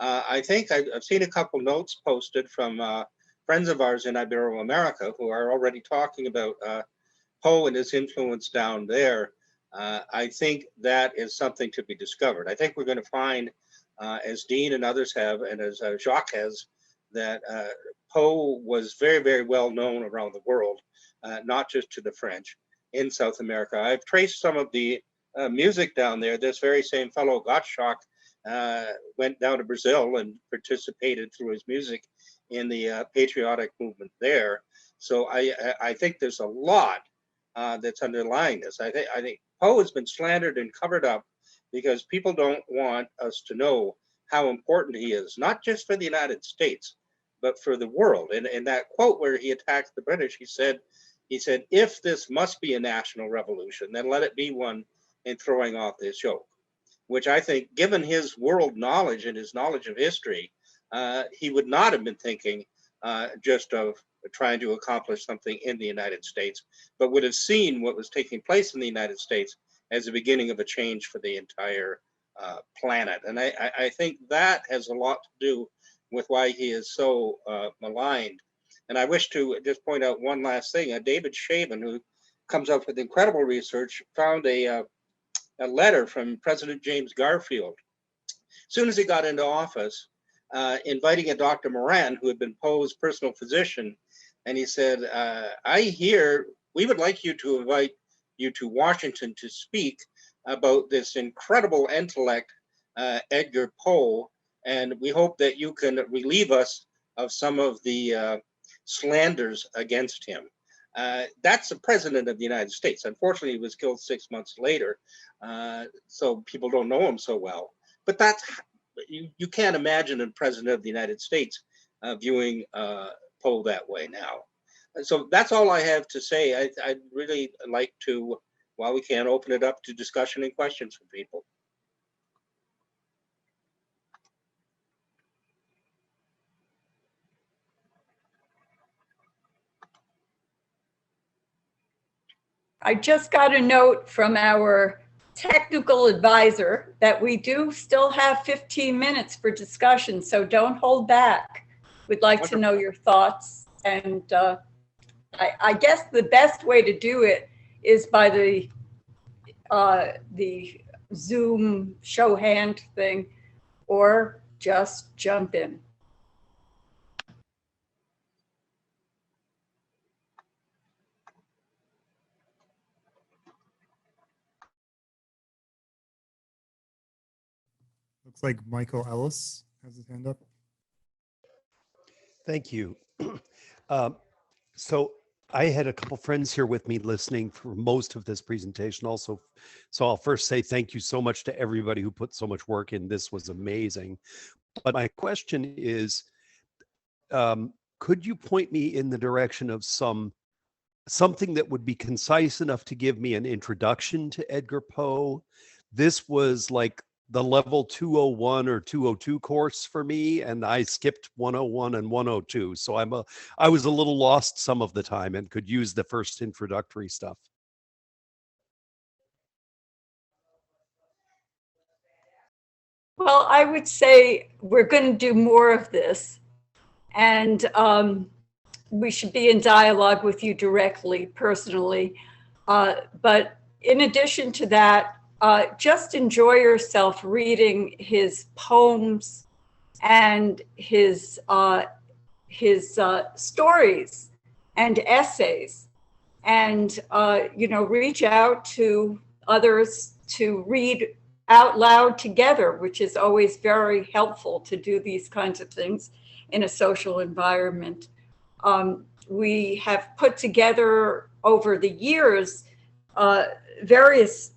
I think I've seen a couple notes posted from friends of ours in Ibero-America who are already talking about Poe and his influence down there. I think that is something to be discovered. I think we're going to find, as Dean and others have, and as Jacques has, that Poe was very, very well known around the world, not just to the French in South America. I've traced some of the music down there. This very same fellow, Gottschalk, went down to Brazil and participated through his music in the patriotic movement there. So I think there's a lot that's underlying this. I think Poe has been slandered and covered up because people don't want us to know how important he is, not just for the United States, but for the world. And in that quote where he attacked the British, he said, if this must be a national revolution, then let it be one in throwing off this yoke, which I think, given his world knowledge and his knowledge of history, he would not have been thinking just of trying to accomplish something in the United States, but would have seen what was taking place in the United States as the beginning of a change for the entire planet. And I think that has a lot to do with why he is so maligned. And I wish to just point out one last thing. David Shaven, who comes up with incredible research, found a letter from President James Garfield as soon as he got into office, inviting a Dr. Moran, who had been Poe's personal physician. And he said, I hear we would like you to invite you to Washington to speak about this incredible intellect, Edgar Poe, and we hope that you can relieve us of some of the slanders against him. That's the president of the United States. Unfortunately, he was killed 6 months later, so people don't know him so well. But that's, you can't imagine a president of the United States viewing Poe that way now. So that's all I have to say. I'd really like to, while we can, open it up to discussion and questions from people. I just got a note from our technical advisor that we do still have 15 minutes for discussion, so don't hold back. We'd like to know your thoughts. And I guess the best way to do it is by the Zoom show hand thing, or just jump in. Looks like Michael Ellis has his hand up. Thank you. So I had a couple friends here with me listening for most of this presentation also. So I'll first say thank you so much to everybody who put so much work in. This was amazing. But my question is, could you point me in the direction of something that would be concise enough to give me an introduction to Edgar Poe? This was like the level 201 or 202 course for me, and I skipped 101 and 102. So I was a little lost some of the time and could use the first introductory stuff. Well, I would say we're going to do more of this, and we should be in dialogue with you directly, personally. But in addition to that, just enjoy yourself reading his poems and his stories and essays, and reach out to others to read out loud together, which is always very helpful to do these kinds of things in a social environment. We have put together over the years various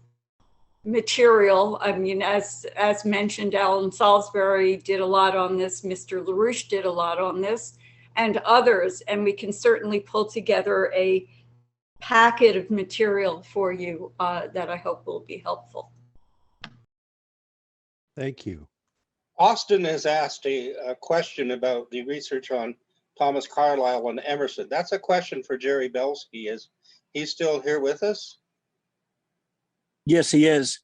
material. I mean, as mentioned, Allen Salisbury did a lot on this, Mr. LaRouche did a lot on this, and others, and we can certainly pull together a packet of material for you that I hope will be helpful. Thank you. Austin has asked a question about the research on Thomas Carlyle and Emerson. That's a question for Jerry Belsky. Is he still here with us? Yes, he is.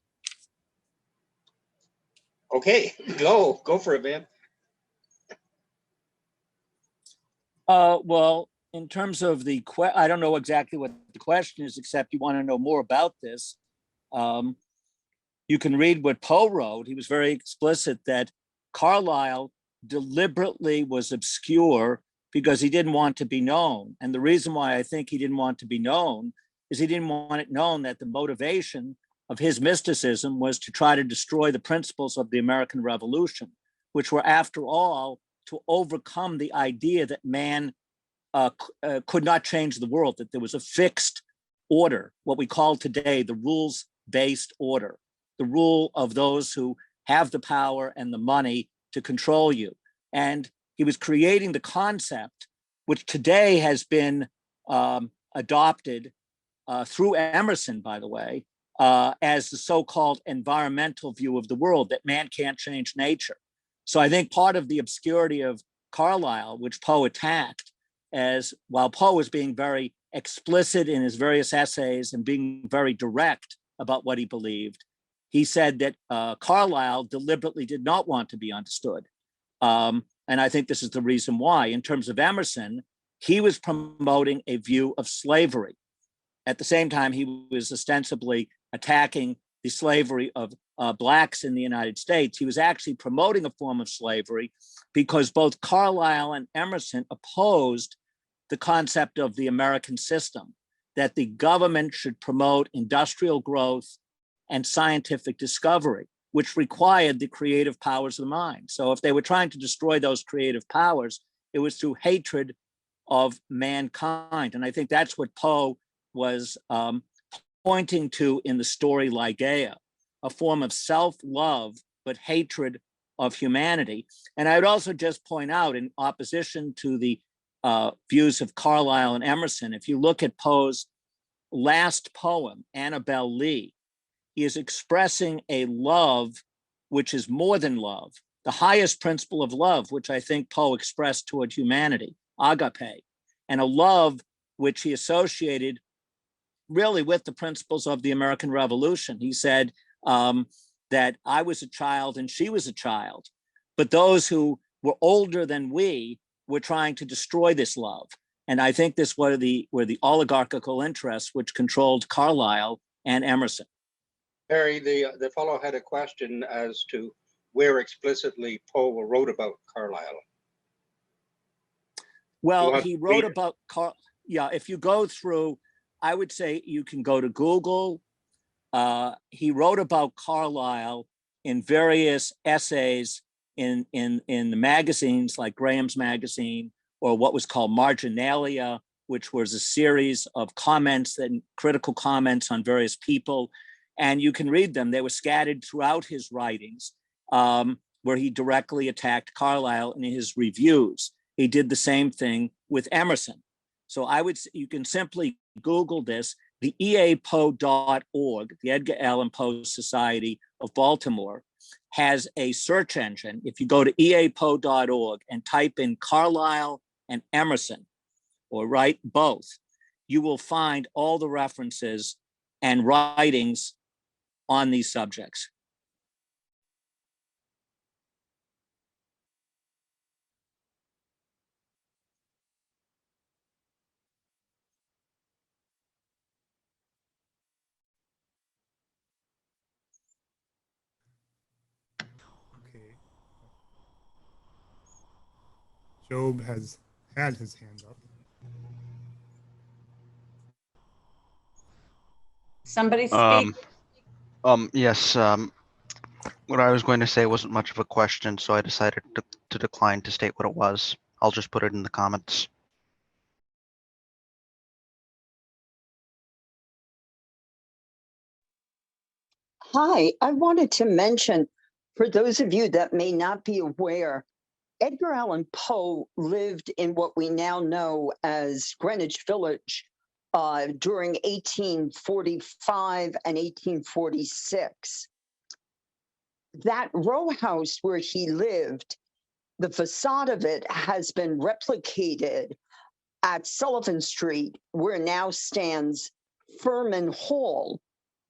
Okay, go for it, man. Well, in terms of the I don't know exactly what the question is, except you want to know more about this. You can read what Poe wrote. He was very explicit that Carlyle deliberately was obscure because he didn't want to be known. And the reason why I think he didn't want to be known is he didn't want it known that the motivation of his mysticism was to try to destroy the principles of the American Revolution, which were, after all, to overcome the idea that man could not change the world, that there was a fixed order, what we call today the rules-based order, the rule of those who have the power and the money to control you. And he was creating the concept, which today has been adopted through Emerson, by the way, as the so-called environmental view of the world, that man can't change nature. So I think part of the obscurity of Carlyle, which Poe attacked, as while Poe was being very explicit in his various essays and being very direct about what he believed, he said that Carlyle deliberately did not want to be understood. And I think this is the reason why. In terms of Emerson, he was promoting a view of slavery. At the same time, he was ostensibly attacking the slavery of Blacks in the United States. He was actually promoting a form of slavery because both Carlyle and Emerson opposed the concept of the American system, that the government should promote industrial growth and scientific discovery, which required the creative powers of the mind. So if they were trying to destroy those creative powers, it was through hatred of mankind. And I think that's what Poe was pointing to in the story Ligeia, a form of self-love, but hatred of humanity. And I would also just point out, in opposition to the views of Carlyle and Emerson, if you look at Poe's last poem, Annabel Lee, he is expressing a love which is more than love, the highest principle of love, which I think Poe expressed toward humanity, agape, and a love which he associated really with the principles of the American Revolution. He said that I was a child and she was a child, but those who were older than we were trying to destroy this love. And I think this were the oligarchical interests which controlled Carlyle and Emerson. Harry, the fellow had a question as to where explicitly Poe wrote about Carlyle. Well, he wrote about if you go through, I would say you can go to Google. He wrote about Carlyle in various essays in the magazines like Graham's Magazine, or what was called Marginalia, which was a series of comments and critical comments on various people. And you can read them. They were scattered throughout his writings, where he directly attacked Carlyle in his reviews. He did the same thing with Emerson. So you can simply Google this. The eapoe.org, the Edgar Allan Poe Society of Baltimore, has a search engine. If you go to eapoe.org and type in Carlyle and Emerson, or write both, you will find all the references and writings on these subjects. Okay. Job has had his hand up. Somebody speak. Yes. What I was going to say wasn't much of a question, so I decided to decline to state what it was. I'll just put it in the comments. Hi, I wanted to mention, for those of you that may not be aware, Edgar Allan Poe lived in what we now know as Greenwich Village during 1845 and 1846. That row house where he lived, the facade of it has been replicated at Sullivan Street, where now stands Furman Hall,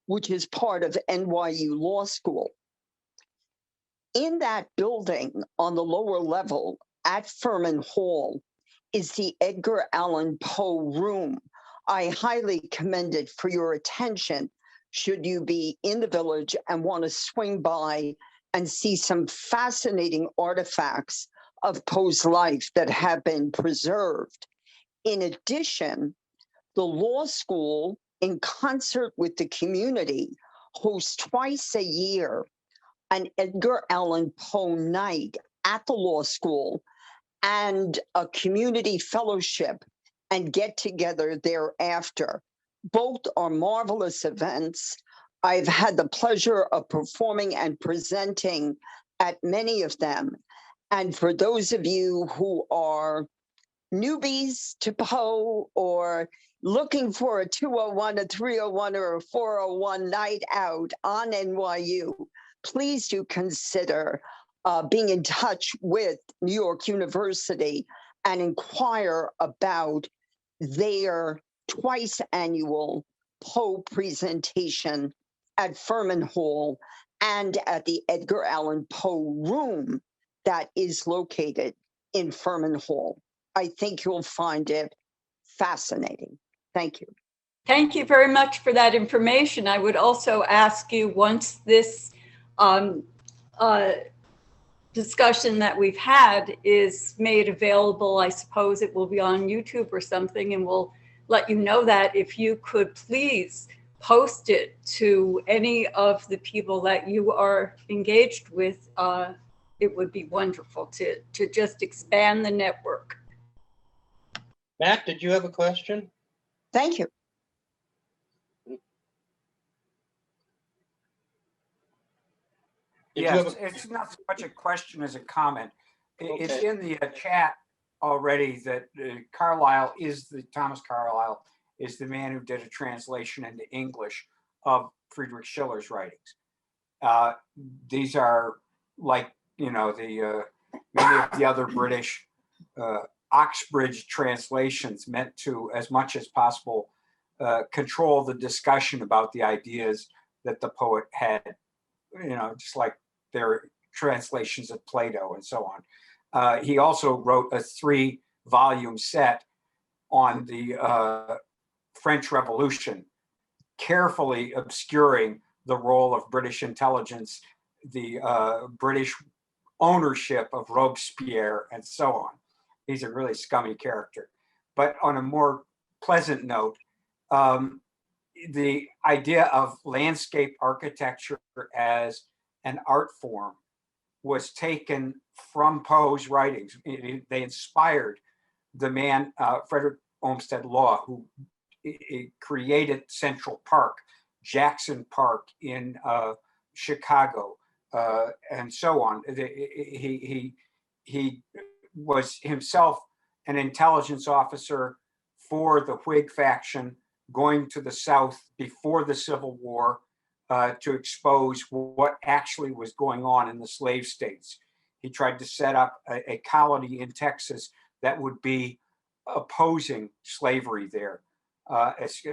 which is part of NYU Law School. In that building on the lower level at Furman Hall is the Edgar Allan Poe room. I highly commend it for your attention should you be in the village and want to swing by and see some fascinating artifacts of Poe's life that have been preserved. In addition, the law school, in concert with the community, hosts twice a year an Edgar Allan Poe night at the law school and a community fellowship and get together thereafter. Both are marvelous events. I've had the pleasure of performing and presenting at many of them. And for those of you who are newbies to Poe or looking for a 201, a 301, or a 401 night out on NYU, please do consider being in touch with New York University and inquire about their twice annual Poe presentation at Furman Hall and at the Edgar Allan Poe room that is located in Furman Hall. I think you'll find it fascinating. Thank you. Thank you very much for that information. I would also ask you, once this discussion that we've had is made available, I suppose it will be on YouTube or something, and we'll let you know that, if you could please post it to any of the people that you are engaged with, it would be wonderful to just expand the network. Matt, did you have a question? Thank you. Yes, it's not so much a question as a comment. It's in the chat already that Thomas Carlyle is the man who did a translation into English of Friedrich Schiller's writings. These are like, many of the other British Oxbridge translations, meant to, as much as possible, control the discussion about the ideas that the poet had, just like their translations of Plato and so on. He also wrote a 3-volume set on the French Revolution, carefully obscuring the role of British intelligence, the British ownership of Robespierre, and so on. He's a really scummy character. But on a more pleasant note, the idea of landscape architecture as an art form was taken from Poe's writings. They inspired the man, Frederick Olmsted Law, who created Central Park, Jackson Park in Chicago, and so on. He was himself an intelligence officer for the Whig faction, going to the South before the Civil War to expose what actually was going on in the slave states. He tried to set up a colony in Texas that would be opposing slavery there,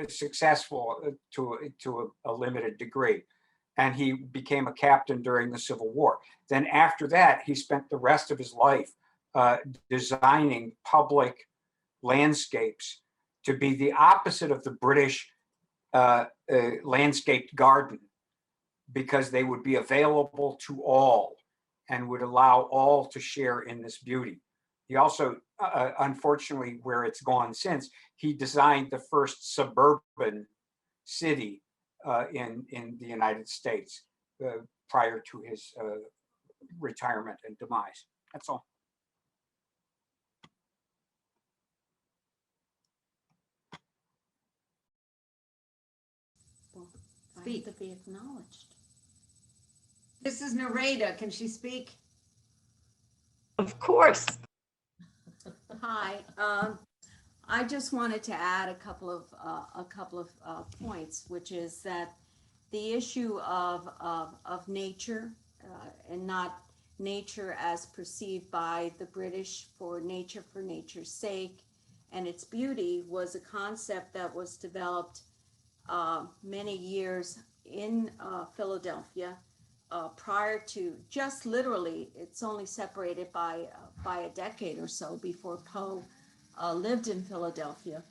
successful to a limited degree. And he became a captain during the Civil War. Then after that, he spent the rest of his life designing public landscapes to be the opposite of the British landscaped garden, because they would be available to all and would allow all to share in this beauty. He also, unfortunately, where it's gone since, he designed the first suburban city in the United States prior to his retirement and demise. That's all. Speak to be acknowledged. This is Nareda. Can she speak? Of course. Hi. I just wanted to add a couple of points, which is that the issue of nature and not nature as perceived by the British for nature's sake and its beauty was a concept that was developed many years in Philadelphia prior to, just literally, it's only separated by a decade or so before Poe lived in Philadelphia,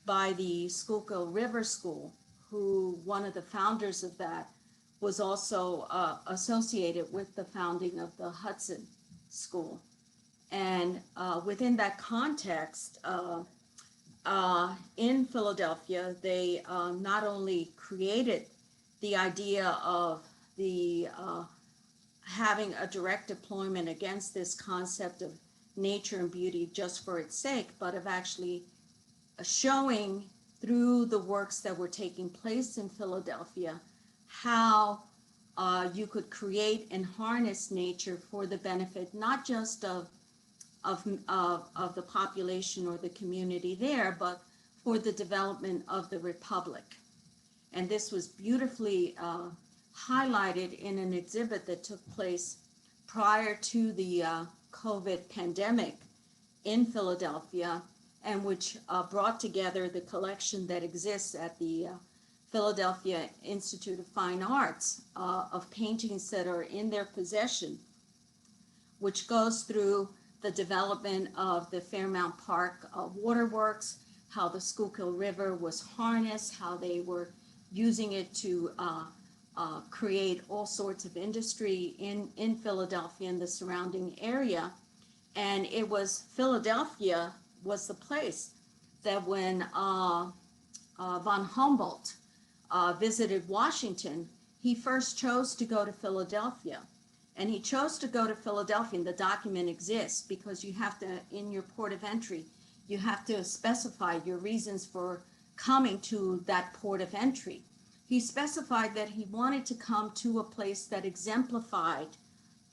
by the Schuylkill River School, who one of the founders of that was also associated with the founding of the Hudson School. And within that context, in Philadelphia, they not only created the idea of the having a direct deployment against this concept of nature and beauty just for its sake, but of actually showing through the works that were taking place in Philadelphia how you could create and harness nature for the benefit not just of the population or the community there, but for the development of the Republic. And this was beautifully highlighted in an exhibit that took place prior to the COVID pandemic in Philadelphia, and which brought together the collection that exists at the Philadelphia Institute of Fine Arts of paintings that are in their possession, which goes through the development of the Fairmount Park waterworks, how the Schuylkill River was harnessed, how they were using it to create all sorts of industry in Philadelphia and the surrounding area. And it was Philadelphia was the place that when von Humboldt visited Washington, he first chose to go to Philadelphia. And he chose to go to Philadelphia, and the document exists because you have to, in your port of entry, you have to specify your reasons for coming to that port of entry. He specified that he wanted to come to a place that exemplified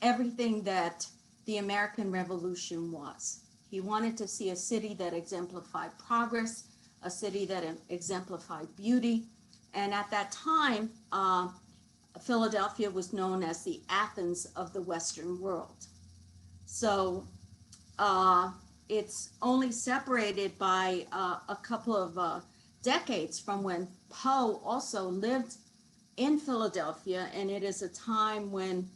everything that the American Revolution was. He wanted to see a city that exemplified progress, a city that exemplified beauty. And at that time, Philadelphia was known as the Athens of the Western world. So it's only separated by a couple of decades from when Poe also lived in Philadelphia. And it is a time when,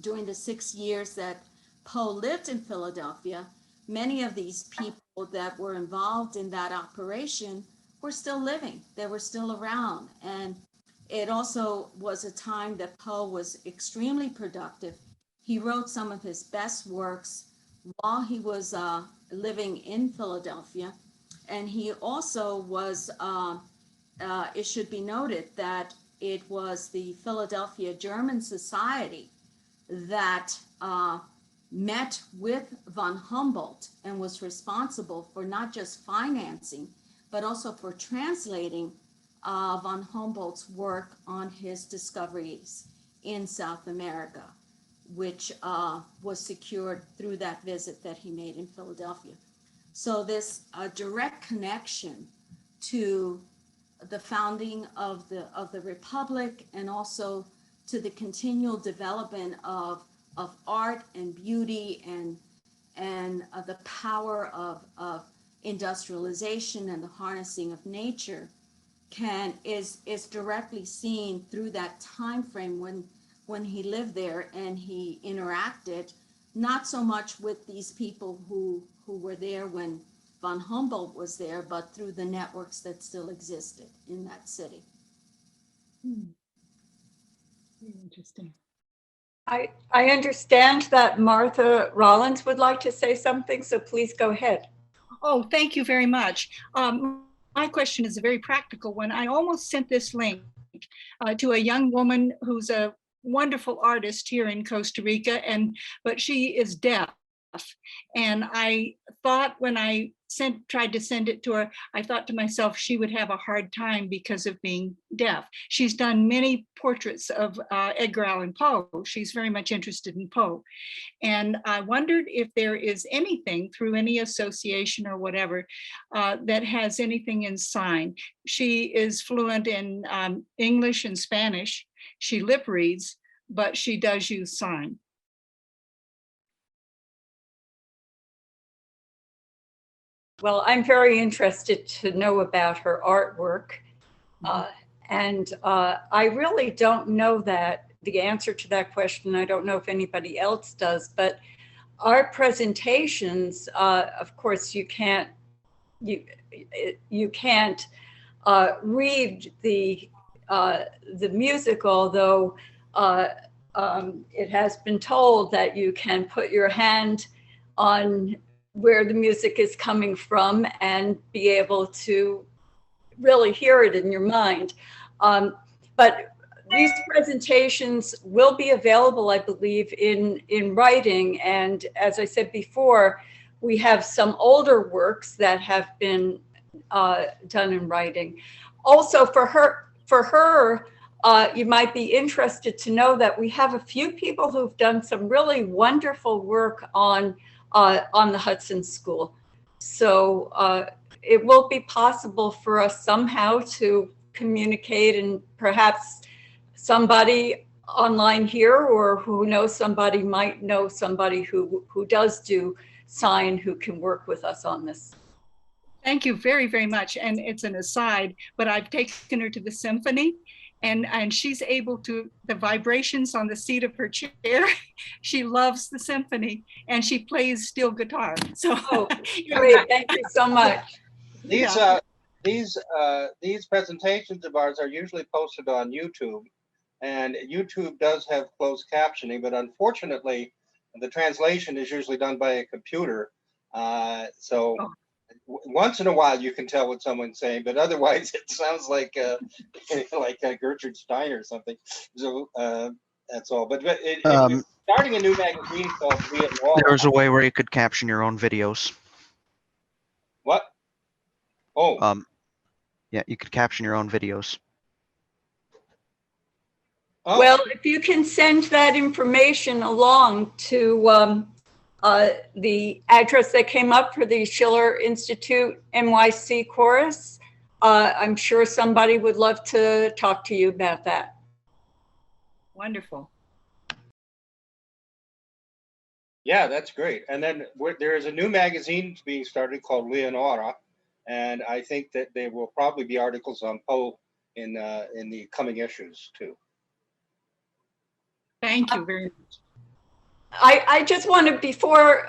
during the 6 years that Poe lived in Philadelphia, many of these people that were involved in that operation were still living. They were still around. And it also was a time that Poe was extremely productive. He wrote some of his best works while he was living in Philadelphia. And he also was, it should be noted that it was the Philadelphia German Society that met with von Humboldt and was responsible for not just financing, but also for translating von Humboldt's work on his discoveries in South America, which was secured through that visit that he made in Philadelphia. So this direct connection to the founding of the Republic, and also to the continual development of art and beauty and the power of industrialization and the harnessing of nature is directly seen through that time frame when he lived there, and he interacted not so much with these people who were there when von Humboldt was there, but through the networks that still existed in that city. Very interesting. I understand that Martha Rollins would like to say something, so please go ahead. Oh, thank you very much. My question is a very practical one. I almost sent this link to a young woman who's a wonderful artist here in Costa Rica, but she is deaf. And I thought when I tried to send it to her, I thought to myself she would have a hard time because of being deaf. She's done many portraits of Edgar Allan Poe. She's very much interested in Poe. And I wondered if there is anything through any association or whatever that has anything in sign. She is fluent in English and Spanish. She lip reads, but she does use sign. Well, I'm very interested to know about her artwork. And I really don't know the answer to that question. I don't know if anybody else does, but our presentations, of course, you can't read the music, although it has been told that you can put your hand on where the music is coming from and be able to really hear it in your mind. But these presentations will be available, I believe, in writing. And as I said before, we have some older works that have been done in writing. Also, for her, you might be interested to know that we have a few people who've done some really wonderful work on the Hudson School. So it will be possible for us somehow to communicate, and perhaps somebody online here or who knows somebody might know somebody who does do sign, who can work with us on this. Thank you very, very much. And it's an aside, but I've taken her to the symphony, and she's able to, the vibrations on the seat of her chair, she loves the symphony, and she plays steel guitar. So great, thank you so much. These presentations of ours are usually posted on YouTube, and YouTube does have closed captioning, but unfortunately, the translation is usually done by a computer. Once in a while you can tell what someone's saying, but otherwise it sounds like Gertrude Steiner or something. So that's all. But if you're starting a new magazine called There's a way where you could caption your own videos. What? Oh. Yeah, you could caption your own videos. Oh. Well, if you can send that information along to the address that came up for the Schiller Institute NYC Chorus, I'm sure somebody would love to talk to you about that. Wonderful. Yeah, that's great. And then there is a new magazine being started called Leonora, and I think that there will probably be articles on Poe in the coming issues too. Thank you very much. I just want to, before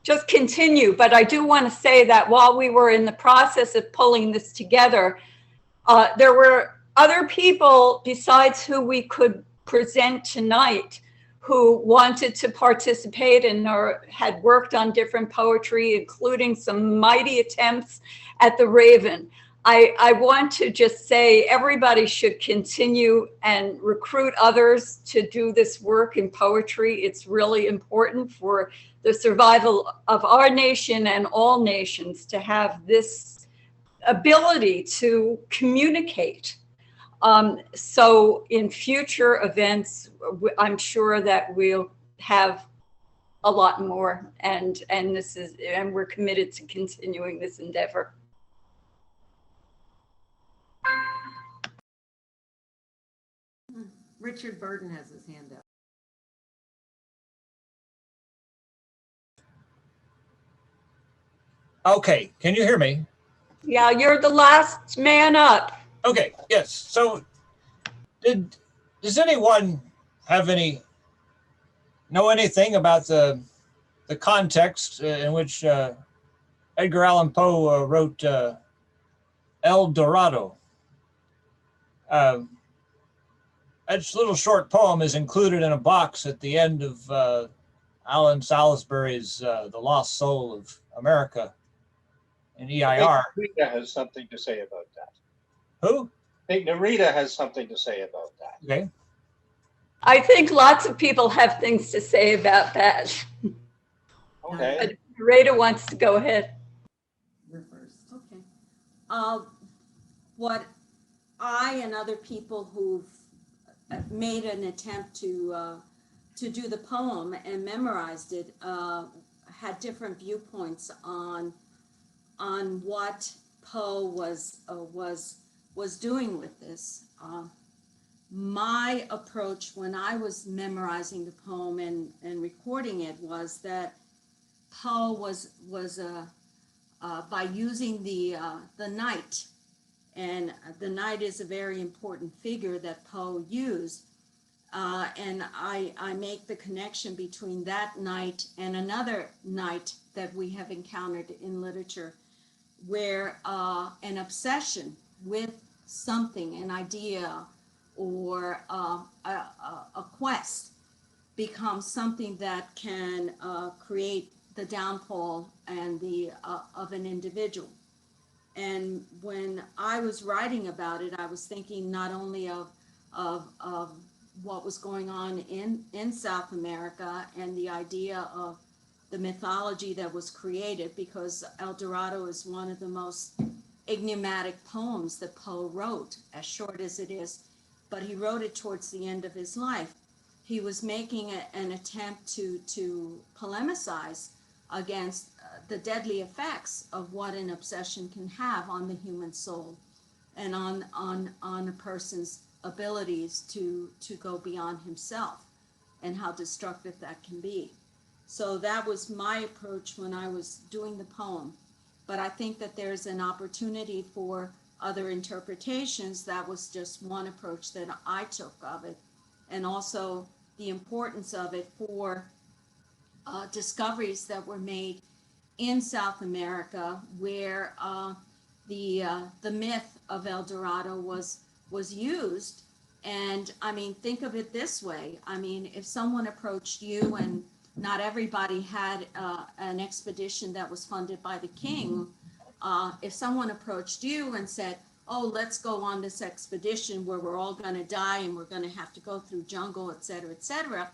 just continue, but I do want to say that while we were in the process of pulling this together, there were other people besides who we could present tonight who wanted to participate and or had worked on different poetry, including some mighty attempts at the Raven. I want to just say everybody should continue and recruit others to do this work in poetry. It's really important for the survival of our nation and all nations to have this ability to communicate. So in future events, I'm sure that we'll have a lot more, and we're committed to continuing this endeavor. Richard Burden has his hand up. Okay, can you hear me? Yeah, you're the last man up. Okay, yes. So does anyone know anything about the context in which Edgar Allan Poe wrote El Dorado? That little short poem is included in a box at the end of Allen Salisbury's The Lost Soul of America in EIR. I think Narita has something to say about that. Who? I think Narita has something to say about that. Okay. I think lots of people have things to say about that. Okay. But Narita wants to go ahead. You're first. Okay. What I and other people who've made an attempt to do the poem and memorized it had different viewpoints on what Poe was doing with this. My approach when I was memorizing the poem and recording it was that Poe was by using the knight, and the knight is a very important figure that Poe used, and I make the connection between that knight and another knight that we have encountered in literature, where an obsession with something, an idea, or a quest becomes something that can create the downfall and of an individual. And when I was writing about it, I was thinking not only of what was going on in South America and the idea of the mythology that was created, because El Dorado is one of the most enigmatic poems that Poe wrote, as short as it is, but he wrote it towards the end of his life. He was making an attempt to polemicize against the deadly effects of what an obsession can have on the human soul and on a person's abilities to go beyond himself, and how destructive that can be. So that was my approach when I was doing the poem. but I think that there's an opportunity for other interpretations. That was just one approach that I took of it, and also the importance of it for discoveries that were made in South America, where the myth of El Dorado was used. And I mean, think of it this way. I mean, if someone approached you, and not everybody had an expedition that was funded by the king, if someone approached you and said, oh, let's go on this expedition where we're all going to die and we're going to have to go through jungle, et cetera,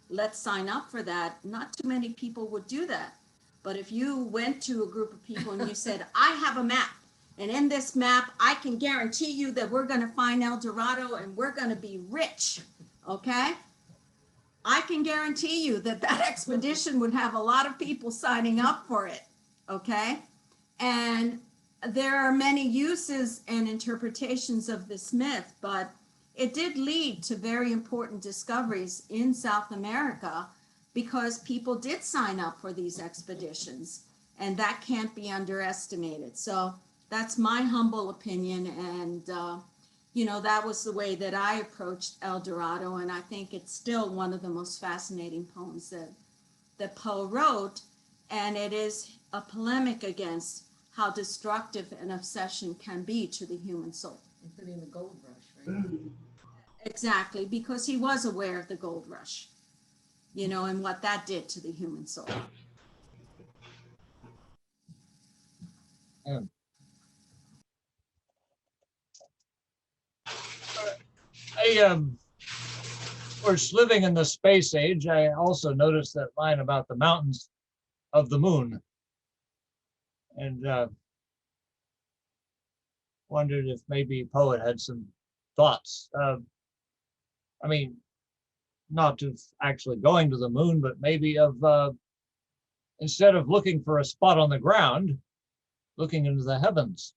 let's sign up for that. Not too many people would do that. But if you went to a group of people and you said, I have a map, and in this map, I can guarantee you that we're going to find El Dorado and we're going to be rich, okay? I can guarantee you that that expedition would have a lot of people signing up for it, okay? And there are many uses and interpretations of this myth, but it did lead to very important discoveries in South America because people did sign up for these expeditions, and that can't be underestimated. So that's my humble opinion, and you know, that was the way that I approached El Dorado, and I think it's still one of the most fascinating poems that Poe wrote, and it is a polemic against how destructive an obsession can be to the human soul. Including the gold rush, right? Exactly, because he was aware of the gold rush, you know, and what that did to the human soul. Of course, living in the space age, I also noticed that line about the mountains of the moon, and wondered if maybe Poe had some thoughts. I mean, not of actually going to the moon, but maybe of instead of looking for a spot on the ground, looking into the heavens.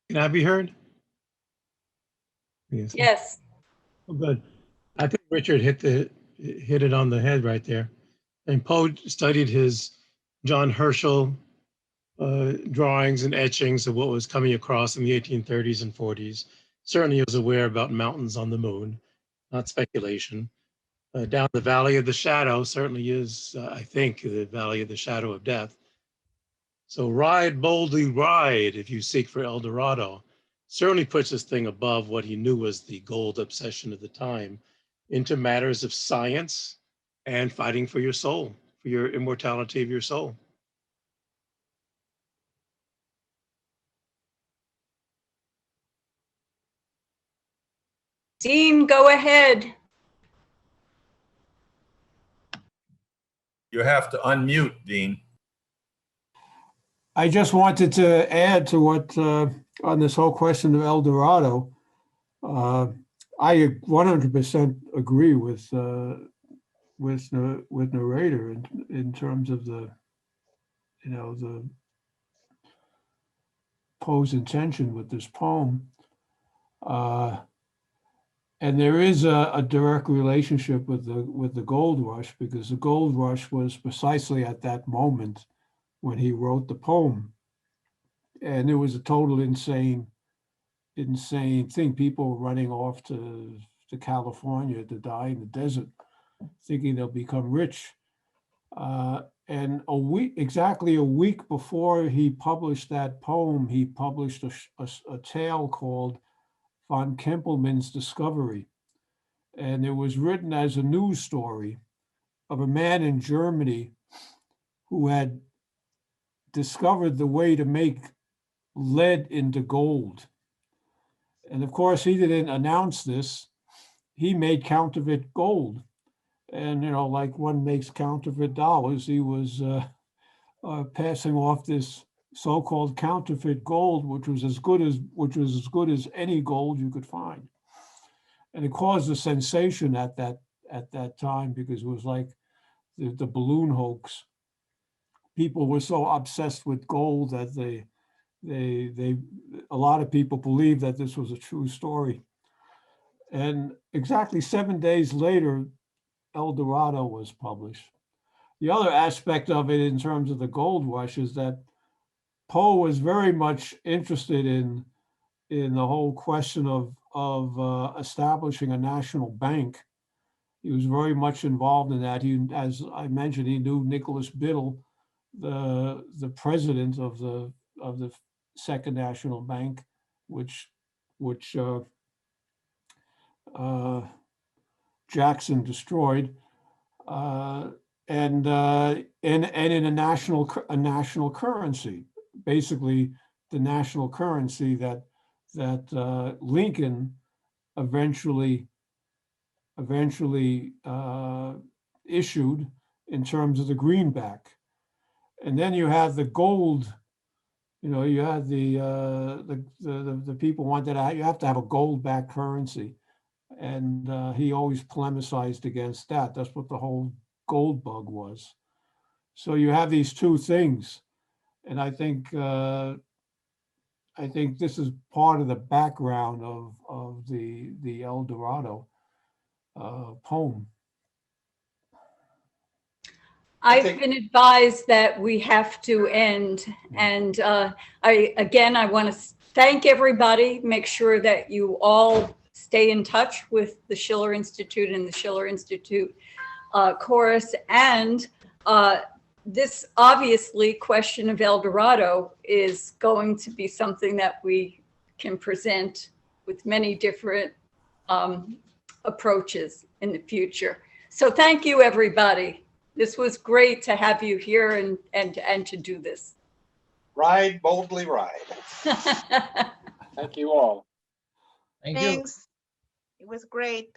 Can I be heard? Yes. Yes. Oh, good. I think Richard hit it on the head right there. And Poe studied his John Herschel drawings and etchings of what was coming across in the 1830s and 40s. Certainly he was aware about mountains on the moon, not speculation. Down the Valley of the Shadow certainly is, I think, the Valley of the Shadow of Death. So ride boldly, ride if you seek for El Dorado. Certainly puts this thing above what he knew was the gold obsession of the time into matters of science and fighting for your soul, for your immortality of your soul. Dean, go ahead. You have to unmute, Dean. I just wanted to add to what, on this whole question of El Dorado, I 100% agree with narrator in terms of the, you know, the Poe's intention with this poem. And there is a direct relationship with the gold rush, because the gold rush was precisely at that moment when he wrote the poem. And it was a total insane thing. People were running off to California to die in the desert, thinking they'll become rich. And exactly a week before he published that poem, he published a tale called Von Kempelmann's Discovery. And it was written as a news story of a man in Germany who had discovered the way to make lead into gold. And of course, he didn't announce this. He made counterfeit gold. And, you know, like one makes counterfeit dollars, he was passing off this so-called counterfeit gold, which was as good as any gold you could find. And it caused a sensation at that time, because it was like the balloon hoax. People were so obsessed with gold that a lot of people believed that this was a true story. And exactly 7 days later, El Dorado was published. the other aspect of it in terms of the gold rush is that Poe was very much interested in the whole question of establishing a national bank. He was very much involved in that. He, as I mentioned, he knew Nicholas Biddle, the president of the Second National Bank, which Jackson destroyed, and in a national currency, basically the national currency that Lincoln eventually issued in terms of the greenback. And then you have the gold. You know, you had the people wanted you have to have a gold-backed currency, and he always polemicized against that. That's what the whole gold bug was. So you have these two things, and I think this is part of the background of the El Dorado poem. I've been advised that we have to end, and I want to thank everybody. Make sure that you all stay in touch with the Schiller Institute and the Schiller Institute chorus. And this obviously question of El Dorado is going to be something that we can present with many different approaches in the future. So thank you, everybody. This was great to have you here and to do this. Ride, boldly ride. Thank you all. Thank you. Thanks. It was great.